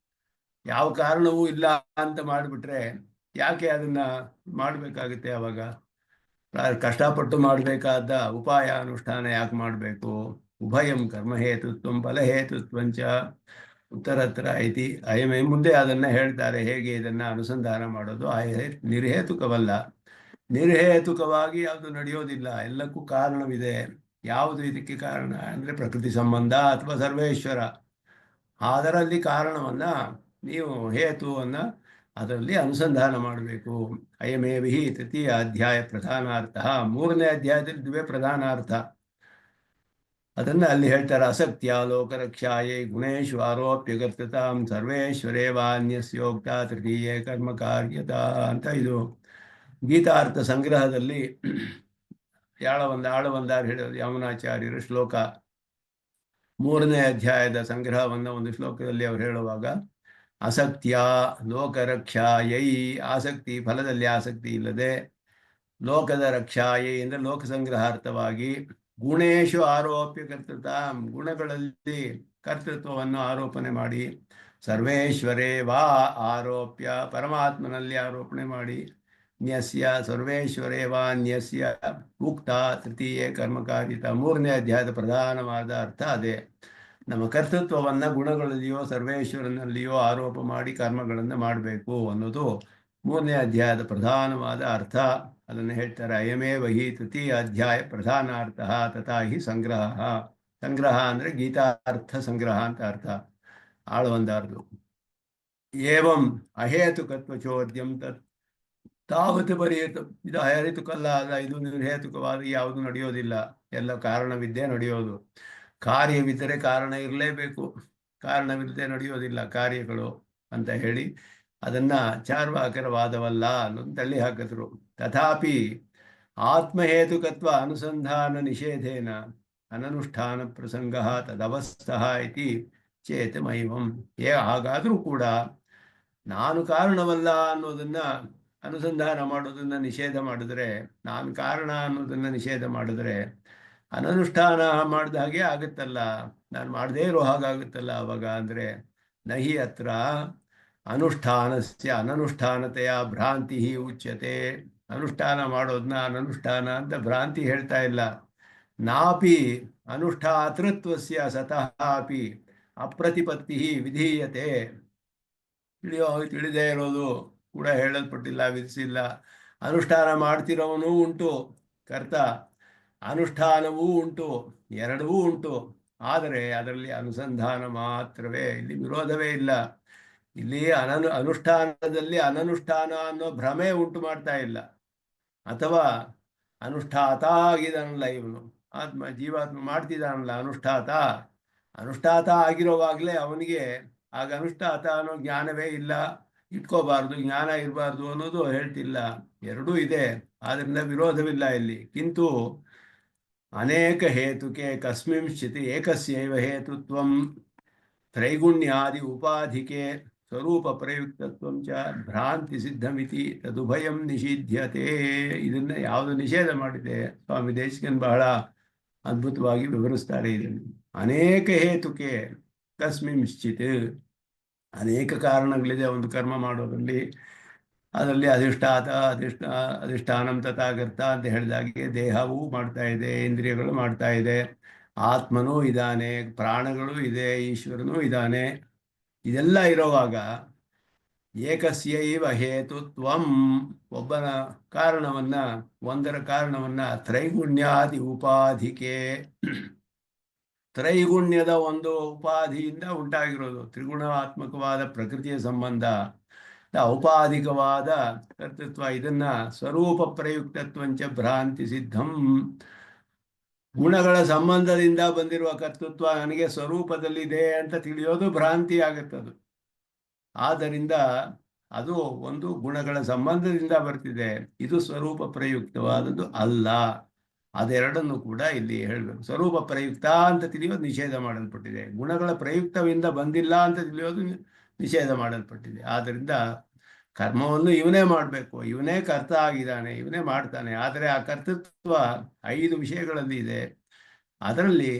Speaker 1: ಯಾವ ಕಾರಣವೂ ಇಲ್ಲ ಅಂತ ಮಾಡಿಬಿಟ್ರೆ ಯಾಕೆ ಅದನ್ನ ಮಾಡಬೇಕಾಗುತ್ತೆ? ಅವಾಗ ಕಷ್ಟಪಟ್ಟು ಮಾಡಬೇಕಾದ ಉಪಾಯ ಅನುಷ್ಠಾನ ಯಾಕೆ ಮಾಡಬೇಕು? ಉಭಯಂ ಕರ್ಮಹೇತುತ್ವಂ ಫಲಹೇತುತ್ವಂಚ ಉತ್ತರತ್ರ ಐತಿ ಅಯಮೇ. ಮುಂದೆ ಅದನ್ನ ಹೇಳ್ತಾರೆ ಹೇಗೆ ಇದನ್ನ ಅನುಸಂಧಾನ ಮಾಡೋದು. ನಿರ್ಹೇತುಕವಲ್ಲ, ನಿರ್ಹೇತುಕವಾಗಿ ಯಾವುದು ನಡೆಯೋದಿಲ್ಲ, ಎಲ್ಲಕ್ಕೂ ಕಾರಣವಿದೆ. ಯಾವುದು ಇದಕ್ಕೆ ಕಾರಣ ಅಂದರೆ ಪ್ರಕೃತಿ ಸಂಬಂಧ ಅಥವಾ ಸರ್ವೇಶ್ವರ. ಅದರಲ್ಲಿ ಕಾರಣವನ್ನ ನೀವು ಹೇತುವನ್ನ ಅದರಲ್ಲಿ ಅನುಸಂಧಾನ ಮಾಡಬೇಕು. ಅಯಮೇವಿಹಿ ತೃತೀಯ ಅಧ್ಯಾಯ ಪ್ರಧಾನಾರ್ಥ. ಮೂರನೇ ಅಧ್ಯಾಯದಲ್ಲಿ ಇದುವೇ ಪ್ರಧಾನಾರ್ಥ. ಅದನ್ನ ಅಲ್ಲಿ ಹೇಳ್ತಾರೆ. ಅಸಕ್ತಿಯ ಲೋಕರಕ್ಷಾಯೇ ಗುಣೇಶು ಆರೋಪ್ಯಗರ್ತತಾಂ ಸರ್ವೇಶ್ವರೇವಾನ್ಯಸ್ಯೋಕ್ತ ತೃತೀಯೇ ಕರ್ಮ ಕಾರ್ಯತ ಅಂತ ಇದು ಗೀತಾರ್ಥ ಸಂಗ್ರಹದಲ್ಲಿ ಆಳವಂದಾರು ಹೇಳೋದು ಯಮುನಾಚಾರ್ಯರ ಶ್ಲೋಕ. ಮೂರನೇ ಅಧ್ಯಾಯದ ಸಂಗ್ರಹವನ್ನು ಒಂದು ಶ್ಲೋಕದಲ್ಲಿ ಅವರು ಹೇಳುವಾಗ, ಅಸಕ್ತಿಯ ಲೋಕರಕ್ಷಾಯೈ, ಆಸಕ್ತಿ ಫಲದಲ್ಲಿ ಆಸಕ್ತಿ ಇಲ್ಲದೆ, ಲೋಕದ ರಕ್ಷಾಯೈ ಅಂದರೆ ಲೋಕ ಸಂಗ್ರಹಾರ್ಥವಾಗಿ, ಗುಣೇಶು ಆರೋಪ್ಯ ಕರ್ತೃತ, ಗುಣಗಳಲ್ಲಿ ಕರ್ತೃತ್ವವನ್ನು ಆರೋಪಣೆ ಮಾಡಿ, ಸರ್ವೇಶ್ವರೇ ವಾ ಆರೋಪ್ಯ, ಪರಮಾತ್ಮನಲ್ಲಿ ಆರೋಪಣೆ ಮಾಡಿ, ನ್ಯಸ್ಯ ಸರ್ವೇಶ್ವರೇ ವಾ ನ್ಯಸ್ಯ ಉಕ್ತ ತೃತೀಯ ಕರ್ಮಕಾರಿತ. ಮೂರನೇ ಅಧ್ಯಾಯದ ಪ್ರಧಾನವಾದ ಅರ್ಥ ಅದೇ. ನಮ್ಮ ಕರ್ತೃತ್ವವನ್ನು ಗುಣಗಳಲ್ಲಿಯೋ ಸರ್ವೇಶ್ವರನಲ್ಲಿಯೋ ಆರೋಪ ಮಾಡಿ ಕರ್ಮಗಳನ್ನು ಮಾಡಬೇಕು ಅನ್ನೋದು ಮೂರನೇ ಅಧ್ಯಾಯದ ಪ್ರಧಾನವಾದ ಅರ್ಥ. ಅದನ್ನು ಹೇಳ್ತಾರೆ. ಅಯಮೇವ ಹಿ ತೃತೀಯ ಅಧ್ಯಾಯ ಪ್ರಧಾನಾರ್ಥ ತಥಾ ಹಿ ಸಂಗ್ರಹ. ಸಂಗ್ರಹ ಅಂದರೆ ಗೀತಾರ್ಥ ಸಂಗ್ರಹ ಅಂತ ಅರ್ಥ, ಆಳವಂದಾರ್ದು. ಏವಂ ಅಹೇತುಕತ್ವ ಚೋದ್ಯಂ ತತ್ ತಾವತ್ ಬರೆಯಿತು. ಇದು ಅಹೇತುಕಲ್ಲ, ಅಲ್ಲ, ಇದು ನಿರ್ಹೇತುಕವಾದ ಯಾವುದು ನಡೆಯೋದಿಲ್ಲ, ಎಲ್ಲ ಕಾರಣವಿದ್ದೇ ನಡೆಯೋದು. ಕಾರ್ಯವಿದ್ದರೆ ಕಾರಣ ಇರಲೇಬೇಕು, ಕಾರಣವಿಲ್ಲದೆ ನಡೆಯೋದಿಲ್ಲ ಕಾರ್ಯಗಳು ಅಂತ ಹೇಳಿ ಅದನ್ನ ಚಾರ್ವಾಕರ ವಾದವಲ್ಲ ಅನ್ನೋದು ತಳ್ಳಿ ಹಾಕಿದ್ರು. ತಥಾಪಿ ಆತ್ಮಹೇತುಕತ್ವ ಅನುಸಂಧಾನ ನಿಷೇಧೇನ ಅನನುಷ್ಠಾನ ಪ್ರಸಂಗ ತದವಸ್ಥಃ ಇತಿ ಚೇತಮೈವಂ. ಹಾಗಾದರೂ ಕೂಡ ನಾನು ಕಾರಣವಲ್ಲ ಅನ್ನೋದನ್ನ ಅನುಸಂಧಾನ ಮಾಡೋದನ್ನ ನಿಷೇಧ ಮಾಡಿದ್ರೆ, ನಾನು ಕಾರಣ ಅನ್ನೋದನ್ನ ನಿಷೇಧ ಮಾಡಿದ್ರೆ ಅನನುಷ್ಠಾನ ಮಾಡಿದ ಹಾಗೆ ಆಗುತ್ತಲ್ಲ, ನಾನು ಮಾಡದೇ ಇರೋ ಹಾಗಾಗುತ್ತಲ್ಲ ಅವಾಗ. ಅಂದರೆ ನಹಿ ಅತ್ರ ಅನುಷ್ಠಾನಸ್ಯ ಅನನುಷ್ಠಾನತೆಯ ಭ್ರಾಂತಿ ಉಚ್ಯತೆ. ಅನುಷ್ಠಾನ ಮಾಡೋದನ್ನ ಅನನುಷ್ಠಾನ ಅಂತ ಭ್ರಾಂತಿ ಹೇಳ್ತಾ ಇಲ್ಲ. ನಾಪಿ ಅನುಷ್ಠಾತೃತ್ವಸ್ಯ ಸತಃ ಅಪಿ ಅಪ್ರತಿಪತ್ತಿ ವಿಧೀಯತೆ. ತಿಳಿದೇ ಇರೋದು ಕೂಡ ಹೇಳಲ್ಪಟ್ಟಿಲ್ಲ, ವಿಧಿಸಿಲ್ಲ. ಅನುಷ್ಠಾನ ಮಾಡ್ತಿರೋವನೂ ಉಂಟು ಕರ್ತ, ಅನುಷ್ಠಾನವೂ ಉಂಟು, ಎರಡೂ ಉಂಟು. ಆದರೆ ಅದರಲ್ಲಿ ಅನುಸಂಧಾನ ಮಾತ್ರವೇ, ಇಲ್ಲಿ ವಿರೋಧವೇ ಇಲ್ಲ. ಇಲ್ಲಿ ಅನುಷ್ಠಾನದಲ್ಲಿ ಅನನುಷ್ಠಾನ ಅನ್ನೋ ಭ್ರಮೆ ಉಂಟು ಮಾಡ್ತಾ ಇಲ್ಲ. ಅಥವಾ ಅನುಷ್ಠಾತ ಆಗಿದಾನಲ್ಲ ಇವನು, ಜೀವಾತ್ಮ ಮಾಡ್ತಿದ್ದಾನಲ್ಲ ಅನುಷ್ಠಾತ ಆಗಿರೋವಾಗಲೇ ಅವನಿಗೆ ಆಗ ಅನುಷ್ಠಾತ ಅನ್ನೋ ಜ್ಞಾನವೇ ಇಲ್ಲ, ಇಟ್ಕೋಬಾರ್ದು, ಜ್ಞಾನ ಇರಬಾರ್ದು ಅನ್ನೋದು ಹೇಳ್ತಿಲ್ಲ. ಎರಡೂ ಇದೆ, ಆದ್ರಿಂದ ವಿರೋಧವಿಲ್ಲ ಇಲ್ಲಿ. ಕಿಂತು ಅನೇಕ ಹೇತುಕೆ ಕಸ್ಮಿಂಶ್ಚಿತ್ ಏಕಸ್ಯೈವ ಹೇತುತ್ವಂ ತ್ರೈಗುಣ್ಯಾದಿ ಉಪಾಧಿಕೆ ಸ್ವರೂಪ ಪ್ರಯುಕ್ತತ್ವಂ ಚ ಭ್ರಾಂತಿ ಸಿದ್ಧಮಿತಿ ತದುಭಯಂ ನಿಷಿಧ್ಯತೆ. ಇದನ್ನ ಯಾವುದು ನಿಷೇಧ ಮಾಡಿದೆ ಸ್ವಾಮಿ ದೇಶಿಕನ್ ಬಹಳ ಅದ್ಭುತವಾಗಿ ವಿವರಿಸ್ತಾರೆ ಇದನ್ನು. ಅನೇಕ ಹೇತುಕೆ ಕಸ್ಮಿಂಶ್ಚಿತ್, ಅನೇಕ ಕಾರಣಗಳಿದೆ ಒಂದು ಕರ್ಮ ಮಾಡೋದ್ರಲ್ಲಿ. ಅದರಲ್ಲಿ ಅಧಿಷ್ಠಾನಂ ತಥಾಗರ್ತ ಅಂತ ಹೇಳಿದಾಗೆ ದೇಹವೂ ಮಾಡ್ತಾ ಇದೆ, ಇಂದ್ರಿಯಗಳು ಮಾಡ್ತಾ ಇದೆ, ಆತ್ಮನೂ ಇದ್ದಾನೆ, ಪ್ರಾಣಗಳು ಇದೆ, ಈಶ್ವರನೂ ಇದ್ದಾನೆ. ಇದೆಲ್ಲ ಇರೋವಾಗ ಏಕಸ್ಯೈವ ಹೇತುತ್ವಂ, ಒಬ್ಬನ ಕಾರಣವನ್ನ, ಒಂದರ ಕಾರಣವನ್ನ ತ್ರೈಗುಣ್ಯಾದಿ ಉಪಾಧಿಕೆ, ತ್ರೈಗುಣ್ಯದ ಒಂದು ಉಪಾಧಿಯಿಂದ ಉಂಟಾಗಿರೋದು, ತ್ರಿಗುಣಾತ್ಮಕವಾದ ಪ್ರಕೃತಿಯ ಸಂಬಂಧ, ಔಪಾಧಿಕವಾದ ಕರ್ತೃತ್ವ, ಇದನ್ನ ಸ್ವರೂಪ ಪ್ರಯುಕ್ತತ್ವಂಚ ಭ್ರಾಂತಿ ಸಿದ್ಧಂ. ಗುಣಗಳ ಸಂಬಂಧದಿಂದ ಬಂದಿರುವ ಕರ್ತೃತ್ವ ನನಗೆ ಸ್ವರೂಪದಲ್ಲಿದೆ ಅಂತ ತಿಳಿಯೋದು ಭ್ರಾಂತಿ ಆಗುತ್ತದು. ಆದ್ದರಿಂದ ಅದು ಒಂದು ಗುಣಗಳ ಸಂಬಂಧದಿಂದ ಬರ್ತಿದೆ, ಇದು ಸ್ವರೂಪ ಪ್ರಯುಕ್ತವಾದದ್ದು ಅಲ್ಲ. ಅದೆರಡನ್ನು ಕೂಡ ಇಲ್ಲಿ ಹೇಳಬೇಕು. ಸ್ವರೂಪ ಪ್ರಯುಕ್ತ ಅಂತ ತಿಳಿಯೋದು ನಿಷೇಧ ಮಾಡಲ್ಪಟ್ಟಿದೆ, ಗುಣಗಳ ಪ್ರಯುಕ್ತವಿಂದ ಬಂದಿಲ್ಲ ಅಂತ ತಿಳಿಯೋದು ನಿಷೇಧ ಮಾಡಲ್ಪಟ್ಟಿದೆ. ಆದ್ದರಿಂದ ಕರ್ಮವನ್ನು ಇವನೇ ಮಾಡಬೇಕು, ಇವನೇ ಕರ್ತ ಆಗಿದ್ದಾನೆ, ಇವನೇ ಮಾಡ್ತಾನೆ. ಆದರೆ ಆ ಕರ್ತೃತ್ವ 5 ವಿಷಯಗಳಲ್ಲಿ ಇದೆ. ಅದರಲ್ಲಿ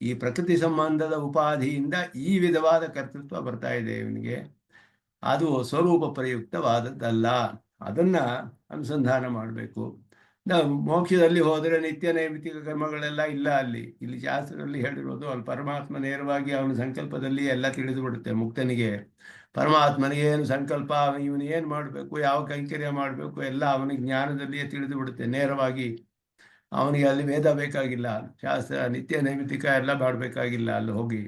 Speaker 1: ಈ ಪ್ರಕೃತಿ ಸಂಬಂಧದ ಉಪಾಧಿಯಿಂದ ಈ ವಿಧವಾದ ಕರ್ತೃತ್ವ ಬರ್ತಾ ಇದೆ ಇವನಿಗೆ. ಅದು ಸ್ವರೂಪ ಪ್ರಯುಕ್ತವಾದದ್ದಲ್ಲ, ಅದನ್ನ ಅನುಸಂಧಾನ ಮಾಡಬೇಕು. ನಾವು ಮೋಕ್ಷದಲ್ಲಿ ಹೋದರೆ ನಿತ್ಯ ನೈಮಿತ್ತಿಕ ಕರ್ಮಗಳೆಲ್ಲ ಇಲ್ಲ. ಇಲ್ಲಿ ಶಾಸ್ತ್ರದಲ್ಲಿ ಹೇಳಿರೋದು ಅಲ್ಲಿ ಪರಮಾತ್ಮ ನೇರವಾಗಿ ಅವನ ಸಂಕಲ್ಪದಲ್ಲಿ ಎಲ್ಲ ತಿಳಿದು ಬಿಡುತ್ತೆ. ಮುಕ್ತನಿಗೆ ಪರಮಾತ್ಮನಿಗೆ ಏನು ಸಂಕಲ್ಪ, ಇವನು ಏನು ಮಾಡಬೇಕು, ಯಾವ ಕೈಂಕರ್ಯ ಮಾಡಬೇಕು ಎಲ್ಲ ಅವನಿಗೆ ಜ್ಞಾನದಲ್ಲಿಯೇ ತಿಳಿದು ಬಿಡುತ್ತೆ ನೇರವಾಗಿ. ಅವನಿಗೆ ಅಲ್ಲಿ ವೇದ ಬೇಕಾಗಿಲ್ಲ, ಶಾಸ್ತ್ರ ನಿತ್ಯ ನೈಮಿತ್ತಿಕ ಎಲ್ಲ ಮಾಡಬೇಕಾಗಿಲ್ಲ. ಅಲ್ಲಿ ಹೋಗಿ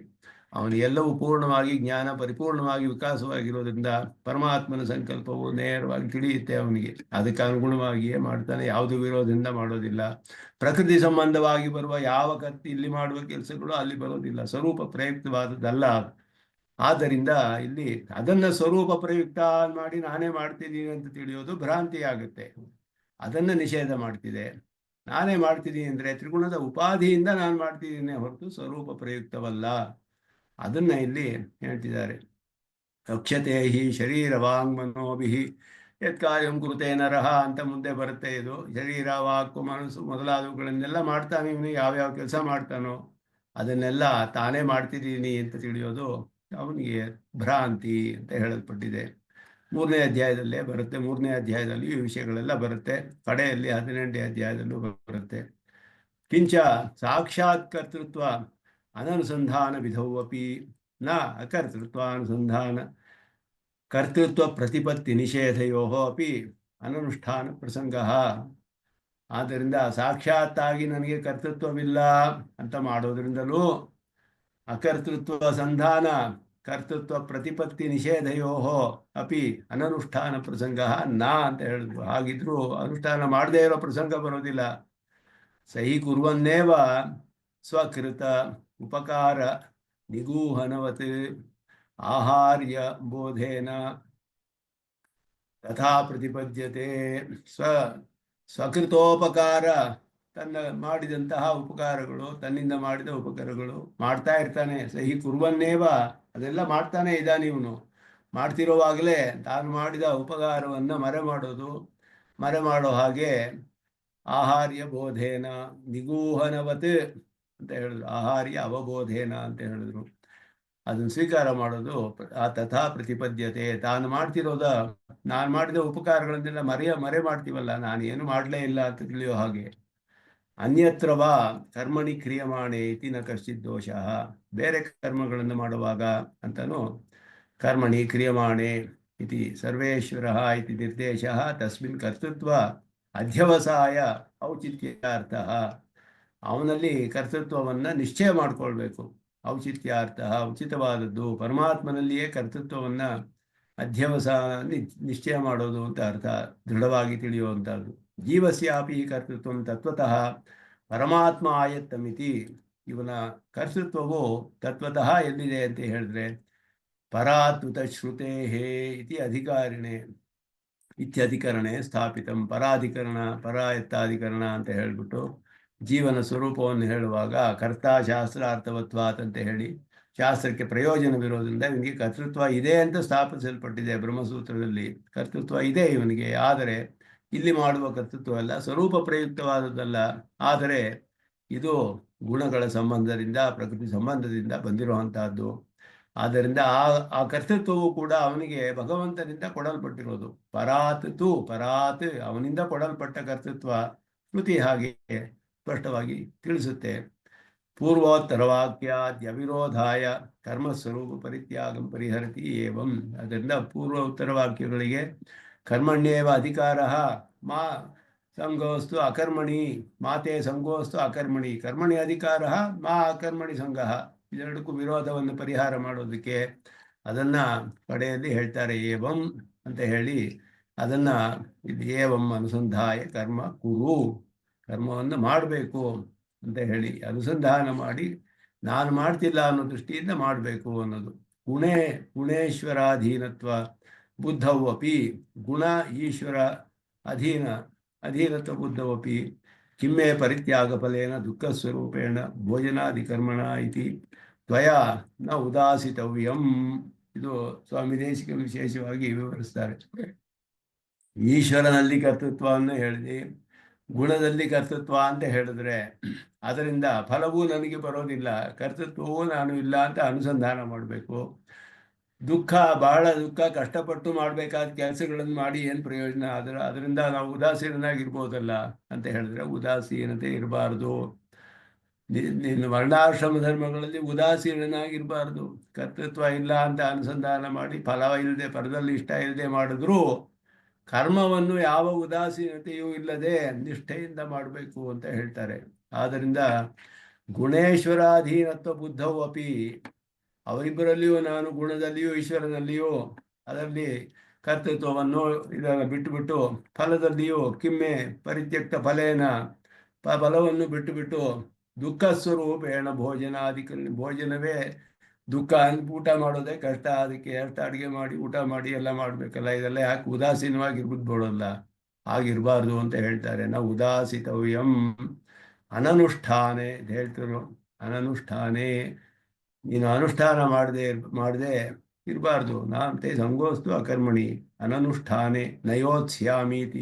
Speaker 1: ಅವನು ಎಲ್ಲವೂ ಪೂರ್ಣವಾಗಿ ಜ್ಞಾನ ಪರಿಪೂರ್ಣವಾಗಿ ವಿಕಾಸವಾಗಿರೋದ್ರಿಂದ ಪರಮಾತ್ಮನ ಸಂಕಲ್ಪವು ನೇರವಾಗಿ ತಿಳಿಯುತ್ತೆ ಅವನಿಗೆ. ಅದಕ್ಕೆ ಅನುಗುಣವಾಗಿಯೇ ಮಾಡ್ತಾನೆ, ಯಾವುದು ವಿರೋಧದಿಂದ ಮಾಡೋದಿಲ್ಲ. ಪ್ರಕೃತಿ ಸಂಬಂಧವಾಗಿ ಬರುವ ಯಾವ ಇಲ್ಲಿ ಮಾಡುವ ಕೆಲಸಗಳು ಅಲ್ಲಿ ಬರೋದಿಲ್ಲ, ಸ್ವರೂಪ ಪ್ರಯುಕ್ತವಾದದ್ದಲ್ಲ. ಆದ್ದರಿಂದ ಇಲ್ಲಿ ಅದನ್ನ ಸ್ವರೂಪ ಪ್ರಯುಕ್ತ ಮಾಡಿ ನಾನೇ ಮಾಡ್ತಿದ್ದೀನಿ ಅಂತ ತಿಳಿಯೋದು ಭ್ರಾಂತಿ ಆಗುತ್ತೆ. ಅದನ್ನ ನಿಷೇಧ ಮಾಡ್ತಿದೆ. ನಾನೇ ಮಾಡ್ತಿದ್ದೀನಿ ಅಂದ್ರೆ ತ್ರಿಗುಣದ ಉಪಾಧಿಯಿಂದ ನಾನು ಮಾಡ್ತಿದ್ದೀನಿ ಹೊರತು ಸ್ವರೂಪ ಪ್ರಯುಕ್ತವಲ್ಲ. ಅದನ್ನ ಇಲ್ಲಿ ಹೇಳ್ತಿದ್ದಾರೆ. ರಕ್ಷತೆ ಹಿ ಶರೀರ ವಾಂಗ್ಮನೋಭಿ ಯತ್ ಕಾರ್ಯಂ ಕುರುತೆ ನರಹ ಅಂತ ಮುಂದೆ ಬರುತ್ತೆ. ಇದು ಶರೀರ ವಾಕು ಮನಸ್ಸು ಮೊದಲಾದವುಗಳನ್ನೆಲ್ಲ ಮಾಡ್ತಾನೆ ಇವನು. ಯಾವ್ಯಾವ ಕೆಲಸ ಮಾಡ್ತಾನೋ ಅದನ್ನೆಲ್ಲ ತಾನೇ ಮಾಡ್ತಿದ್ದೀನಿ ಅಂತ ತಿಳಿಯೋದು ಅವನಿಗೆ ಭ್ರಾಂತಿ ಅಂತ ಹೇಳಲ್ಪಟ್ಟಿದೆ. 3ನೇ ಅಧ್ಯಾಯದಲ್ಲೇ ಬರುತ್ತೆ. 3ನೇ ಅಧ್ಯಾಯದಲ್ಲಿ ಈ ವಿಷಯಗಳೆಲ್ಲ ಬರುತ್ತೆ. ಕಡೆಯಲ್ಲಿ 18ನೇ ಅಧ್ಯಾಯದಲ್ಲೂ ಬರುತ್ತೆ. ಕಿಂಚ ಸಾಕ್ಷಾತ್ ಕರ್ತೃತ್ವ ಅನನುಸಂಧಾನ ವಿಧೌವಪಿ ನ ಅಕರ್ತೃತ್ವಾನುಸಂಧಾನ ಕರ್ತೃತ್ವ ಪ್ರತಿಪತ್ತಿ ನಿಷೇಧಯೋ ಅಪಿ ಅನನುಷ್ಠಾನ ಪ್ರಸಂಗ. ಆದ್ದರಿಂದ ಸಾಕ್ಷಾತ್ತಾಗಿ ನನಗೆ ಕರ್ತೃತ್ವವಿಲ್ಲ ಅಂತ ಮಾಡೋದ್ರಿಂದಲೂ ಅಕರ್ತೃತ್ವ ಸಂಧಾನ ಕರ್ತೃತ್ವ ಪ್ರತಿಪತ್ತಿ ನಿಷೇಧಯೋ ಅಪಿ ಅನನುಷ್ಠಾನ ಪ್ರಸಂಗ ನಾ ಅಂತ ಹೇಳಿದ್ರು. ಹಾಗಿದ್ರೂ ಅನುಷ್ಠಾನ ಮಾಡದೇ ಇರೋ ಪ್ರಸಂಗ ಬರೋದಿಲ್ಲ. ಸಹಿ ಕುರ್ವನ್ನೇವ ಸ್ವಕೃತ ಉಪಕಾರ ನಿಗೂಹನವತ್ ಆಹಾರ್ಯ ಬೋಧೇನ ತಥಾ ಪ್ರತಿಪದ್ಯತೆ. ಸ್ವಕೃತೋಪಕಾರ, ತನ್ನ ಮಾಡಿದಂತಹ ಉಪಕಾರಗಳು, ತನ್ನಿಂದ ಮಾಡಿದ ಉಪಕಾರಗಳು ಮಾಡ್ತಾ ಇರ್ತಾನೆ. ಸಹಿ ಕುರ್ವನ್ನೇವ, ಅದೆಲ್ಲ ಮಾಡ್ತಾನೆ ಇದ್ದಾನೆ ಇವನು. ಮಾಡ್ತಿರೋವಾಗಲೇ ತಾನು ಮಾಡಿದ ಉಪಕಾರವನ್ನು ಮರೆ ಮಾಡೋ ಹಾಗೆ ಆಹಾರ್ಯ ಬೋಧೇನ ನಿಗೂಹನವತ್ ಅಂತ ಹೇಳಿದ್ರು. ಆಹಾರ್ಯ ಅವಬೋಧೇನ ಅಂತ ಹೇಳಿದ್ರು. ಅದನ್ನು ಸ್ವೀಕಾರ ಮಾಡೋದು. ಆ ತಥಾ ಪ್ರತಿಪದ್ಯತೆ, ತಾನು ನಾನು ಮಾಡಿದ ಉಪಕಾರಗಳನ್ನೆಲ್ಲ ಮರೆ ಮಾಡ್ತೀವಲ್ಲ, ನಾನು ಏನು ಮಾಡಲೇ ಇಲ್ಲ ಅಂತ ತಿಳಿಯೋ ಹಾಗೆ. ಅನ್ಯತ್ರವಾ ಕರ್ಮಣಿ ಕ್ರಿಯಮಾಣೆ ಇತಿ ನ ಕಶ್ಚಿತ್ ದೋಷ. ಬೇರೆ ಕರ್ಮಗಳನ್ನು ಮಾಡುವಾಗ ಅಂತನೂ ಕರ್ಮಣಿ ಕ್ರಿಯಮಾಣೆ ಇತಿ ಸರ್ವೇಶ್ವರ ಇತಿ ನಿರ್ದೇಶ ತಸ್ಮಿನ್ ಕರ್ತೃತ್ವ ಅಧ್ಯವಸಾಯ ಔಚಿತ್ಯಾರ್ಥ. ಅವನಲ್ಲಿ ಕರ್ತೃತ್ವವನ್ನು ನಿಶ್ಚಯ ಮಾಡಿಕೊಳ್ಬೇಕು. ಔಚಿತ್ಯಾರ್ಥ, ಉಚಿತವಾದದ್ದು. ಪರಮಾತ್ಮನಲ್ಲಿಯೇ ಕರ್ತೃತ್ವವನ್ನು ನಿಶ್ಚಯ ಮಾಡೋದು ಅಂತ ಅರ್ಥ, ದೃಢವಾಗಿ ತಿಳಿಯುವಂಥದ್ದು. ಜೀವಸ್ಯಾಪಿ ಕರ್ತೃತ್ವ ತತ್ವತಃ ಪರಮಾತ್ಮ ಆಯತ್ತಮಿತಿ. ಇವನ ಕರ್ತೃತ್ವವು ತತ್ವತಃ ಎಲ್ಲಿದೆ ಅಂತ ಹೇಳಿದ್ರೆ ಪರಾತ್ಮತ ಶ್ರುತೇ ಇತಿ ಅಧಿಕಾರಿಣೆ ಇತ್ಯಧಿಕರಣೆ ಸ್ಥಾಪಿತಂ. ಪರಾಯತ್ತಾಧಿಕರಣ ಅಂತ ಹೇಳಿಬಿಟ್ಟು ಜೀವನ ಸ್ವರೂಪವನ್ನು ಹೇಳುವಾಗ ಕರ್ತ ಶಾಸ್ತ್ರಾರ್ಥವತ್ವಾತ್ ಅಂತ ಹೇಳಿ ಶಾಸ್ತ್ರಕ್ಕೆ ಪ್ರಯೋಜನವಿರೋದ್ರಿಂದ ಇವನಿಗೆ ಕರ್ತೃತ್ವ ಇದೆ ಅಂತ ಸ್ಥಾಪಿಸಲ್ಪಟ್ಟಿದೆ ಬ್ರಹ್ಮಸೂತ್ರದಲ್ಲಿ. ಕರ್ತೃತ್ವ ಇದೆ ಇವನಿಗೆ, ಆದರೆ ಇಲ್ಲಿ ಮಾಡುವ ಕರ್ತೃತ್ವ ಅಲ್ಲ, ಸ್ವರೂಪ ಪ್ರಯುಕ್ತವಾದದ್ದಲ್ಲ. ಆದರೆ ಇದು ಗುಣಗಳ ಸಂಬಂಧದಿಂದ, ಪ್ರಕೃತಿ ಸಂಬಂಧದಿಂದ ಬಂದಿರುವಂತಹದ್ದು. ಆದ್ದರಿಂದ ಆ ಕರ್ತೃತ್ವವು ಕೂಡ ಅವನಿಗೆ ಭಗವಂತನಿಂದ ಕೊಡಲ್ಪಟ್ಟಿರೋದು. ಪರಾತ್ ಅವನಿಂದ ಕೊಡಲ್ಪಟ್ಟ ಕರ್ತೃತ್ವ ಶ್ರುತಿ ಹಾಗೆ ಸ್ಪಷ್ಟವಾಗಿ ತಿಳಿಸುತ್ತೆ. ಪೂರ್ವೋತ್ತರವಾಕ್ಯಾದ್ಯವಿರೋಧಾಯ ಕರ್ಮಸ್ವರೂಪ ಪರಿತ್ಯಾಗಂ ಪರಿಹರತಿ ಏವಂ. ಅದರಿಂದ ಪೂರ್ವ ಉತ್ತರ ವಾಕ್ಯಗಳಿಗೆ ಕರ್ಮಣ್ಯೇವ ಅಧಿಕಾರ ಮಾ ಸಂಗೋಸ್ತು ಅಕರ್ಮಣಿ ಮಾತೆ ಸಂಗೋಸ್ತು ಅಕರ್ಮಣಿ, ಕರ್ಮಣಿ ಅಧಿಕಾರ ಮಾ ಅಕರ್ಮಣಿ ಸಂಘ, ಇದೆರಡಕ್ಕೂ ವಿರೋಧವನ್ನು ಪರಿಹಾರ ಮಾಡೋದಕ್ಕೆ ಅದನ್ನ ಕಡೆಯಲ್ಲಿ ಹೇಳ್ತಾರೆ ಏವಂ ಅಂತ ಹೇಳಿ. ಅದನ್ನ ಇದು ಏವಂ ಅನುಸಂಧಾಯ ಕರ್ಮ ಕುರು, ಕರ್ಮವನ್ನು ಮಾಡಬೇಕು ಅಂತ ಹೇಳಿ ಅನುಸಂಧಾನ ಮಾಡಿ ನಾನು ಮಾಡ್ತಿಲ್ಲ ಅನ್ನೋ ದೃಷ್ಟಿಯಿಂದ ಮಾಡಬೇಕು ಅನ್ನೋದು. ಗುಣೇಶ್ವರಾಧೀನತ್ವ ಬುದ್ಧೌ ಅಪಿ ಗುಣ ಈಶ್ವರ ಅಧೀನ ಅಧೀನತ್ವ ಬುದ್ಧವಪಿ ಕಿಮ್ಮೆ ಪರಿತ್ಯಾಗಫಲೇನ ದುಃಖಸ್ವರೂಪೇಣ ಭೋಜನಾದಿಕರ್ಮಣ ಇತಿ ತ್ವಯಾ ನ ಉದಾಸಿತವ್ಯಂ. ಇದು ಸ್ವಾಮಿ ದೇಶಿಕರು ವಿಶೇಷವಾಗಿ ವಿವರಿಸ್ತಾರೆ. ಈಶ್ವರನಲ್ಲಿ ಕರ್ತೃತ್ವವನ್ನು ಹೇಳಿದೆ, ಗುಣದಲ್ಲಿ ಕರ್ತೃತ್ವ ಅಂತ ಹೇಳಿದ್ರೆ ಅದರಿಂದ ಫಲವೂ ನನಗೆ ಬರೋದಿಲ್ಲ, ಕರ್ತೃತ್ವವೂ ನಾನು ಇಲ್ಲ ಅಂತ ಅನುಸಂಧಾನ ಮಾಡಬೇಕು. ದುಃಖ, ಬಹಳ ದುಃಖ, ಕಷ್ಟಪಟ್ಟು ಮಾಡಬೇಕಾದ ಕೆಲಸಗಳನ್ನು ಮಾಡಿ ಏನು ಪ್ರಯೋಜನ? ಅದರಿಂದ ನಾವು ಉದಾಸೀನಾಗಿರ್ಬೋದಲ್ಲ ಅಂತ ಹೇಳಿದ್ರೆ ಉದಾಸೀನತೆ ಇರಬಾರ್ದು. ನೀನು ವರ್ಣಾಶ್ರಮ ಧರ್ಮಗಳಲ್ಲಿ ಉದಾಸೀನಾಗಿರಬಾರ್ದು. ಕರ್ತೃತ್ವ ಇಲ್ಲ ಅಂತ ಅನುಸಂಧಾನ ಮಾಡಿ ಫಲ ಇಲ್ಲದೆ, ಪರದಲ್ಲಿ ಇಷ್ಟ ಇಲ್ಲದೆ ಮಾಡಿದ್ರೂ ಕರ್ಮವನ್ನು ಯಾವ ಉದಾಸೀನತೆಯೂ ಇಲ್ಲದೆ ನಿಷ್ಠೆಯಿಂದ ಮಾಡಬೇಕು ಅಂತ ಹೇಳ್ತಾರೆ. ಆದ್ದರಿಂದ ಗುಣೇಶ್ವರಾಧೀನತ್ವ ಬುದ್ಧವು ಅಪಿ, ಅವರಿಬ್ಬರಲ್ಲಿಯೂ ನಾನು ಗುಣದಲ್ಲಿಯೂ ಈಶ್ವರನಲ್ಲಿಯೂ ಅದರಲ್ಲಿ ಕರ್ತೃತ್ವವನ್ನು ಇದನ್ನು ಬಿಟ್ಟುಬಿಟ್ಟು ಫಲದಲ್ಲಿಯೂ ಕಿಮ್ಮೆ ಪರಿತ್ಯಕ್ತ ಫಲೇನ ಫಲವನ್ನು ಬಿಟ್ಟುಬಿಟ್ಟು ದುಃಖ ಸ್ವರೂಪೇಣ ಭೋಜನವೇ ದುಃಖ. ಊಟ ಮಾಡೋದೇ ಕಷ್ಟ, ಅದಕ್ಕೆ ಎಷ್ಟು ಅಡುಗೆ ಮಾಡಿ ಊಟ ಮಾಡಿ ಎಲ್ಲ ಮಾಡಬೇಕಲ್ಲ, ಇದೆಲ್ಲ ಯಾಕೆ ಉದಾಸೀನವಾಗಿರ್ಬಿಡ್ಬೋಡಲ್ಲ, ಆಗಿರಬಾರ್ದು ಅಂತ ಹೇಳ್ತಾರೆ. ನಾವು ಉದಾಸಿತವ್ಯಂ ಅನನುಷ್ಠಾನೆ ಅಂತ ಹೇಳ್ತಿರು. ಅನನುಷ್ಠಾನೆ, ನೀನು ಅನುಷ್ಠಾನ ಮಾಡದೆ ಇರಬಾರ್ದು. ನಾಂತೆ ಸಂಗೋಸ್ತು ಅಕರ್ಮಣಿ ಅನನುಷ್ಠಾನೆ ನಯೋತ್ಸ್ಯಾಮೀತಿ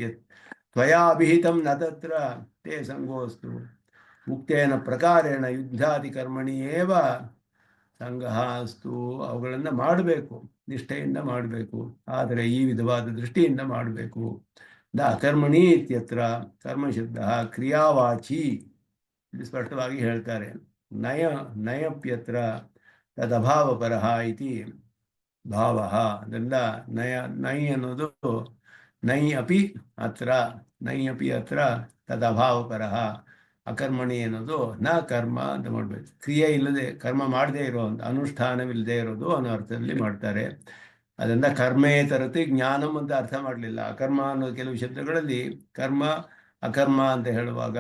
Speaker 1: ತ್ವಯಾ ಅಭಿಹಿತಂ ನ ತತ್ರ ತೇ ಸಂಗೋಸ್ತು ಮುಕ್ತೇನ ಪ್ರಕಾರೇಣ ಯುದ್ಧಾದಿ ಕರ್ಮಣಿ ಏವ ಸಂಗಹ ಅಸ್ತು. ಅವುಗಳನ್ನು ಮಾಡಬೇಕು, ನಿಷ್ಠೆಯಿಂದ ಮಾಡಬೇಕು, ಆದರೆ ಈ ವಿಧವಾದ ದೃಷ್ಟಿಯಿಂದ ಮಾಡಬೇಕು. ದ ಅಕರ್ಮಣಿ ಇತ್ಯತ್ರ ಕರ್ಮಶಬ್ದ ಕ್ರಿಯಾವಾಚಿ, ಇದು ಸ್ಪಷ್ಟವಾಗಿ ಹೇಳ್ತಾರೆ. ನಯಪ್ಯತ್ರ ತದಭಾವಪರಃ ಇತಿ ಭಾವ. ಅದೆಲ್ಲ ನೈ ಅನ್ನೋದು ನೈ ಅಪಿ ಅತ್ರ ತದಭಾವಪರಃ. ಅಕರ್ಮಣಿ ಅನ್ನೋದು ನ ಕರ್ಮ ಅಂತ ಮಾಡಬೇಕು. ಕ್ರಿಯೆ ಇಲ್ಲದೆ, ಕರ್ಮ ಮಾಡದೇ ಇರೋ ಅಂತ, ಅನುಷ್ಠಾನವಿಲ್ಲದೆ ಇರೋದು ಅನ್ನೋ ಅರ್ಥದಲ್ಲಿ ಮಾಡ್ತಾರೆ. ಅದರಿಂದ ಕರ್ಮೇತರತಿ ಜ್ಞಾನಂ ಅಂತ ಅರ್ಥ ಮಾಡಲಿಲ್ಲ. ಅಕರ್ಮ ಅನ್ನೋ ಕೆಲವು ಶಬ್ದಗಳಲ್ಲಿ ಕರ್ಮ ಅಕರ್ಮ ಅಂತ ಹೇಳುವಾಗ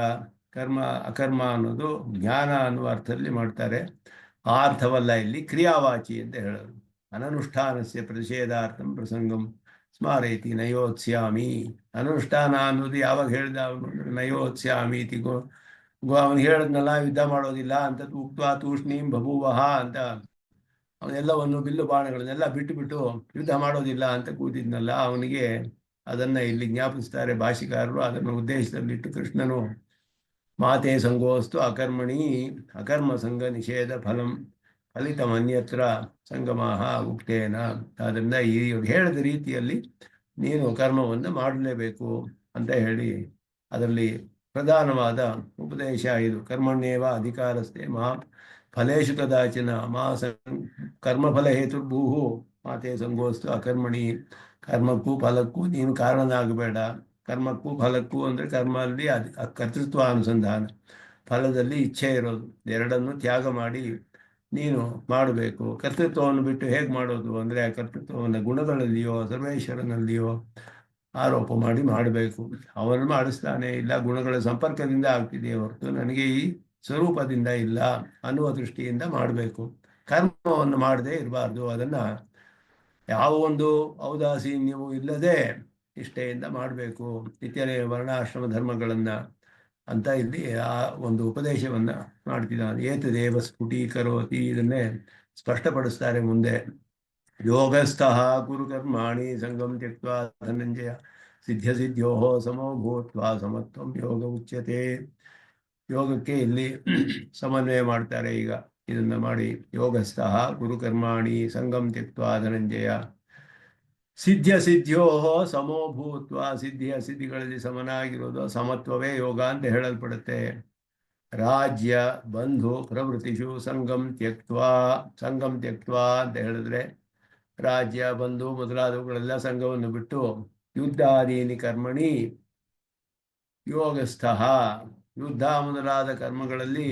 Speaker 1: ಅಕರ್ಮ ಅನ್ನೋದು ಜ್ಞಾನ ಅನ್ನುವ ಅರ್ಥದಲ್ಲಿ ಮಾಡ್ತಾರೆ. ಆ ಅರ್ಥವಲ್ಲ ಇಲ್ಲಿ ಕ್ರಿಯಾವಾಚಿ ಅಂತ ಹೇಳೋದು. ಅನನುಷ್ಠಾನಸ್ಯ ಪ್ರತಿಷೇಧಾರ್ಥಂ ಪ್ರಸಂಗಂ ಸ್ಮಾರೈತಿ ನಯೋತ್ಸ್ಯಾಮಿ. ಅನುಷ್ಠಾನ ಅನ್ನೋದು ಯಾವಾಗ ಹೇಳ್ದ ಅವನು? ನಯೋತ್ಸ್ಯಾಮಿ ಇತಿ ಅವನು ಹೇಳಿದ್ನಲ್ಲ, ಯುದ್ಧ ಮಾಡೋದಿಲ್ಲ ಅಂತ ಉಕ್ತ ತೂಷ್ಣೀಂ ಬಭೂವಹ ಅಂತ ಅವನೆಲ್ಲವನ್ನು ಬಿಲ್ಲು ಬಾಣಗಳನ್ನೆಲ್ಲ ಬಿಟ್ಟು ಯುದ್ಧ ಮಾಡೋದಿಲ್ಲ ಅಂತ ಕೂತಿದ್ನಲ್ಲ, ಅವನಿಗೆ ಅದನ್ನು ಇಲ್ಲಿ ಜ್ಞಾಪಿಸ್ತಾರೆ ಭಾಷಿಕಾರರು. ಅದನ್ನು ಉದ್ದೇಶದಲ್ಲಿಟ್ಟು ಕೃಷ್ಣನು ಮಾತೆ ಸಂಗೋಸ್ತು ಅಕರ್ಮಣಿ ಅಕರ್ಮ ಸಂಘ ನಿಷೇಧ ಫಲಿತಮನ್ಯತ್ರ ಸಂಗಮಾಹ ಉಕ್ತೇನ. ಅದರಿಂದ ಈ ಹೇಳಿದ ರೀತಿಯಲ್ಲಿ ನೀನು ಕರ್ಮವನ್ನು ಮಾಡಲೇಬೇಕು ಅಂತ ಹೇಳಿ ಅದರಲ್ಲಿ ಪ್ರಧಾನವಾದ ಉಪದೇಶ ಇದು. ಕರ್ಮಣ್ಯೇವ ಅಧಿಕಾರಸ್ಥೆ ಮಾ ಫಲೇಶು ಕದಾಚಿನ ಕರ್ಮಫಲ ಹೇತುರ್ಭೂಹು ಮಾತೆ ಸಂಗೋಸ್ತು ಅಕರ್ಮಣಿ. ಕರ್ಮಕ್ಕೂ ಫಲಕ್ಕೂ ನೀನು ಕಾರಣನಾಗಬೇಡ. ಕರ್ಮಕ್ಕೂ ಫಲಕ್ಕೂ ಅಂದರೆ ಕರ್ಮದಲ್ಲಿ ಕರ್ತೃತ್ವ ಅನುಸಂಧಾನ, ಫಲದಲ್ಲಿ ಇಚ್ಛೆ ಇರೋದು, ಎರಡನ್ನು ತ್ಯಾಗ ಮಾಡಿ ನೀನು ಮಾಡಬೇಕು. ಕರ್ತೃತ್ವವನ್ನು ಬಿಟ್ಟು ಹೇಗೆ ಮಾಡೋದು ಅಂದರೆ ಆ ಕರ್ತೃತ್ವವನ್ನು ಗುಣಗಳಲ್ಲಿಯೋ ಸರ್ವೇಶ್ವರನಲ್ಲಿಯೋ ಆರೋಪ ಮಾಡಿ ಮಾಡಬೇಕು. ಅವನು ಮಾಡಿಸ್ತಾನೆ, ಇಲ್ಲ ಗುಣಗಳ ಸಂಪರ್ಕದಿಂದ ಆಗ್ತಿದೆಯೇ ಹೊರತು ನನಗೆ ಈ ಸ್ವರೂಪದಿಂದ ಇಲ್ಲ ಅನ್ನುವ ದೃಷ್ಟಿಯಿಂದ ಮಾಡಬೇಕು. ಕರ್ಮವನ್ನು ಮಾಡದೇ ಇರಬಾರ್ದು. ಅದನ್ನು ಯಾವ ಒಂದು ಔದಾಸೀನ್ಯವೂ ಇಲ್ಲದೆ ನಿಷ್ಠೆಯಿಂದ ಮಾಡಬೇಕು. ಇತ್ಯಾದಿ ವರ್ಣಾಶ್ರಮ ಧರ್ಮಗಳನ್ನು ಅಂತ ಇಲ್ಲಿ ಆ ಒಂದು ಉಪದೇಶವನ್ನು ಮಾಡ್ತಿದ್ದಾನೆ. ಏತದೇವ ಸ್ಫುಟೀಕರೋತಿ, ಇದನ್ನೇ ಸ್ಪಷ್ಟಪಡಿಸ್ತಾರೆ ಮುಂದೆ. ಯೋಗಸ್ಥಃ ಕುರು ಕರ್ಮಾಣಿ ಸಂಗಂ ತ್ಯಕ್ತ್ವಾ ಧನಂಜಯ ಸಿದ್ಧ್ಯೋ ಸಮೋ ಭೂತ್ವಾ ಸಮತ್ವಂ ಯೋಗ ಉಚ್ಯತೆ. ಯೋಗಕ್ಕೆ ಇಲ್ಲಿ ಸಮನ್ವಯ ಮಾಡ್ತಾರೆ. ಈಗ ಇದನ್ನು ಮಾಡಿ ಯೋಗಸ್ಥಃ ಗುರು ಕರ್ಮಾಣಿ ಸಂಗಂ ತ್ಯಕ್ತ್ವಾ ಧನಂಜಯ ಸಿದ್ಧ್ಯೋ ಸಮೋ ಭೂತ್ವ. ಸಿದ್ಧಿಗಳಲ್ಲಿ ಸಮನಾಗಿರೋದು ಸಮತ್ವವೇ ಯೋಗ ಅಂತ ಹೇಳಲ್ಪಡುತ್ತೆ. ರಾಜ್ಯ ಬಂಧು ಪ್ರವೃತ್ತಿಷು ಸಂಗಂ ತ್ಯಕ್ತ್ವಾ ಅಂತ ಹೇಳಿದ್ರೆ ರಾಜ್ಯ ಬಂಧು ಮೊದಲಾದವುಗಳೆಲ್ಲ ಸಂಘವನ್ನು ಬಿಟ್ಟು ಯುದ್ಧಾದೀನಿ ಕರ್ಮಣಿ ಯೋಗಸ್ಥಃ, ಯುದ್ಧ ಮೊದಲಾದ ಕರ್ಮಗಳಲ್ಲಿ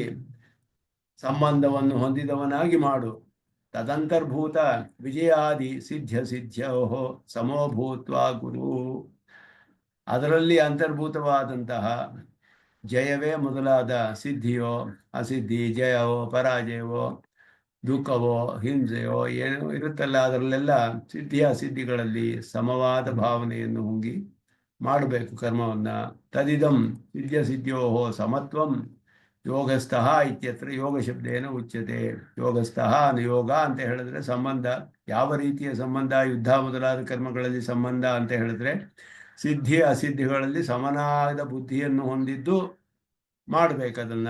Speaker 1: ಸಂಬಂಧವನ್ನು ಹೊಂದಿದವನಾಗಿ ಮಾಡು. ತದಂತರ್ಭೂತ ವಿಜಯಾದಿ ಸಿದ್ಧ್ಯೋ ಸಮೋಭೂತ್ವ ಗುರು. ಅದರಲ್ಲಿ ಅಂತರ್ಭೂತವಾದಂತಹ ಜಯವೇ ಮೊದಲಾದ ಸಿದ್ಧಿಯೋ ಅಸಿದ್ಧಿ, ಜಯವೋ ಪರಾಜಯವೋ ದುಃಖವೋ ಹಿಂಸೆಯೋ ಏನೋ ಇರುತ್ತಲ್ಲ, ಅದರಲ್ಲೆಲ್ಲ ಸಿದ್ಧಿಗಳಲ್ಲಿ ಸಮವಾದ ಭಾವನೆಯನ್ನು ಹೊಂದಿ ಮಾಡಬೇಕು ಕರ್ಮವನ್ನ. ತದಿದಂ ಸಿದ್ಧಿಯೋ ಸಮತ್ವಂ ಯೋಗಸ್ಥಃ ಇತ್ಯತ್ರ ಯೋಗ ಶಬ್ದೇನ ಉಚ್ಯತೆ. ಯೋಗಸ್ಥಃ ಯೋಗ ಅಂತ ಹೇಳಿದ್ರೆ ಸಂಬಂಧ, ಯಾವ ರೀತಿಯ ಸಂಬಂಧ? ಯುದ್ಧ ಮೊದಲಾದ ಕರ್ಮಗಳಲ್ಲಿ ಸಂಬಂಧ ಅಂತ ಹೇಳಿದ್ರೆ ಸಿದ್ಧಿ ಅಸಿದ್ಧಿಗಳಲ್ಲಿ ಸಮನಾದ ಬುದ್ಧಿಯನ್ನು ಹೊಂದಿದ್ದು ಮಾಡಬೇಕದನ್ನ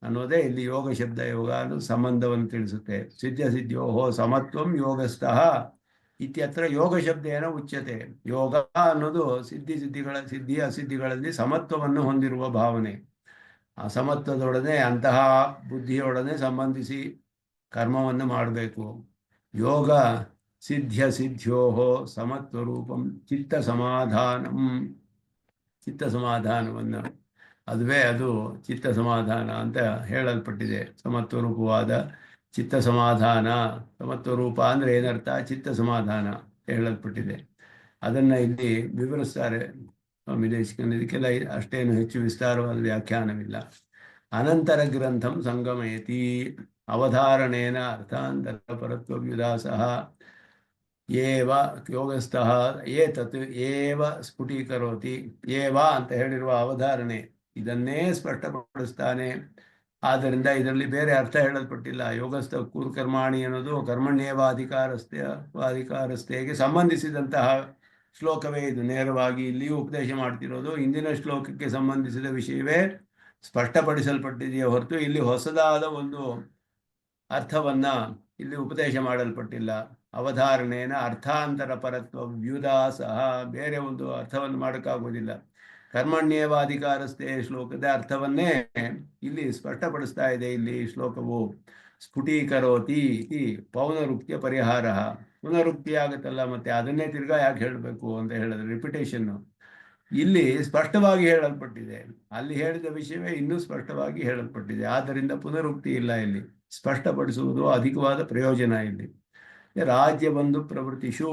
Speaker 1: ಅನ್ನೋದೇ ಇಲ್ಲಿ ಯೋಗ ಶಬ್ದ. ಯೋಗ ಅನ್ನೋದು ಸಂಬಂಧವನ್ನು ತಿಳಿಸುತ್ತೆ. ಸಿದ್ಧಿಯೋ ಸಮತ್ವಂ ಯೋಗಸ್ಥಃ ಇತ್ಯತ್ರ ಯೋಗ ಶಬ್ದೇನ ಉಚ್ಯತೆ. ಯೋಗ ಅನ್ನೋದು ಸಿದ್ಧಿ ಅಸಿದ್ಧಿಗಳಲ್ಲಿ ಸಮತ್ವವನ್ನು ಹೊಂದಿರುವ ಭಾವನೆ. ಆ ಸಮತ್ವದೊಡನೆ ಅಂತಹ ಬುದ್ಧಿಯೊಡನೆ ಸಂಬಂಧಿಸಿ ಕರ್ಮವನ್ನು ಮಾಡಬೇಕು. ಯೋಗ ಸಿದ್ಧಿಯೋ ಸಮತ್ವರೂಪಂ ಚಿತ್ತ ಸಮಾಧಾನವನ್ನು ಅದುವೇ ಅದು ಚಿತ್ತ ಸಮಾಧಾನ ಅಂತ ಹೇಳಲ್ಪಟ್ಟಿದೆ. ಸಮತ್ವರೂಪವಾದ ಚಿತ್ತ ಸಮಾಧಾನ. ಸಮತ್ವರೂಪ ಅಂದರೆ ಏನರ್ಥ? ಚಿತ್ತ ಸಮಾಧಾನ ಹೇಳಲ್ಪಟ್ಟಿದೆ. ಅದನ್ನು ಇಲ್ಲಿ ವಿವರಿಸ್ತಾರೆ ಸ್ವಾಮಿ ದೇಶಿಕನ್. ಇದಕ್ಕೆಲ್ಲ ಅಷ್ಟೇನು ಹೆಚ್ಚು ವಿಸ್ತಾರವಾದ ವ್ಯಾಖ್ಯಾನವಿಲ್ಲ. ಅನಂತರ ಗ್ರಂಥಂ ಸಂಗಮಯತಿ ಅವಧಾರಣೇನ ಅರ್ಥಾಂತರ ಪರತ್ವವ್ಯುದಾಸಃ ಏವ ಯೋಗಸ್ಥಃ ಏತತ್ ಏವ ಸ್ಫುಟೀಕರೋತಿ. ಏವ ಅಂತ ಹೇಳಿರುವ ಅವಧಾರಣೆ ಇದನ್ನೇ ಸ್ಪಷ್ಟಪಡಿಸ್ತಾನೆ. ಆದ್ದರಿಂದ ಇದರಲ್ಲಿ ಬೇರೆ ಅರ್ಥ ಹೇಳಲ್ಪಟ್ಟಿಲ್ಲ. ಯೋಗಸ್ಥ ಕೂರ್ಕರ್ಮಾಣಿ ಅನ್ನೋದು ಕರ್ಮಣ್ಯೇವಾಧಿಕಾರಸ್ಥೆಗೆ ಸಂಬಂಧಿಸಿದಂತಹ ಶ್ಲೋಕವೇ ಇದು. ನೇರವಾಗಿ ಇಲ್ಲಿಯೂ ಉಪದೇಶ ಮಾಡ್ತಿರೋದು ಹಿಂದಿನ ಶ್ಲೋಕಕ್ಕೆ ಸಂಬಂಧಿಸಿದ ವಿಷಯವೇ ಸ್ಪಷ್ಟಪಡಿಸಲ್ಪಟ್ಟಿದೆಯೇ ಹೊರತು ಇಲ್ಲಿ ಹೊಸದಾದ ಒಂದು ಅರ್ಥವನ್ನ ಇಲ್ಲಿ ಉಪದೇಶ ಮಾಡಲ್ಪಟ್ಟಿಲ್ಲ. ಅವಧಾರಣೆನ ಅರ್ಥಾಂತರ ಪರತ್ವ ವ್ಯುದಾಸಃ, ಬೇರೆ ಒಂದು ಅರ್ಥವನ್ನು ಮಾಡೋಕ್ಕಾಗೋದಿಲ್ಲ. ಕರ್ಮಣ್ಯೇವಾಧಿಕಾರಸ್ಥೆ ಶ್ಲೋಕದ ಅರ್ಥವನ್ನೇ ಇಲ್ಲಿ ಸ್ಪಷ್ಟಪಡಿಸ್ತಾ ಇದೆ. ಇಲ್ಲಿ ಶ್ಲೋಕವು ಸ್ಫುಟೀಕರೋತಿ ಇತಿ ಪೌನರುಕ್ತಿಯ ಪರಿಹಾರ. ಪುನರುಕ್ತಿ ಆಗುತ್ತಲ್ಲ, ಮತ್ತೆ ಅದನ್ನೇ ತಿರ್ಗಾ ಯಾಕೆ ಹೇಳಬೇಕು ಅಂತ ಹೇಳಿದ್ರೆ ರಿಪಿಟೇಷನ್ನು. ಇಲ್ಲಿ ಸ್ಪಷ್ಟವಾಗಿ ಹೇಳಲ್ಪಟ್ಟಿದೆ. ಅಲ್ಲಿ ಹೇಳಿದ ವಿಷಯವೇ ಇನ್ನೂ ಸ್ಪಷ್ಟವಾಗಿ ಹೇಳಲ್ಪಟ್ಟಿದೆ. ಆದ್ದರಿಂದ ಪುನರುಕ್ತಿ ಇಲ್ಲ. ಇಲ್ಲಿ ಸ್ಪಷ್ಟಪಡಿಸುವುದು ಅಧಿಕವಾದ ಪ್ರಯೋಜನ. ಇಲ್ಲಿ ರಾಜ್ಯ ಬಂಧು ಪ್ರವೃತ್ತಿಷು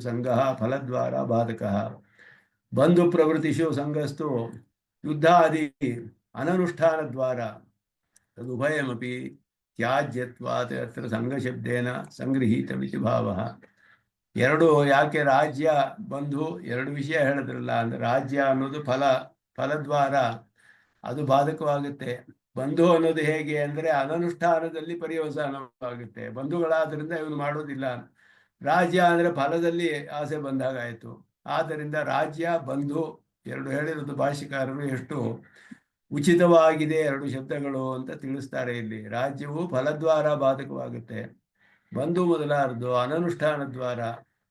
Speaker 1: ಸಂಘ ಫಲದ್ವಾರ ಬಾಧಕ. ಬಂಧು ಪ್ರವೃತ್ತಿಷು ಸಂಘಸ್ತು ಯುದ್ಧಾದಿ ಅನನುಷ್ಠಾನದ್ವಾರ ತದುಭಯಮಪಿ ತ್ಯಾಜ್ಯತ್ವಾತ್ ಅತ್ರ ಸಂಘಶಬ್ದೇನ ಸಂಗೃಹೀತಮಿತಿ ಭಾವಃ. ಎರಡು ಯಾಕೆ ರಾಜ್ಯ ಬಂಧು ಎರಡು ವಿಷಯ ಹೇಳಿದ್ರಲ್ಲ ಅಂದ್ರೆ, ರಾಜ್ಯ ಅನ್ನೋದು ಫಲದ್ವಾರ ಅದು ಬಾಧಕವಾಗುತ್ತೆ. ಬಂಧು ಅನ್ನೋದು ಹೇಗೆ ಅಂದರೆ ಅನನುಷ್ಠಾನದಲ್ಲಿ ಪರ್ಯವಸಾನವಾಗುತ್ತೆ. ಬಂಧುಗಳಾದ್ರಿಂದ ಇವನು ಮಾಡೋದಿಲ್ಲ. ರಾಜ್ಯ ಅಂದರೆ ಫಲದಲ್ಲಿ ಆಸೆ ಬಂದಾಗಾಯಿತು. ಆದ್ದರಿಂದ ರಾಜ್ಯ ಬಂಧು ಎರಡು ಹೇಳಿರೋದು ಭಾಷಿಕಾರರು ಎಷ್ಟು ಉಚಿತವಾಗಿದೆ ಎರಡು ಶಬ್ದಗಳು ಅಂತ ತಿಳಿಸ್ತಾರೆ. ಇಲ್ಲಿ ರಾಜ್ಯವು ಫಲದ್ವಾರ ಬಾಧಕವಾಗುತ್ತೆ, ಬಂಧು ಮೊದಲಾರದು ಅನನುಷ್ಠಾನ ದ್ವಾರ.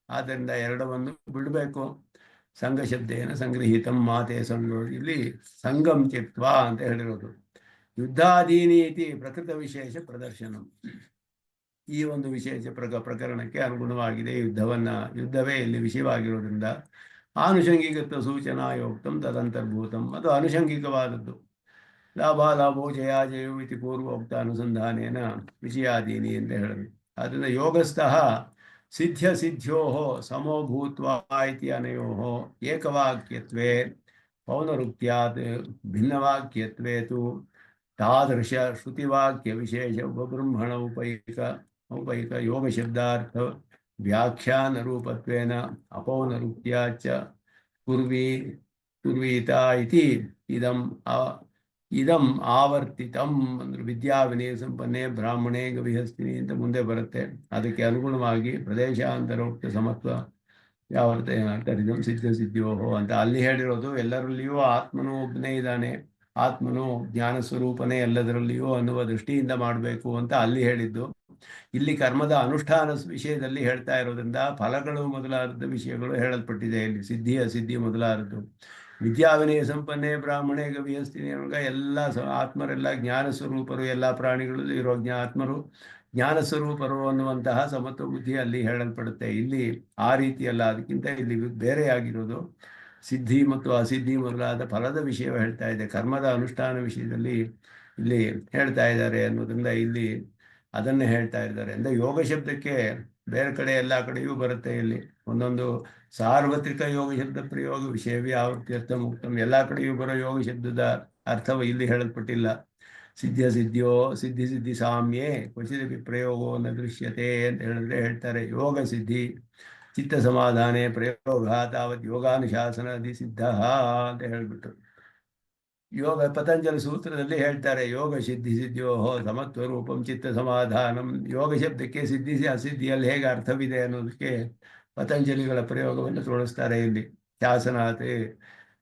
Speaker 1: ಆದ್ದರಿಂದ ಎರಡವನ್ನು ಬಿಡಬೇಕು. ಸಂಘ ಶಬ್ದೇನ ಸಂಗೃಹೀತಂ ಮಾತೆ ಸಂಘ. ಇಲ್ಲಿ ಸಂಗಂ ತ್ಯಕ್ತ್ವ ಅಂತ ಹೇಳಿರೋದು. ಯುದ್ಧಾದೀನೀತಿ ಪ್ರಕೃತ ವಿಶೇಷ ಪ್ರದರ್ಶನ. ಈ ಒಂದು ವಿಶೇಷ ಪ್ರಕರಣಕ್ಕೆ ಅನುಗುಣವಾಗಿದೆ ಯುದ್ಧವೇ ಇಲ್ಲಿ ವಿಷಯವಾಗಿರೋದ್ರಿಂದ ಆನುಷಂಗಿಕತ್ವ ಸೂಚನಾಯೋಕ್ತಂ ತದಂತರ್ಭೂತಂ. ಅದು ಆನುಷಂಗಿಕವಾದದ್ದು. ಲಾಭೋ ಜಯೋ ಇತಿ ಪೂರ್ವೋಕ್ತ ಅನುಸಂಧಾನೇನ ವಿಷಯಾದೀನಿ ಅಂತ ಹೇಳಿದ್ರು. ಅದರಿಂದ ಯೋಗಸ್ಥಃ ಸಿದ್ಧ್ಯೋ ಸಮೋ ಭೂತ್ವಾ ಇತಿ ಅನಯೋಃ ಏಕವಾಕ್ಯತ್ವೇ ಪೌನರುಕ್ತ್ಯಾತ್ ಭಿನ್ನವಾಕ್ಯತ್ವೇ ತು ತಾದೃಶ ಶ್ರುತಿವಾಕ್ಯ ವಿಶೇಷ ಉಪಬ್ರಹ್ಮಣ ಔಪೈಕ ಯೋಗ ಶಬ್ದಾರ್ಥ ವ್ಯಾಖ್ಯಾನ ರೂಪತ್ವೇನ ಅಪೌನರುಕ್ತ್ಯಾಚ ಕುರ್ವೀತ ಇತಿ ಇದಂ ಆವರ್ತಿತಂ. ಅಂದ್ರೆ ವಿದ್ಯಾ ವಿನಯ ಸಂಪನ್ನೆ ಬ್ರಾಹ್ಮಣೇ ಗವಿಹಸ್ತಿನಿ ಅಂತ ಮುಂದೆ ಬರುತ್ತೆ. ಅದಕ್ಕೆ ಅನುಗುಣವಾಗಿ ಪ್ರದೇಶಾಂತರೋಕ್ತ ಸಮತ್ವ ಯಾವರ್ತೇನ ಸಿದ್ಧಿಯೋ ಅಂತ ಅಲ್ಲಿ ಹೇಳಿರೋದು. ಎಲ್ಲರಲ್ಲಿಯೂ ಆತ್ಮನು ಒಬ್ಬನೇ ಇದ್ದಾನೆ, ಆತ್ಮನು ಜ್ಞಾನ ಸ್ವರೂಪನೇ ಎಲ್ಲದರಲ್ಲಿಯೂ ಅನ್ನುವ ದೃಷ್ಟಿಯಿಂದ ಮಾಡಬೇಕು ಅಂತ ಅಲ್ಲಿ ಹೇಳಿದ್ದು. ಇಲ್ಲಿ ಕರ್ಮದ ಅನುಷ್ಠಾನ ವಿಷಯದಲ್ಲಿ ಹೇಳ್ತಾ ಇರೋದ್ರಿಂದ ಫಲಗಳು ಮೊದಲಾದ ವಿಷಯಗಳು ಹೇಳಲ್ಪಟ್ಟಿದೆ. ಇಲ್ಲಿ ಸಿದ್ಧಿ ಅಸಿದ್ಧಿ ಮೊದಲಾದದ್ದು. ವಿದ್ಯಾವಿನಯ ಸಂಪನ್ನೆ ಬ್ರಾಹ್ಮಣೇ ಗವಿಹಸ್ತಿನಿ ಎಲ್ಲ ಆತ್ಮರೆಲ್ಲ ಜ್ಞಾನ ಸ್ವರೂಪರು, ಎಲ್ಲ ಪ್ರಾಣಿಗಳಲ್ಲಿ ಇರೋ ಆತ್ಮರು ಜ್ಞಾನ ಸ್ವರೂಪರು ಅನ್ನುವಂತಹ ಸಮತ್ವ ಬುದ್ಧಿ ಅಲ್ಲಿ ಹೇಳಲ್ಪಡುತ್ತೆ. ಇಲ್ಲಿ ಆ ರೀತಿಯಲ್ಲ, ಅದಕ್ಕಿಂತ ಇಲ್ಲಿ ಬೇರೆಯಾಗಿರೋದು ಸಿದ್ಧಿ ಮತ್ತು ಅಸಿದ್ಧಿ ಮೊದಲಾದ ಫಲದ ವಿಷಯ ಹೇಳ್ತಾ ಇದೆ. ಕರ್ಮದ ಅನುಷ್ಠಾನ ವಿಷಯದಲ್ಲಿ ಇಲ್ಲಿ ಹೇಳ್ತಾ ಇದ್ದಾರೆ ಅನ್ನೋದ್ರಿಂದ ಇಲ್ಲಿ ಅದನ್ನೇ ಹೇಳ್ತಾ ಇದ್ದಾರೆ. ಅಂದರೆ ಯೋಗ ಶಬ್ದಕ್ಕೆ ಬೇರೆ ಕಡೆ ಎಲ್ಲ ಕಡೆಯೂ ಬರುತ್ತೆ. ಇಲ್ಲಿ ಒಂದೊಂದು ಸಾರ್ವತ್ರಿಕ ಯೋಗ ಶಬ್ದ ಪ್ರಯೋಗ ವಿಷಯವೇ ಆವೃತ್ತಿ ಅರ್ಥ ಮುಕ್ತಂ ಎಲ್ಲ ಕಡೆಯೂ ಬರೋ ಯೋಗ ಶಬ್ದದ ಅರ್ಥವು ಇಲ್ಲಿ ಹೇಳಲ್ಪಟ್ಟಿಲ್ಲ. ಸಿದ್ಧಿಸಿದ್ಧಿಯೋ ಸಿದ್ಧಿ ಸಾಮ್ಯೇ ಕ್ವಚಿದಪಿ ಪ್ರಯೋಗೋ ನ ದೃಶ್ಯತೆ ಅಂತ ಹೇಳ್ತಾರೆ. ಯೋಗ ಸಿದ್ಧಿ ಚಿತ್ತ ಸಮಾಧಾನೆ ಪ್ರಯೋಗ ತಾವತ್ ಯೋಗಾನುಶಾಸನದಿ ಸಿದ್ಧ ಅಂತ ಹೇಳ್ಬಿಟ್ಟು ಯೋಗ ಪತಂಜಲಿ ಸೂತ್ರದಲ್ಲಿ ಹೇಳ್ತಾರೆ, ಯೋಗ ಸಿದ್ಧಿಯೋ ಸಮತ್ವ ರೂಪಂ ಚಿತ್ತ ಸಮಾಧಾನಂ. ಯೋಗ ಶಬ್ದಕ್ಕೆ ಸಿದ್ಧಿ ಅಸಿದ್ಧಿಯಲ್ಲಿ ಹೇಗೆ ಅರ್ಥವಿದೆ ಅನ್ನೋದಕ್ಕೆ ಪತಂಜಲಿಗಳ ಪ್ರಯೋಗವನ್ನು ತೋರಿಸ್ತಾರೆ ಇಲ್ಲಿ. ಶಾಸನಾತ್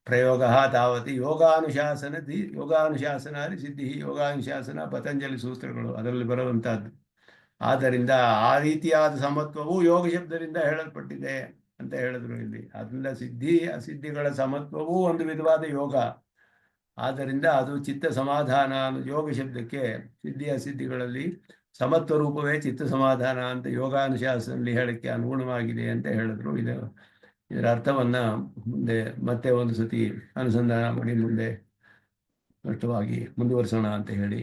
Speaker 1: ಪ್ರಯೋಗ ತಾವತಿ ಯೋಗಾನುಶಾಸನಾದಿ ಸಿದ್ಧಿ. ಯೋಗಾನುಶಾಸನ ಪತಂಜಲಿ ಸೂತ್ರಗಳು ಅದರಲ್ಲಿ ಬರುವಂತಹದ್ದು. ಆದ್ದರಿಂದ ಆ ರೀತಿಯಾದ ಸಮತ್ವವು ಯೋಗ ಶಬ್ದದಿಂದ ಹೇಳಲ್ಪಟ್ಟಿದೆ ಅಂತ ಹೇಳಿದ್ರು ಇಲ್ಲಿ. ಅದರಿಂದ ಸಿದ್ಧಿ ಅಸಿದ್ಧಿಗಳ ಸಮತ್ವವೂ ಒಂದು ವಿಧವಾದ ಯೋಗ. ಆದ್ದರಿಂದ ಅದು ಚಿತ್ತ ಸಮಾಧಾನ ಯೋಗ ಶಬ್ದಕ್ಕೆ ಸಿದ್ಧಿ ಅಸಿದ್ಧಿಗಳಲ್ಲಿ ಸಮತ್ವ ರೂಪವೇ ಚಿತ್ತ ಸಮಾಧಾನ ಅಂತ ಯೋಗಾನುಶಾಸನದಲ್ಲಿ ಹೇಳಕ್ಕೆ ಅನುಗುಣವಾಗಿದೆ ಅಂತ ಹೇಳಿದ್ರು. ಇದರ ಅರ್ಥವನ್ನ ಮುಂದೆ ಮತ್ತೆ ಒಂದು ಸತಿ ಅನುಸಂಧಾನ ಮಾಡಿ ಮುಂದೆ ಸ್ಪಷ್ಟವಾಗಿ ಮುಂದುವರಿಸೋಣ ಅಂತ ಹೇಳಿ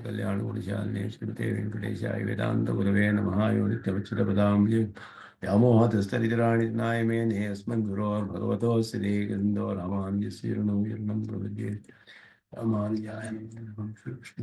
Speaker 1: ಕಲ್ಯಾಣ ಗುರುಶಾಲಿನಿ ಶ್ರೀಮತೆ ವೆಂಕಟೇಶಾಯ ವೇದಾಂತ ಗುರವೇ ನಮಃ. ಯೋ ನಿತ್ಯವಚ್ಯುತ ಪದಾಂಬುಜೆ ವ್ಯಾಮೋಹತಸ್ತರಿತರಾಣಿ ನಾಯಮೇನೆ ಅಸ್ಮದ್ ಗುರೋರ್ಭಗವತೋ ಶ್ರೀಗಂಧೋ ರಾಮಾನುಜಸ್ಯ ಋಣಂ ಪ್ರಪದ್ಯೆ ರಾಮಾನುಜಾಯ ನಮಃ. ಶ್ರೀಕೃಷ್ಣ